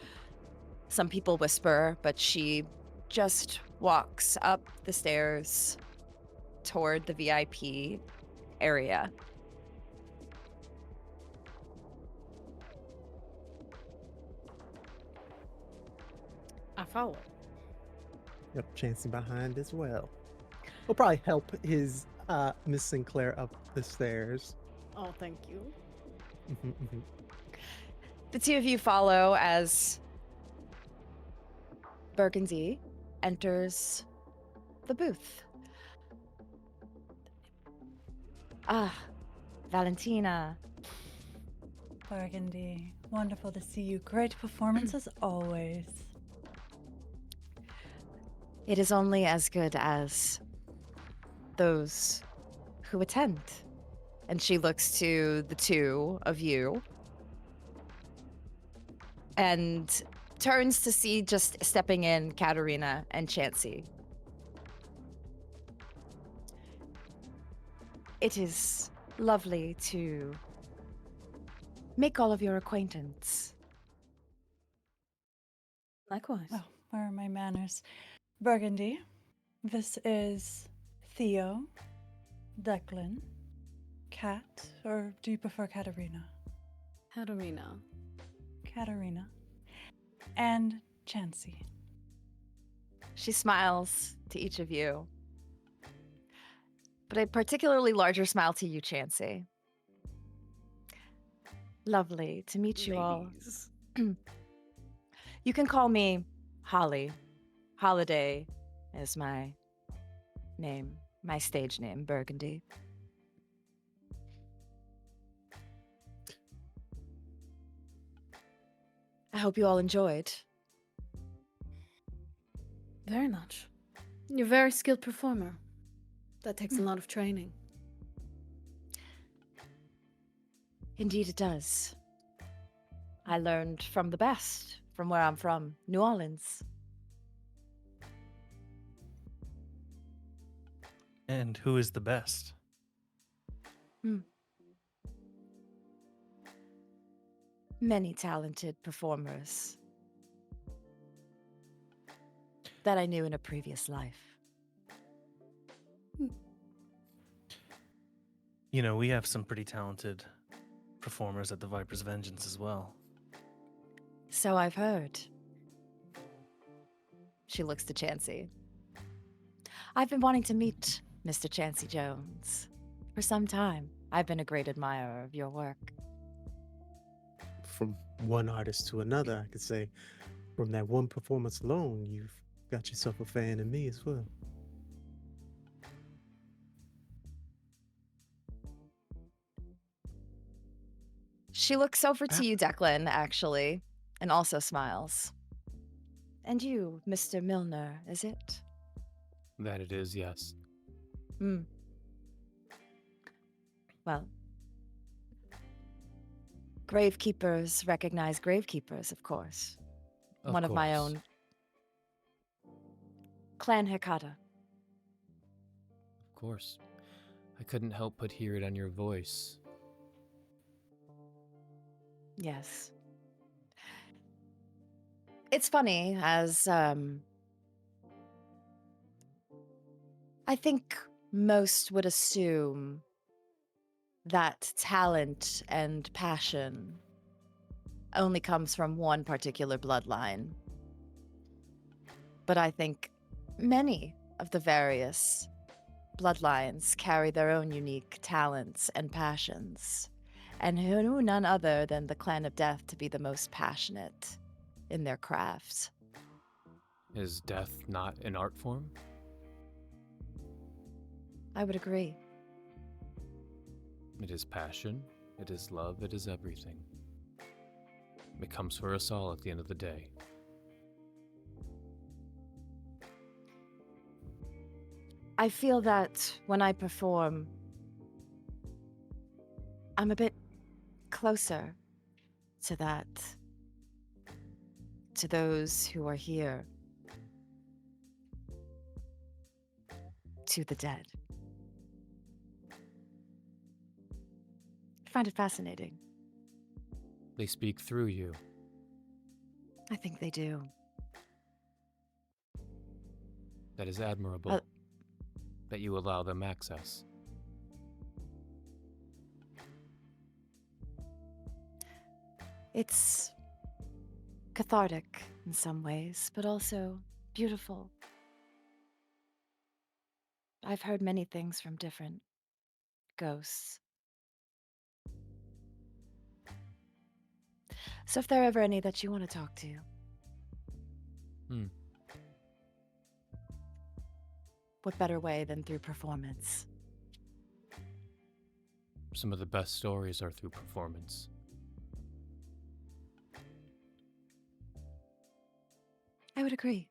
Some people whisper, but she just walks up the stairs toward the VIP area. I follow. Yep, Chancie behind as well. We'll probably help his Miss Sinclair up the stairs. Oh, thank you. The two of you follow as Burgundy enters the booth. Ah, Valentina. Burgundy, wonderful to see you. Great performance as always. It is only as good as those who attend. And she looks to the two of you and turns to see just stepping in Katerina and Chancie. It is lovely to make all of your acquaintance. Likewise. Oh, where are my manners? Burgundy, this is Theo, Declan, Kat, or do you prefer Katerina? Katerina. Katerina. And Chancie. She smiles to each of you, but a particularly larger smile to you, Chancie. Lovely to meet you all. Ladies. You can call me Holly. Holiday is my name, my stage name, Burgundy. I hope you all enjoyed. Very much. You're a very skilled performer. That takes a lot of training. Indeed it does. I learned from the best, from where I'm from, New Orleans. And who is the best? Many talented performers that I knew in a previous life. You know, we have some pretty talented performers at the Viper's Vengeance as well. So I've heard. She looks to Chancie. I've been wanting to meet Mr. Chancie Jones for some time. I've been a great admirer of your work. From one artist to another, I could say, from that one performance alone, you've got yourself a fan in me as well. She looks over to you, Declan, actually, and also smiles. And you, Mr. Milliner, is it? That it is, yes. Well, gravekeepers recognize gravekeepers, of course. One of my own. Clan Hecata. Of course. I couldn't help but hear it on your voice. Yes. It's funny, as I think most would assume that talent and passion only comes from one particular bloodline. But I think many of the various bloodlines carry their own unique talents and passions, and who knew none other than the Clan of Death to be the most passionate in their craft. Is death not an art form? I would agree. It is passion, it is love, it is everything. It comes for us all at the end of the day. I feel that when I perform, I'm a bit closer to that, to those who are here, to the dead. I find it fascinating. They speak through you. I think they do. That is admirable. That you allow them access. It's cathartic in some ways, but also beautiful. I've heard many things from different ghosts. So if there are ever any that you want to talk to, what better way than through performance? Some of the best stories are through performance. I would agree.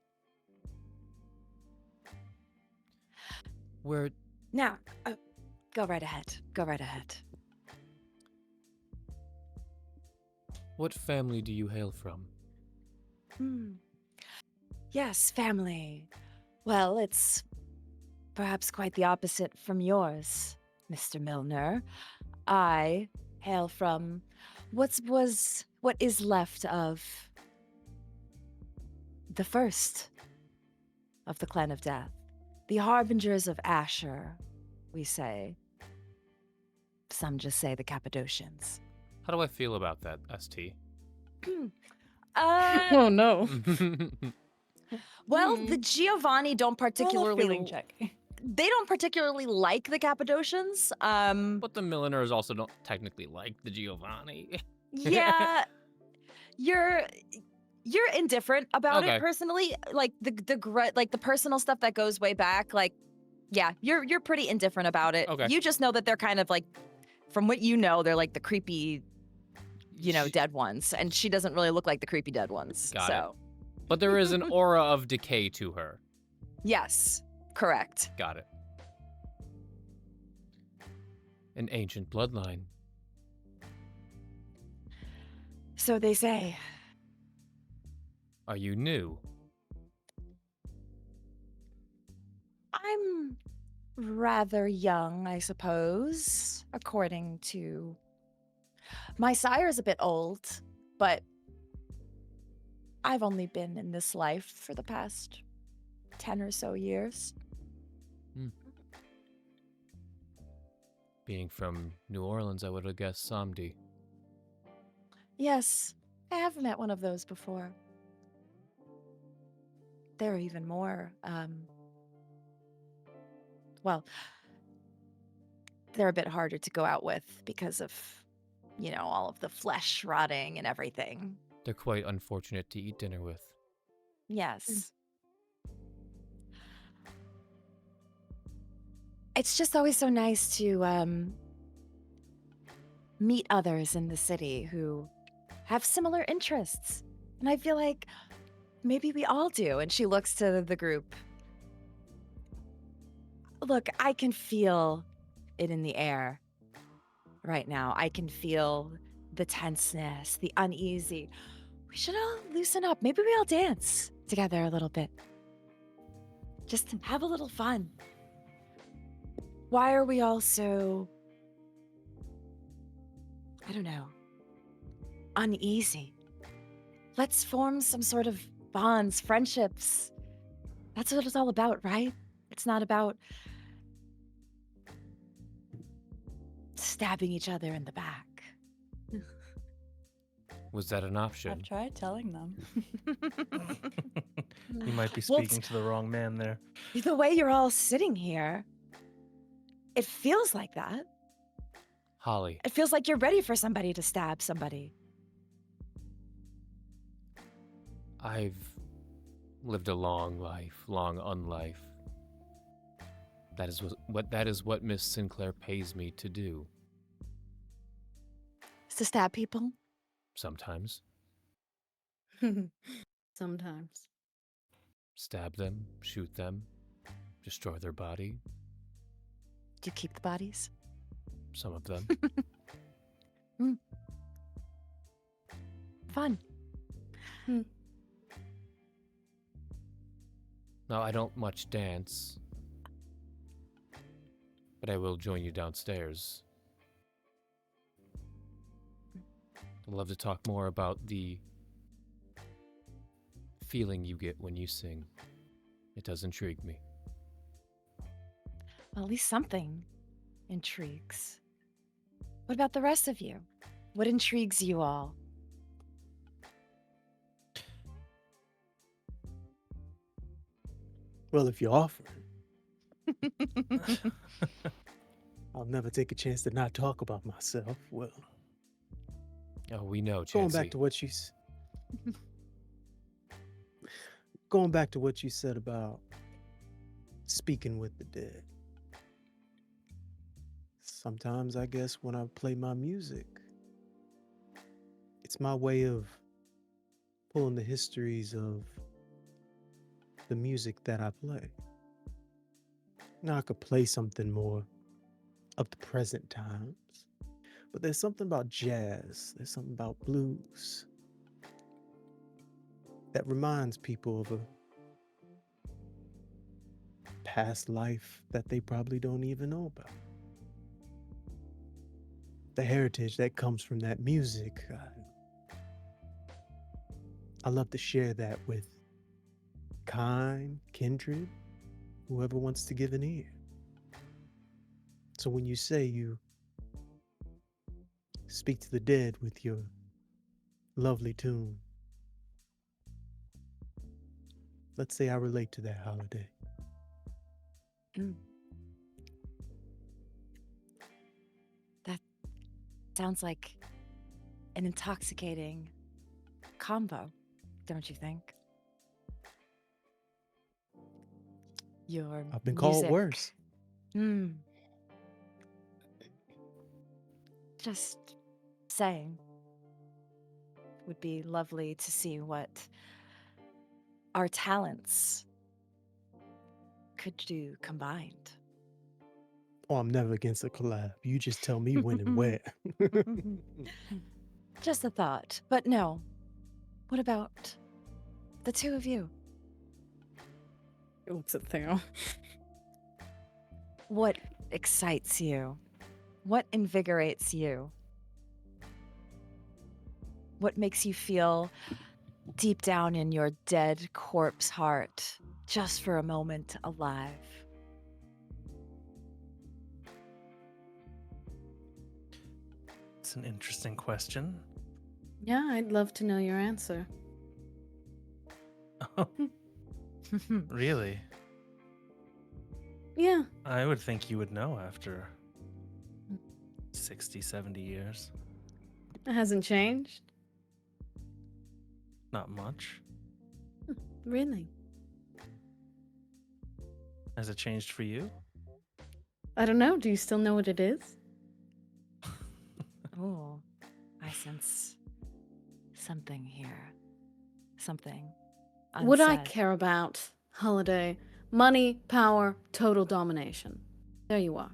Now, go right ahead. Go right ahead. What family do you hail from? Yes, family. Well, it's perhaps quite the opposite from yours, Mr. Milliner. I hail from what is left of the first of the Clan of Death. The Harbingers of Asher, we say. Some just say the Cappadocians. How do I feel about that, ST? Oh no. Well, the Giovanni don't Roll a particularly feeling check. they don't particularly like the Cappadocians. But the Milliners also don't technically like the Giovanni. Yeah, you're indifferent about Okay. it personally. Like the personal stuff that goes way back. Like, yeah, you're pretty indifferent about it. Okay. You just know that they're kind of like, from what you know, they're like the creepy, dead ones, and she doesn't really look like the creepy dead ones. Got so, But there is an aura of decay to her. yes, correct. Got it. An ancient bloodline. So they say. Are you new? I'm rather young, I suppose, according to... My sire's a bit old, but I've only been in this life for the past 10 or so years. Being from New Orleans, I would have guessed Samdi. Yes, I have met one of those before. They're even more, well, they're a bit harder to go out with because of, all of the flesh rotting and everything. They're quite unfortunate to eat dinner with. Yes. It's just always so nice to meet others in the city who have similar interests. And I feel like maybe we all do. And she looks to the group. Look, I can feel it in the air right now. I can feel the tenseness, the uneasy. We should all loosen up. Maybe we all dance together a little bit. Just to have a little fun. Why are we all so, I don't know, uneasy? Let's form some sort of bonds, friendships. That's what it's all about, right? It's not about stabbing each other in the back. Was that an option? I've tried telling them. You might be Well, speaking to the wrong man there. The way you're all sitting here, it feels like that. Holly, It feels like you're ready for somebody to stab somebody. I've lived a long life, long unlife. That is what Miss Sinclair pays me to do. Is to stab people? Sometimes. Sometimes. Stab them, shoot them, Destroy their body, Do you keep the bodies? some of them. Fun. Now, I don't much dance, but I will join you downstairs. I'd love to talk more about the feeling you get when you sing. It does intrigue me. Well, at least something intrigues. What about the rest of you? What intrigues you all? Well, if you're offering, I'll never take a chance to not talk about myself. Well, Oh, we know, going Chancie. back to what you going back to what you said about speaking with the dead. Sometimes I guess when I play my music, it's my way of pulling the histories of the music that I play. Now I could play something more of the present times, but there's something about jazz, there's something about blues that reminds people of a past life that they probably don't even know about. The heritage that comes from that music, I love to share that with kindred, whoever wants to give an ear. So when you say you speak to the dead with your lovely tune, let's say I relate to that holiday. That sounds like an intoxicating combo, don't you think? Your I've been called music- worse. Just saying. Would be lovely to see what our talents could do combined. Oh, I'm never against a collab. You just tell me when and where. Just a thought. But no. What about the two of you? He looks at Theo. What excites you? What invigorates you? What makes you feel deep down in your dead corpse heart, just for a moment alive? It's an interesting question. Yeah, I'd love to know your answer. Oh, really? Yeah. I would think you would know after 60, 70 years. It hasn't changed. Not much. Really? Has it changed for you? I don't know. Do you still know what it is? Oh, I sense something here. Something What I unsaid. care about, Holiday, money, power, total domination. There you are.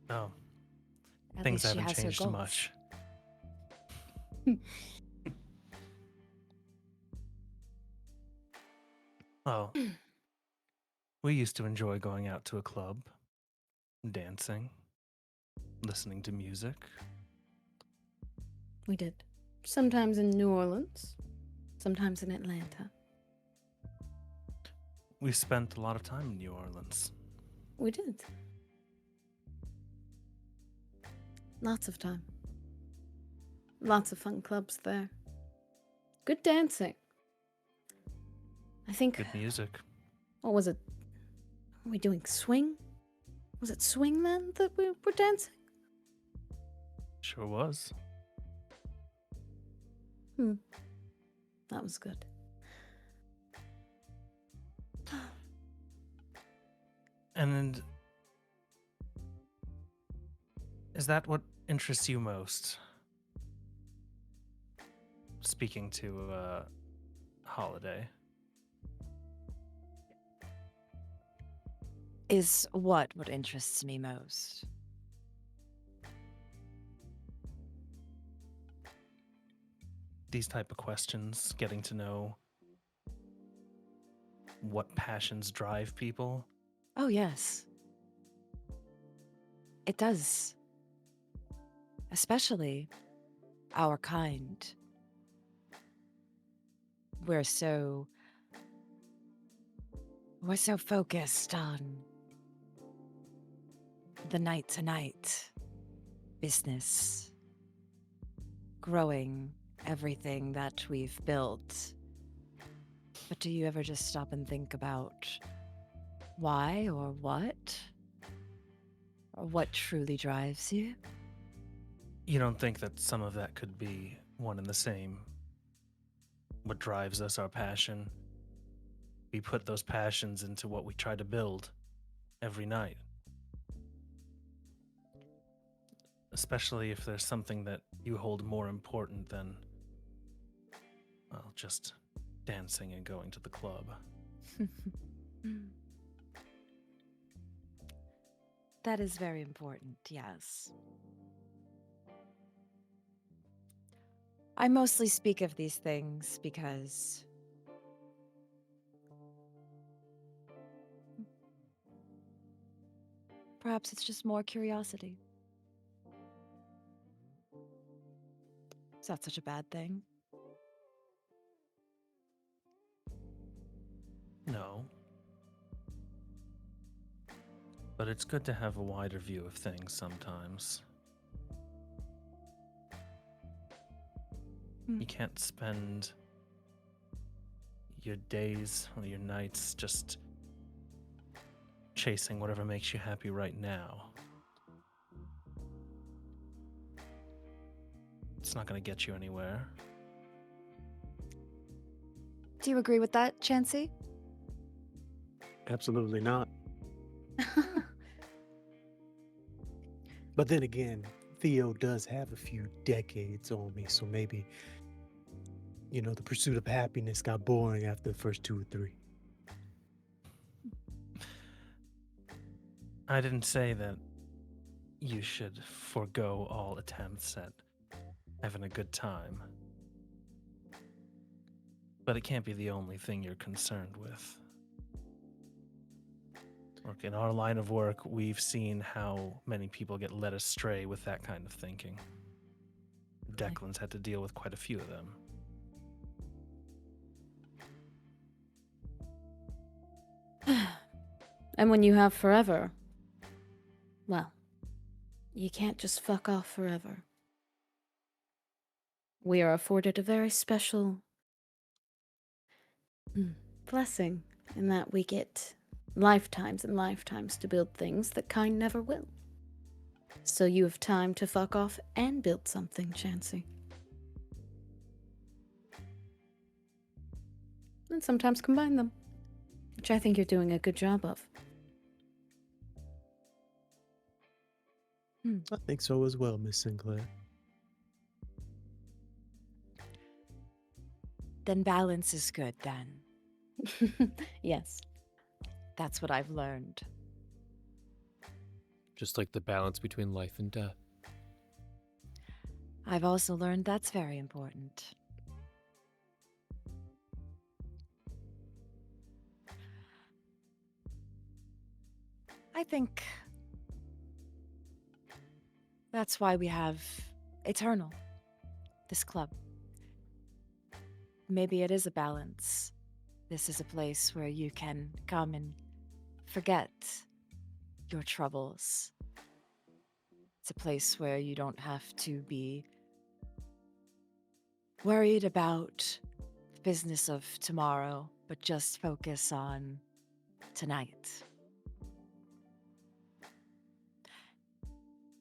No, At things least she haven't has her changed goals. much. Well, we used to enjoy going out to a club, dancing, listening to music. We did. Sometimes in New Orleans, sometimes in Atlanta. We spent a lot of time in New Orleans. We did. Lots of time. Lots of fun clubs there. Good dancing. I think, Good music. what was it? Were we doing swing? Was it swing then that we were dancing? Sure was. That was good. And is that what interests you most? Speaking to Holiday. is what interests me most. These type of questions, getting to know what passions drive people. Oh, yes. It does. Especially our kind. We're so focused on the night to night business, growing everything that we've built. But do you ever just stop and think about why or what? Or what truly drives you? You don't think that some of that could be one and the same? What drives us, our passion? We put those passions into what we try to build every night. Especially if there's something that you hold more important than, well, just dancing and going to the club. That is very important, yes. I mostly speak of these things because perhaps it's just more curiosity. Is that such a bad thing? No. But it's good to have a wider view of things sometimes. You can't spend your days or your nights just chasing whatever makes you happy right now. It's not going to get you anywhere. Do you agree with that, Chancie? Absolutely not. But then again, Theo does have a few decades on me, so maybe, the pursuit of happiness got boring after the first 2 or 3. I didn't say that you should forego all attempts at having a good time. But it can't be the only thing you're concerned with. Look, in our line of work, we've seen how many people get led astray with that kind of thinking. Declan's had to deal with quite a few of them. And when you have forever, well, you can't just fuck off forever. We are afforded a very special blessing in that we get lifetimes and lifetimes to build things that kind never will. So you have time to fuck off and build something, Chancie. And sometimes combine them, which I think you're doing a good job of. I think so as well, Miss Sinclair. Then balance is good, then. Yes. That's what I've learned. Just like the balance between life and death. I've also learned that's very important. I think that's why we have Eternal, this club. Maybe it is a balance. This is a place where you can come and forget your troubles. It's a place where you don't have to be worried about the business of tomorrow, but just focus on tonight.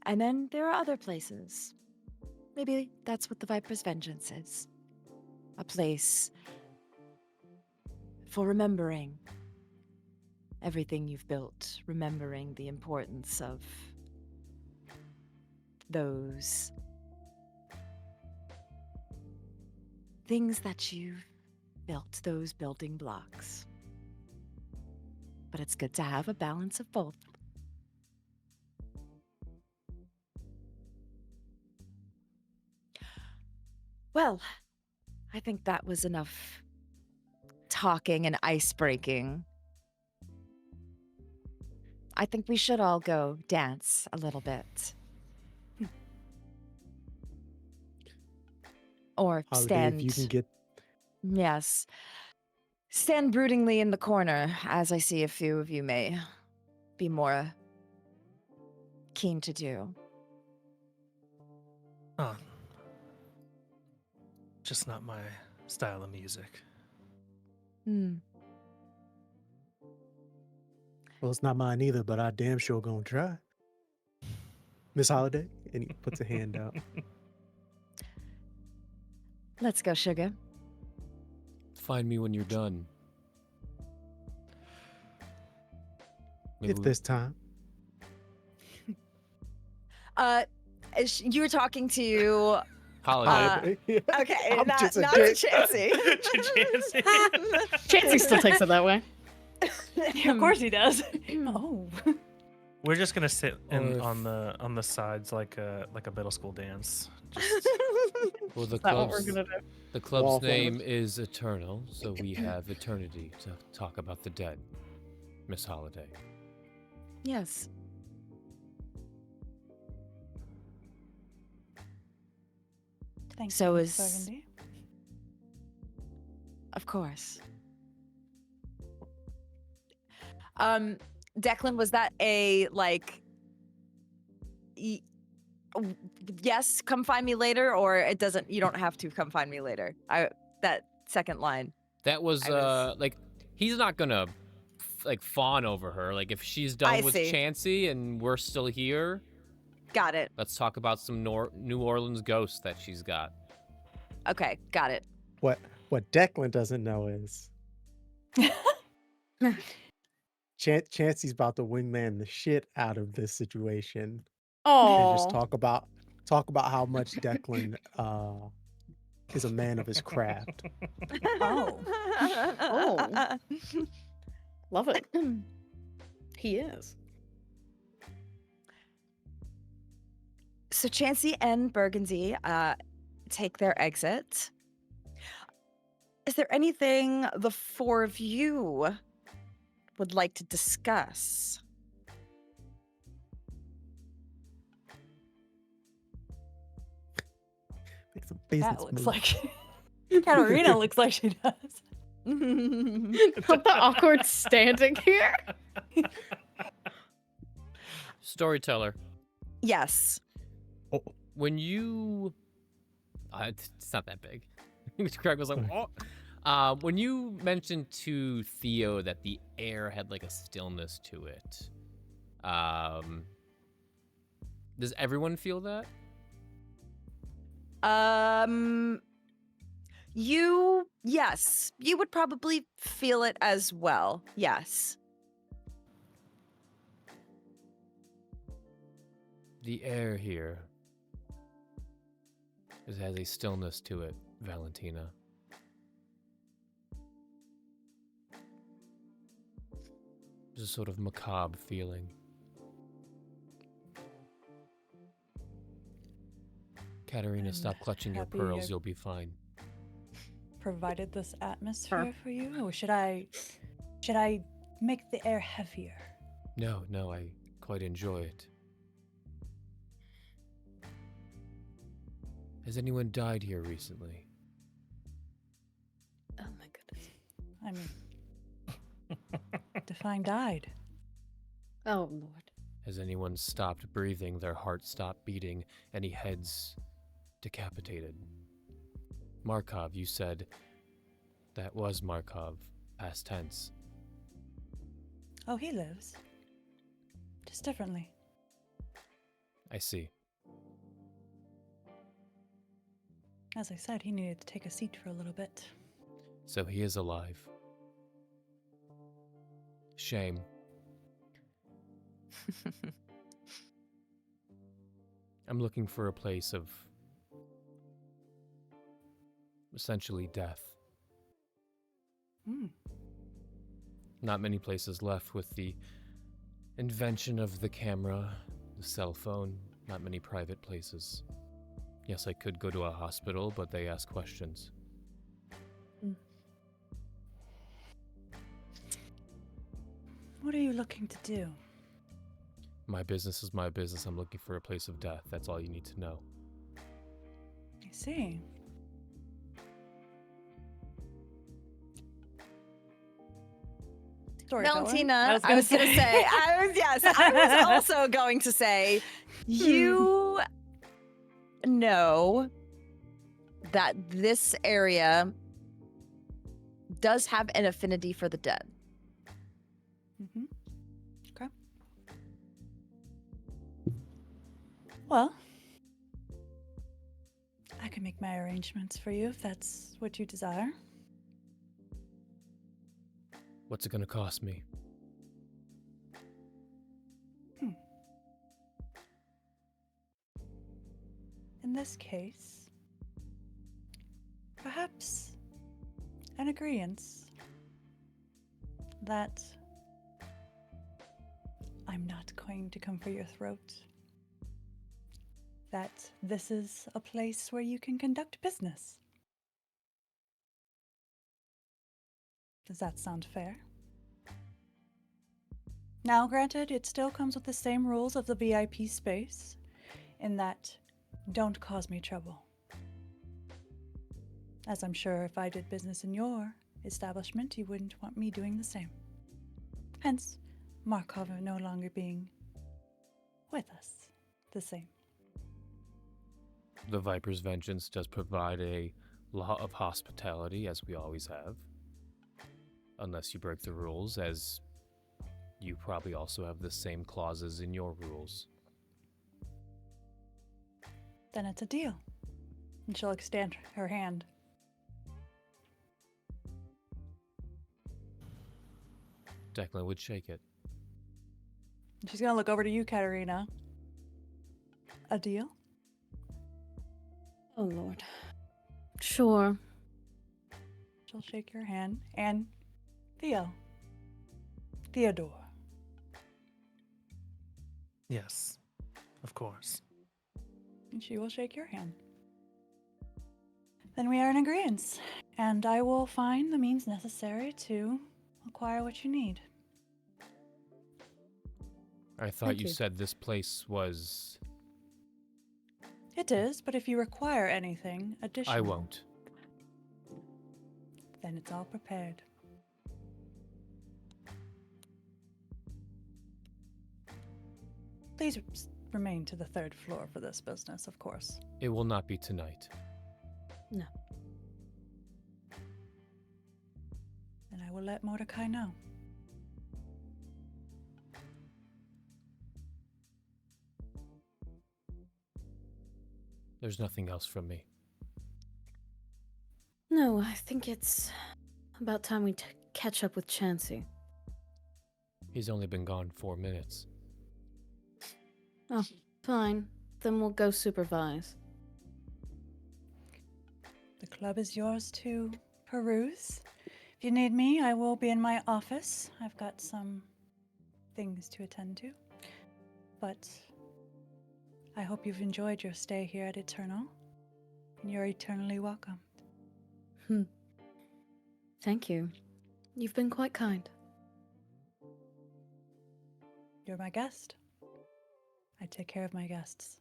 And then there are other places. Maybe that's what the Viper's Vengeance is. A place for remembering everything you've built, remembering the importance of those things that you've built, those building blocks. but it's good to have a balance of both. Well, I think that was enough talking and ice breaking. I think we should all go dance a little bit. Or Holiday, stand. if you can get Yes. Stand broodingly in the corner, as I see a few of you may be more keen to do. Oh, just not my style of music. Hmm. well, it's not mine either, but I damn sure gonna try. Miss Holiday, and he puts a hand out. Let's go, sugar. Find me when you're done. Maybe If there's time. You were talking to Holiday. okay, I'm not just a to dick. Chancie. Chancie still takes it that way. Of course he does. Oh. We're just gonna sit Or in, if- on the sides like a middle school dance. Just, Well, the Is that what we're club's, gonna do? the club's Wallflowers. name is Eternal, so we have eternity to talk about the dead, Miss Holiday. Yes. Thanks. So Miss is- Burgundy. Of course. Declan, was that a yes, come find me later, or it doesn't? You don't have to come find me later. That second line. That was, I was- like, he's not gonna fawn over her. Like, if she's done I with see. Chancie and we're still here, Got it. let's talk about some New Orleans ghosts that she's got. Okay, got it. What Declan doesn't know is Chancey's about to wingman the shit out of this situation and just Oh, talk about how much Declan is a man of his craft. Oh. Oh. Love it. He is. So Chancie and Burgundy take their exit. Is there anything the four of you would like to discuss? Make some business That looks moves. like Katerina looks like she does. Not the awkward standing here. Storyteller, Yes. when you... it's not that big. Craig was like, oh. When you mentioned to Theo that the air had like a stillness to it, does everyone feel that? Yes, you would probably feel it as well. Yes. The air here has a stillness to it, Valentina. There's a sort of macabre feeling. Katerina, I'm stop clutching your happy pearls, you're- you'll be fine. Provided this atmosphere for you, or should I make the air heavier? No, I quite enjoy it. Has anyone died here recently? Oh my goodness. I mean, define died. Oh Lord. Has anyone stopped breathing, their heart stopped beating, any heads decapitated? Markov, you said that was Markov, past tense. Oh, he lives. Just differently. I see. As I said, he needed to take a seat for a little bit. So he is alive. Shame. I'm looking for a place of essentially death. Hmm. Not many places left with the invention of the camera, the cell phone, not many private places. Yes, I could go to a hospital, but they ask questions. What are you looking to do? My business is my business. I'm looking for a place of death. That's all you need to know. I see. Storyteller. Valentina, I was gonna say, I was also going to say, you know that this area does have an affinity for the dead. Mm-hmm. Okay. Well, I can make my arrangements for you if that's what you desire. What's it gonna cost me? In this case, perhaps an agreeance that I'm not going to come for your throat. That this is a place where you can conduct business. Does that sound fair? Now, granted, it still comes with the same rules of the VIP space, in that don't cause me trouble. As I'm sure if I did business in your establishment, you wouldn't want me doing the same. Hence, Markov no longer being with us the same. The Viper's Vengeance does provide a law of hospitality, as we always have. Unless you break the rules, as you probably also have the same clauses in your rules. Then it's a deal. And she'll extend her hand. Declan would shake it. She's gonna look over to you, Katerina. A deal? Oh, Lord. Sure. She'll shake your hand. And Theodore. Yes, of course. And she will shake your hand. Then we are in agreement, and I will find the means necessary to acquire what you need. I thought Thank you you. said this place was... It is, but if you require anything additional, I won't. then it's all prepared. Please remain to the third floor for this business, of course. It will not be tonight. No. And I will let Mordecai know. There's nothing else from me. No, I think it's about time we catch up with Chancie. He's only been gone 4 minutes. Oh, fine. Then we'll go supervise. The club is yours to peruse. If you need me, I will be in my office. I've got some things to attend to. But I hope you've enjoyed your stay here at Eternal. And you're eternally welcome. Thank you. You've been quite kind. You're my guest. I take care of my guests.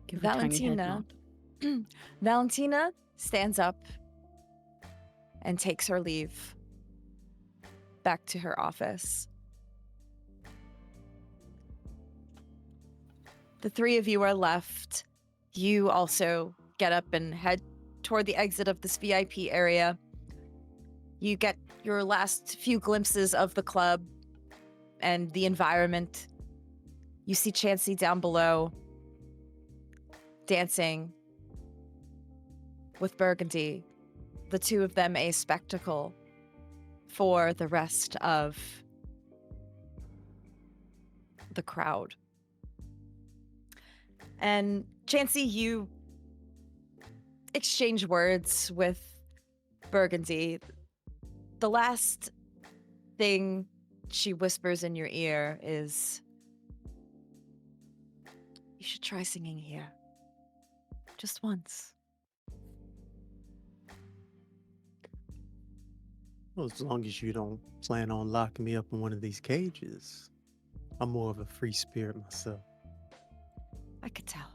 Give a tiny head Valentina. nod. Valentina stands up and takes her leave back to her office. The three of you are left. You also get up and head toward the exit of this VIP area. You get your last few glimpses of the club and the environment. You see Chancie down below, dancing with Burgundy, the two of them a spectacle for the rest of the crowd. And Chancie, exchange words with Burgundy, the last thing she whispers in your ear is, "You should try singing here. Just once." Well, as long as you don't plan on locking me up in one of these cages. I'm more of a free spirit myself. I could tell.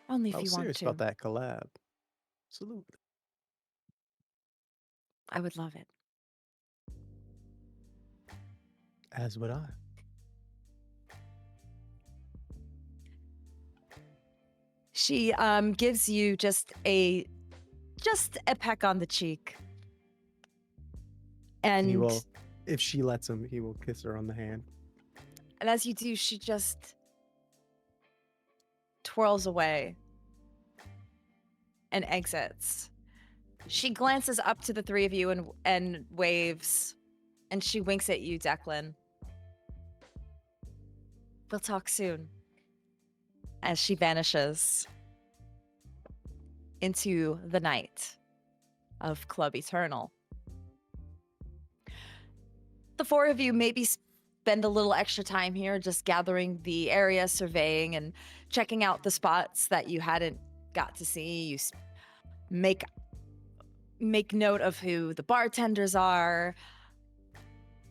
Only if I you was want serious to. about that collab. Absolutely. I would love it. As would I. She gives you just a peck on the cheek. And he And will, if she lets him, he will kiss her on the hand. and as you do, she just twirls away and exits. She glances up to the three of you and waves, and she winks at you, Declan. We'll talk soon. As she vanishes into the night of Club Eternal. The four of you maybe spend a little extra time here just gathering the area, surveying and checking out the spots that you hadn't got to see. You make note of who the bartenders are,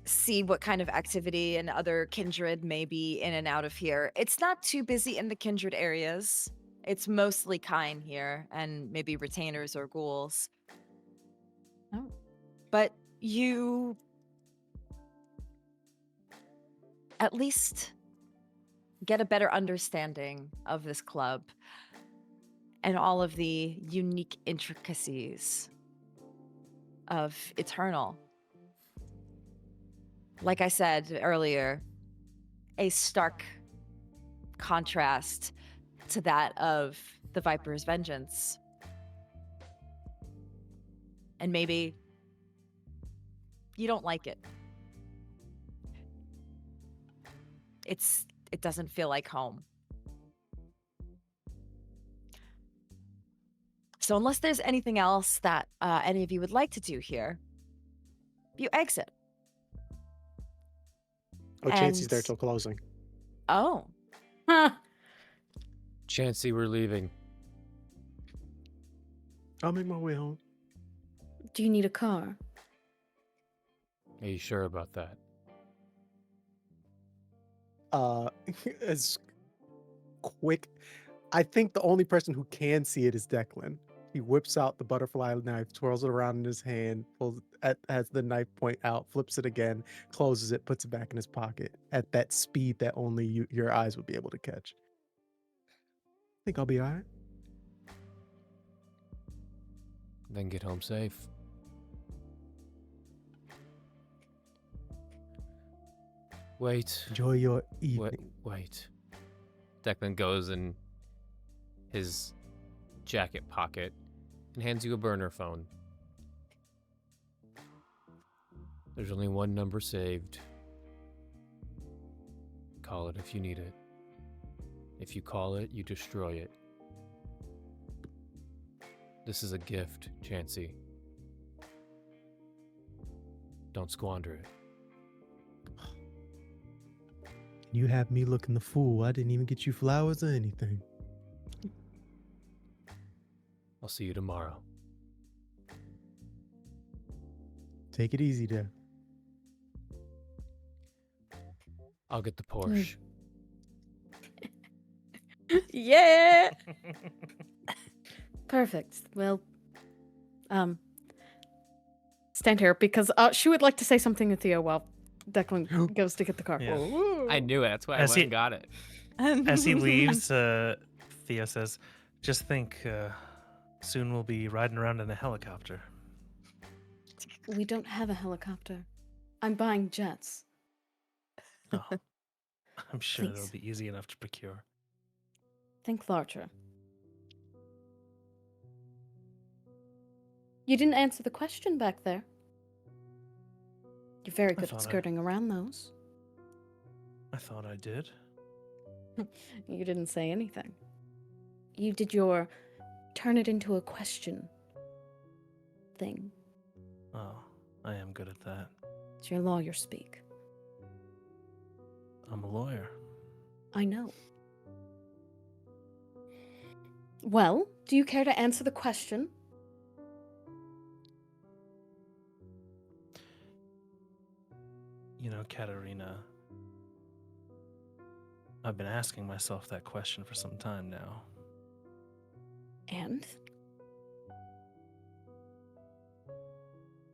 see what kind of activity and other kindred may be in and out of here. It's not too busy in the kindred areas. It's mostly kine here and maybe retainers or ghouls. Oh. But you at least get a better understanding of this club and all of the unique intricacies of Eternal. Like I said earlier, a stark contrast to that of the Viper's Vengeance. And maybe you don't like it. It doesn't feel like home. So unless there's anything else that any of you would like to do here, you exit. Oh, Chancey's And- there till closing. Oh, Huh. Chancie, we're leaving. I'll make my way home. Do you need a car? Are you sure about that? As quick. I think the only person who can see it is Declan. He whips out the butterfly knife, twirls it around in his hand, has the knife point out, flips it again, closes it, puts it back in his pocket at that speed that only your eyes would be able to catch. I think I'll be all right. Then get home safe. Wait. Enjoy your evening. Wait. Declan goes in his jacket pocket and hands you a burner phone. There's only one number saved. Call it if you need it. If you call it, you destroy it. This is a gift, Chancie. Don't squander it. You have me looking the fool. I didn't even get you flowers or anything. I'll see you tomorrow. Take it easy there. I'll get the Porsche. Yeah. Perfect. Well, stand here because she would like to say something to Theo while Declan goes to get the car. Yeah. I knew it. That's why I As went and got it. As he leaves, Theo says, "Just think, soon we'll be riding around in a helicopter." We don't have a helicopter. I'm buying jets. Oh, I'm sure Please. it'll be easy enough to procure. Think larger. You didn't answer the question back there. You're very good thought at I- skirting around those. I thought I did. You didn't say anything. you did your turn it into a question thing. Oh, I am good at that. It's your lawyer speak. I'm a lawyer. I know. Well, do you care to answer the question? You know, Katerina, I've been asking myself that question for some time now. And?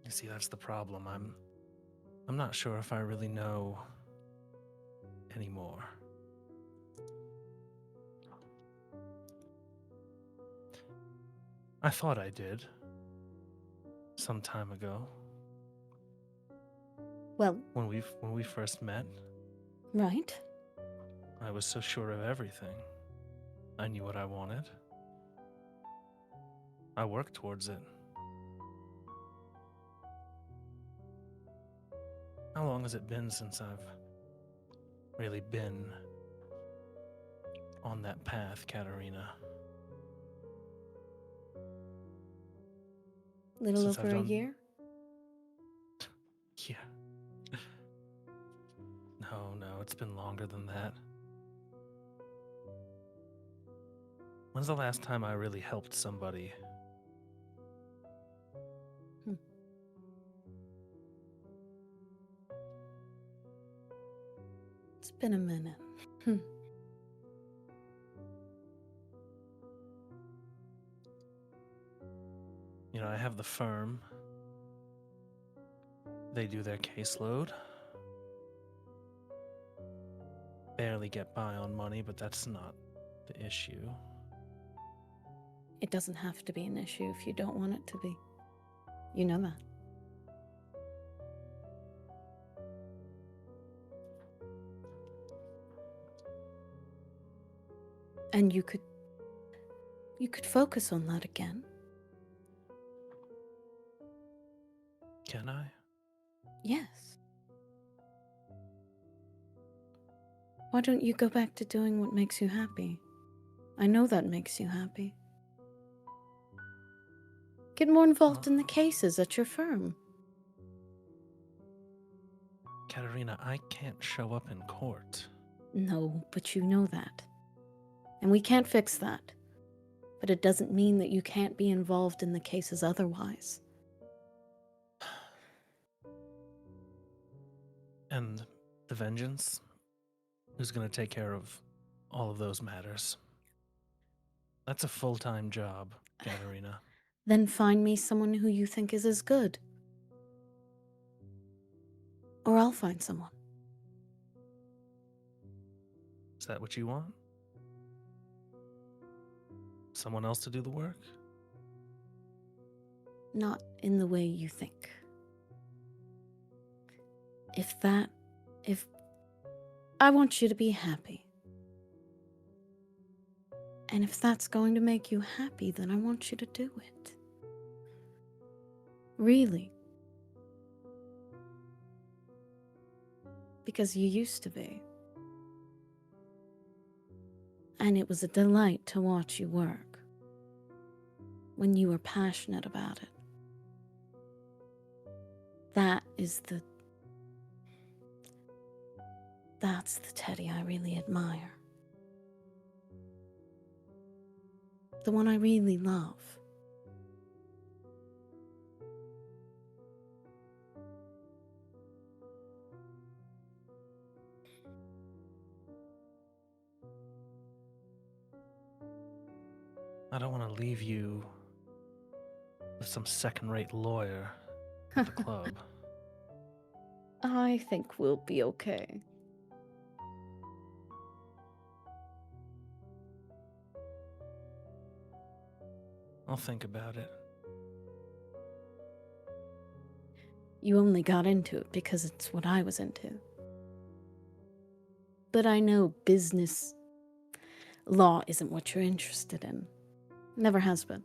You see, that's the problem. I'm not sure if I really know anymore. I thought I did some time ago. Well, When we first met, right. I was so sure of everything. I knew what I wanted. I worked towards it. How long has it been since I've really been on that path, Katerina? Little Since I've over a done- year? Yeah. No, it's been longer than that. When's the last time I really helped somebody? It's been a minute. You know, I have the firm. They do their caseload. Barely get by on money, but that's not the issue. It doesn't have to be an issue if you don't want it to be. You know that. And you could focus on that again. Can I? Yes. Why don't you go back to doing what makes you happy? I know that makes you happy. Get more involved in the cases at your firm. Katerina, I can't show up in court. No, but you know that. And we can't fix that. But it doesn't mean that you can't be involved in the cases otherwise. And the vengeance? Who's going to take care of all of those matters? That's a full-time job, Katerina. Then find me someone who you think is as good. Or I'll find someone. Is that what you want? Someone else to do the work? Not in the way you think. If I want you to be happy. And if that's going to make you happy, then I want you to do it. Really. Because you used to be. And it was a delight to watch you work. When you were passionate about it. That's the Teddy I really admire. The one I really love. I don't want to leave you with some second-rate lawyer at the club. I think we'll be okay. I'll think about it. You only got into it because it's what I was into. But I know business law isn't what you're interested in. Never has been.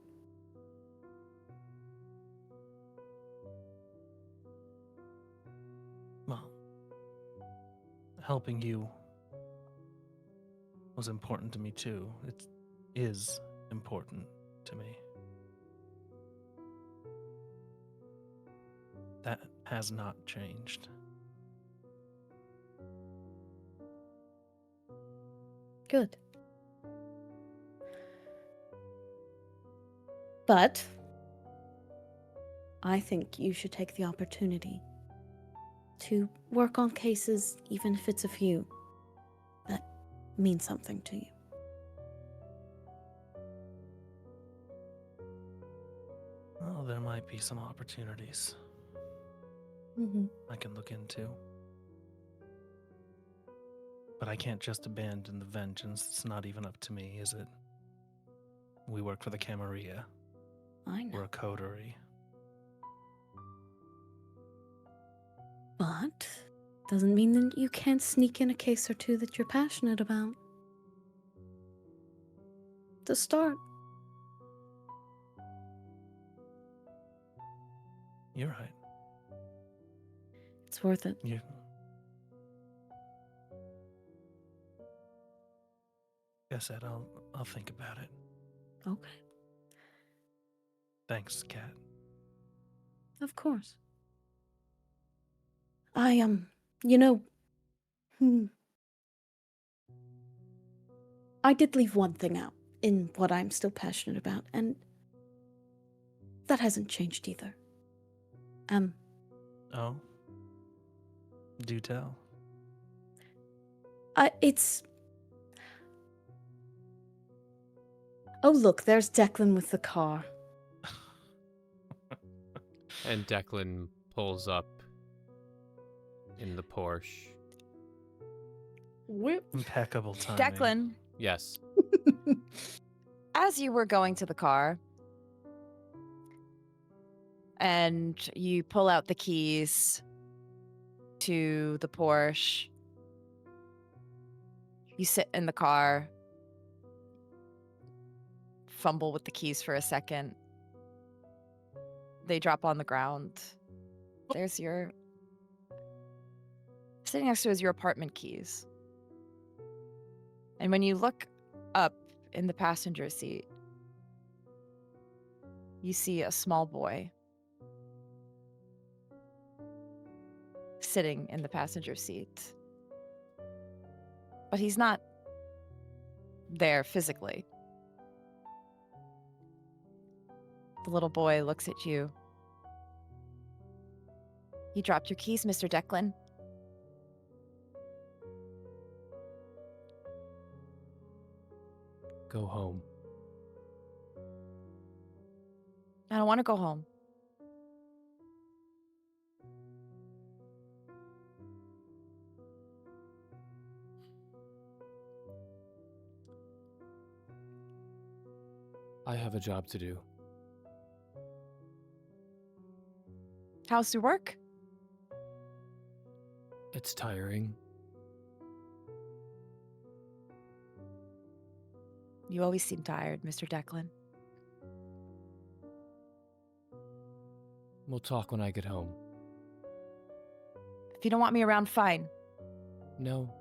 Well, helping you was important to me too. It is important to me. That has not changed. Good. But I think you should take the opportunity to work on cases, even if it's a few, that mean something to you. Well, there might be some opportunities I can look into. But I can't just abandon the vengeance. It's not even up to me, is it? We work for the Camarilla. I know. We're a coterie. But doesn't mean that you can't sneak in a case or two that you're passionate about. To start. You're right. It's worth it. You. Like I said, I'll think about it. Okay. Thanks, Kat. Of course. You know, I did leave one thing out in what I'm still passionate about, and that hasn't changed either. Oh? Do tell. It's... Oh, look, there's Declan with the car. And Declan pulls up in the Porsche. Whip. Impeccable timing. Declan, Yes. as you were going to the car and you pull out the keys to the Porsche, you sit in the car, fumble with the keys for a second. They drop on the ground. There's your... Sitting next to is your apartment keys. And when you look up in the passenger seat, you see a small boy sitting in the passenger seat. But he's not there physically. The little boy looks at you. You dropped your keys, Mr. Declan. Go home. I don't want to go home. I have a job to do. How's your work? It's tiring. You always seem tired, Mr. Declan. We'll talk when I get home. If you don't want me around, fine. No,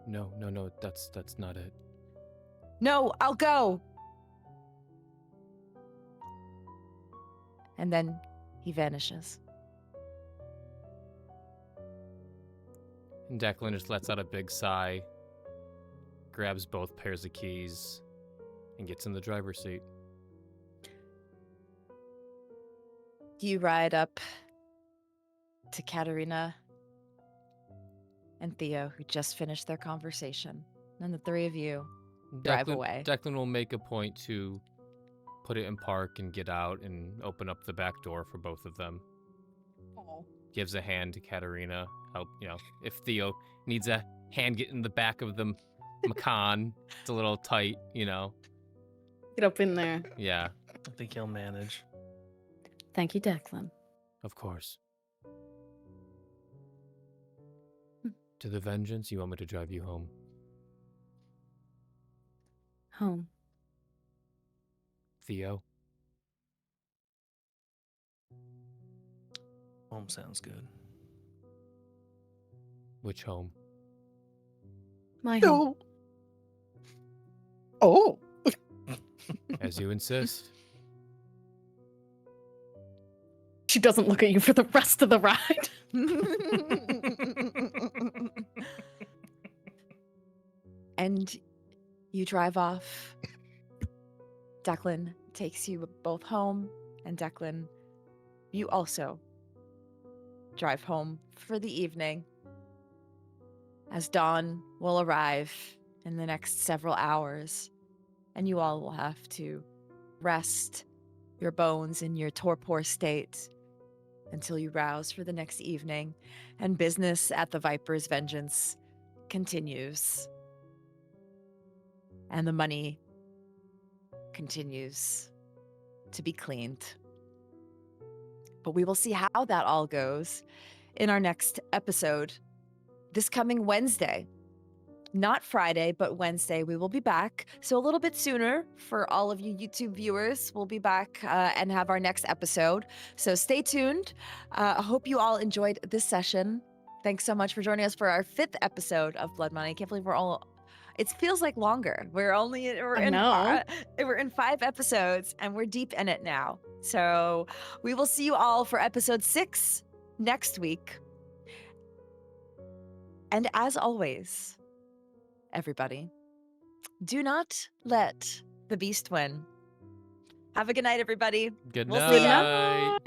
that's not it. No, I'll go. And then he vanishes. And Declan just lets out a big sigh, grabs both pairs of keys, and gets in the driver's seat. You ride up to Katerina and Theo, who just finished their conversation. And the three of you drive away. Declan will make a point to put it in park and get out and open up the back door for both of them. Oh. Gives a hand to Katerina. Help, if Theo needs a hand get in the back of the Macan, it's a little tight, Get up in there. Yeah, I think he'll manage. Thank you, Declan. of course. To the vengeance, you want me to drive you home? Home. Theo? Home sounds good. Which home? My home. No. Oh. As you insist. She doesn't look at you for the rest of the ride. And you drive off. Declan takes you both home, and Declan, you also drive home for the evening, as dawn will arrive in the next several hours, and you all will have to rest your bones in your torpor state until you rouse for the next evening, and business at the Viper's Vengeance continues. And the money continues to be cleaned. But we will see how that all goes in our next episode this coming Wednesday. Not Friday, but Wednesday, we will be back. So a little bit sooner for all of you YouTube viewers. We'll be back and have our next episode. So stay tuned. I hope you all enjoyed this session. Thanks so much for joining us for our 5th episode of Blood Money. I can't believe we're all... It feels like longer. We're in 5 episodes and we're deep in it now. So we will see you all for episode 6 next week. And as always, everybody, do not let the beast win. Have a good night, everybody. Good We'll see ya. night.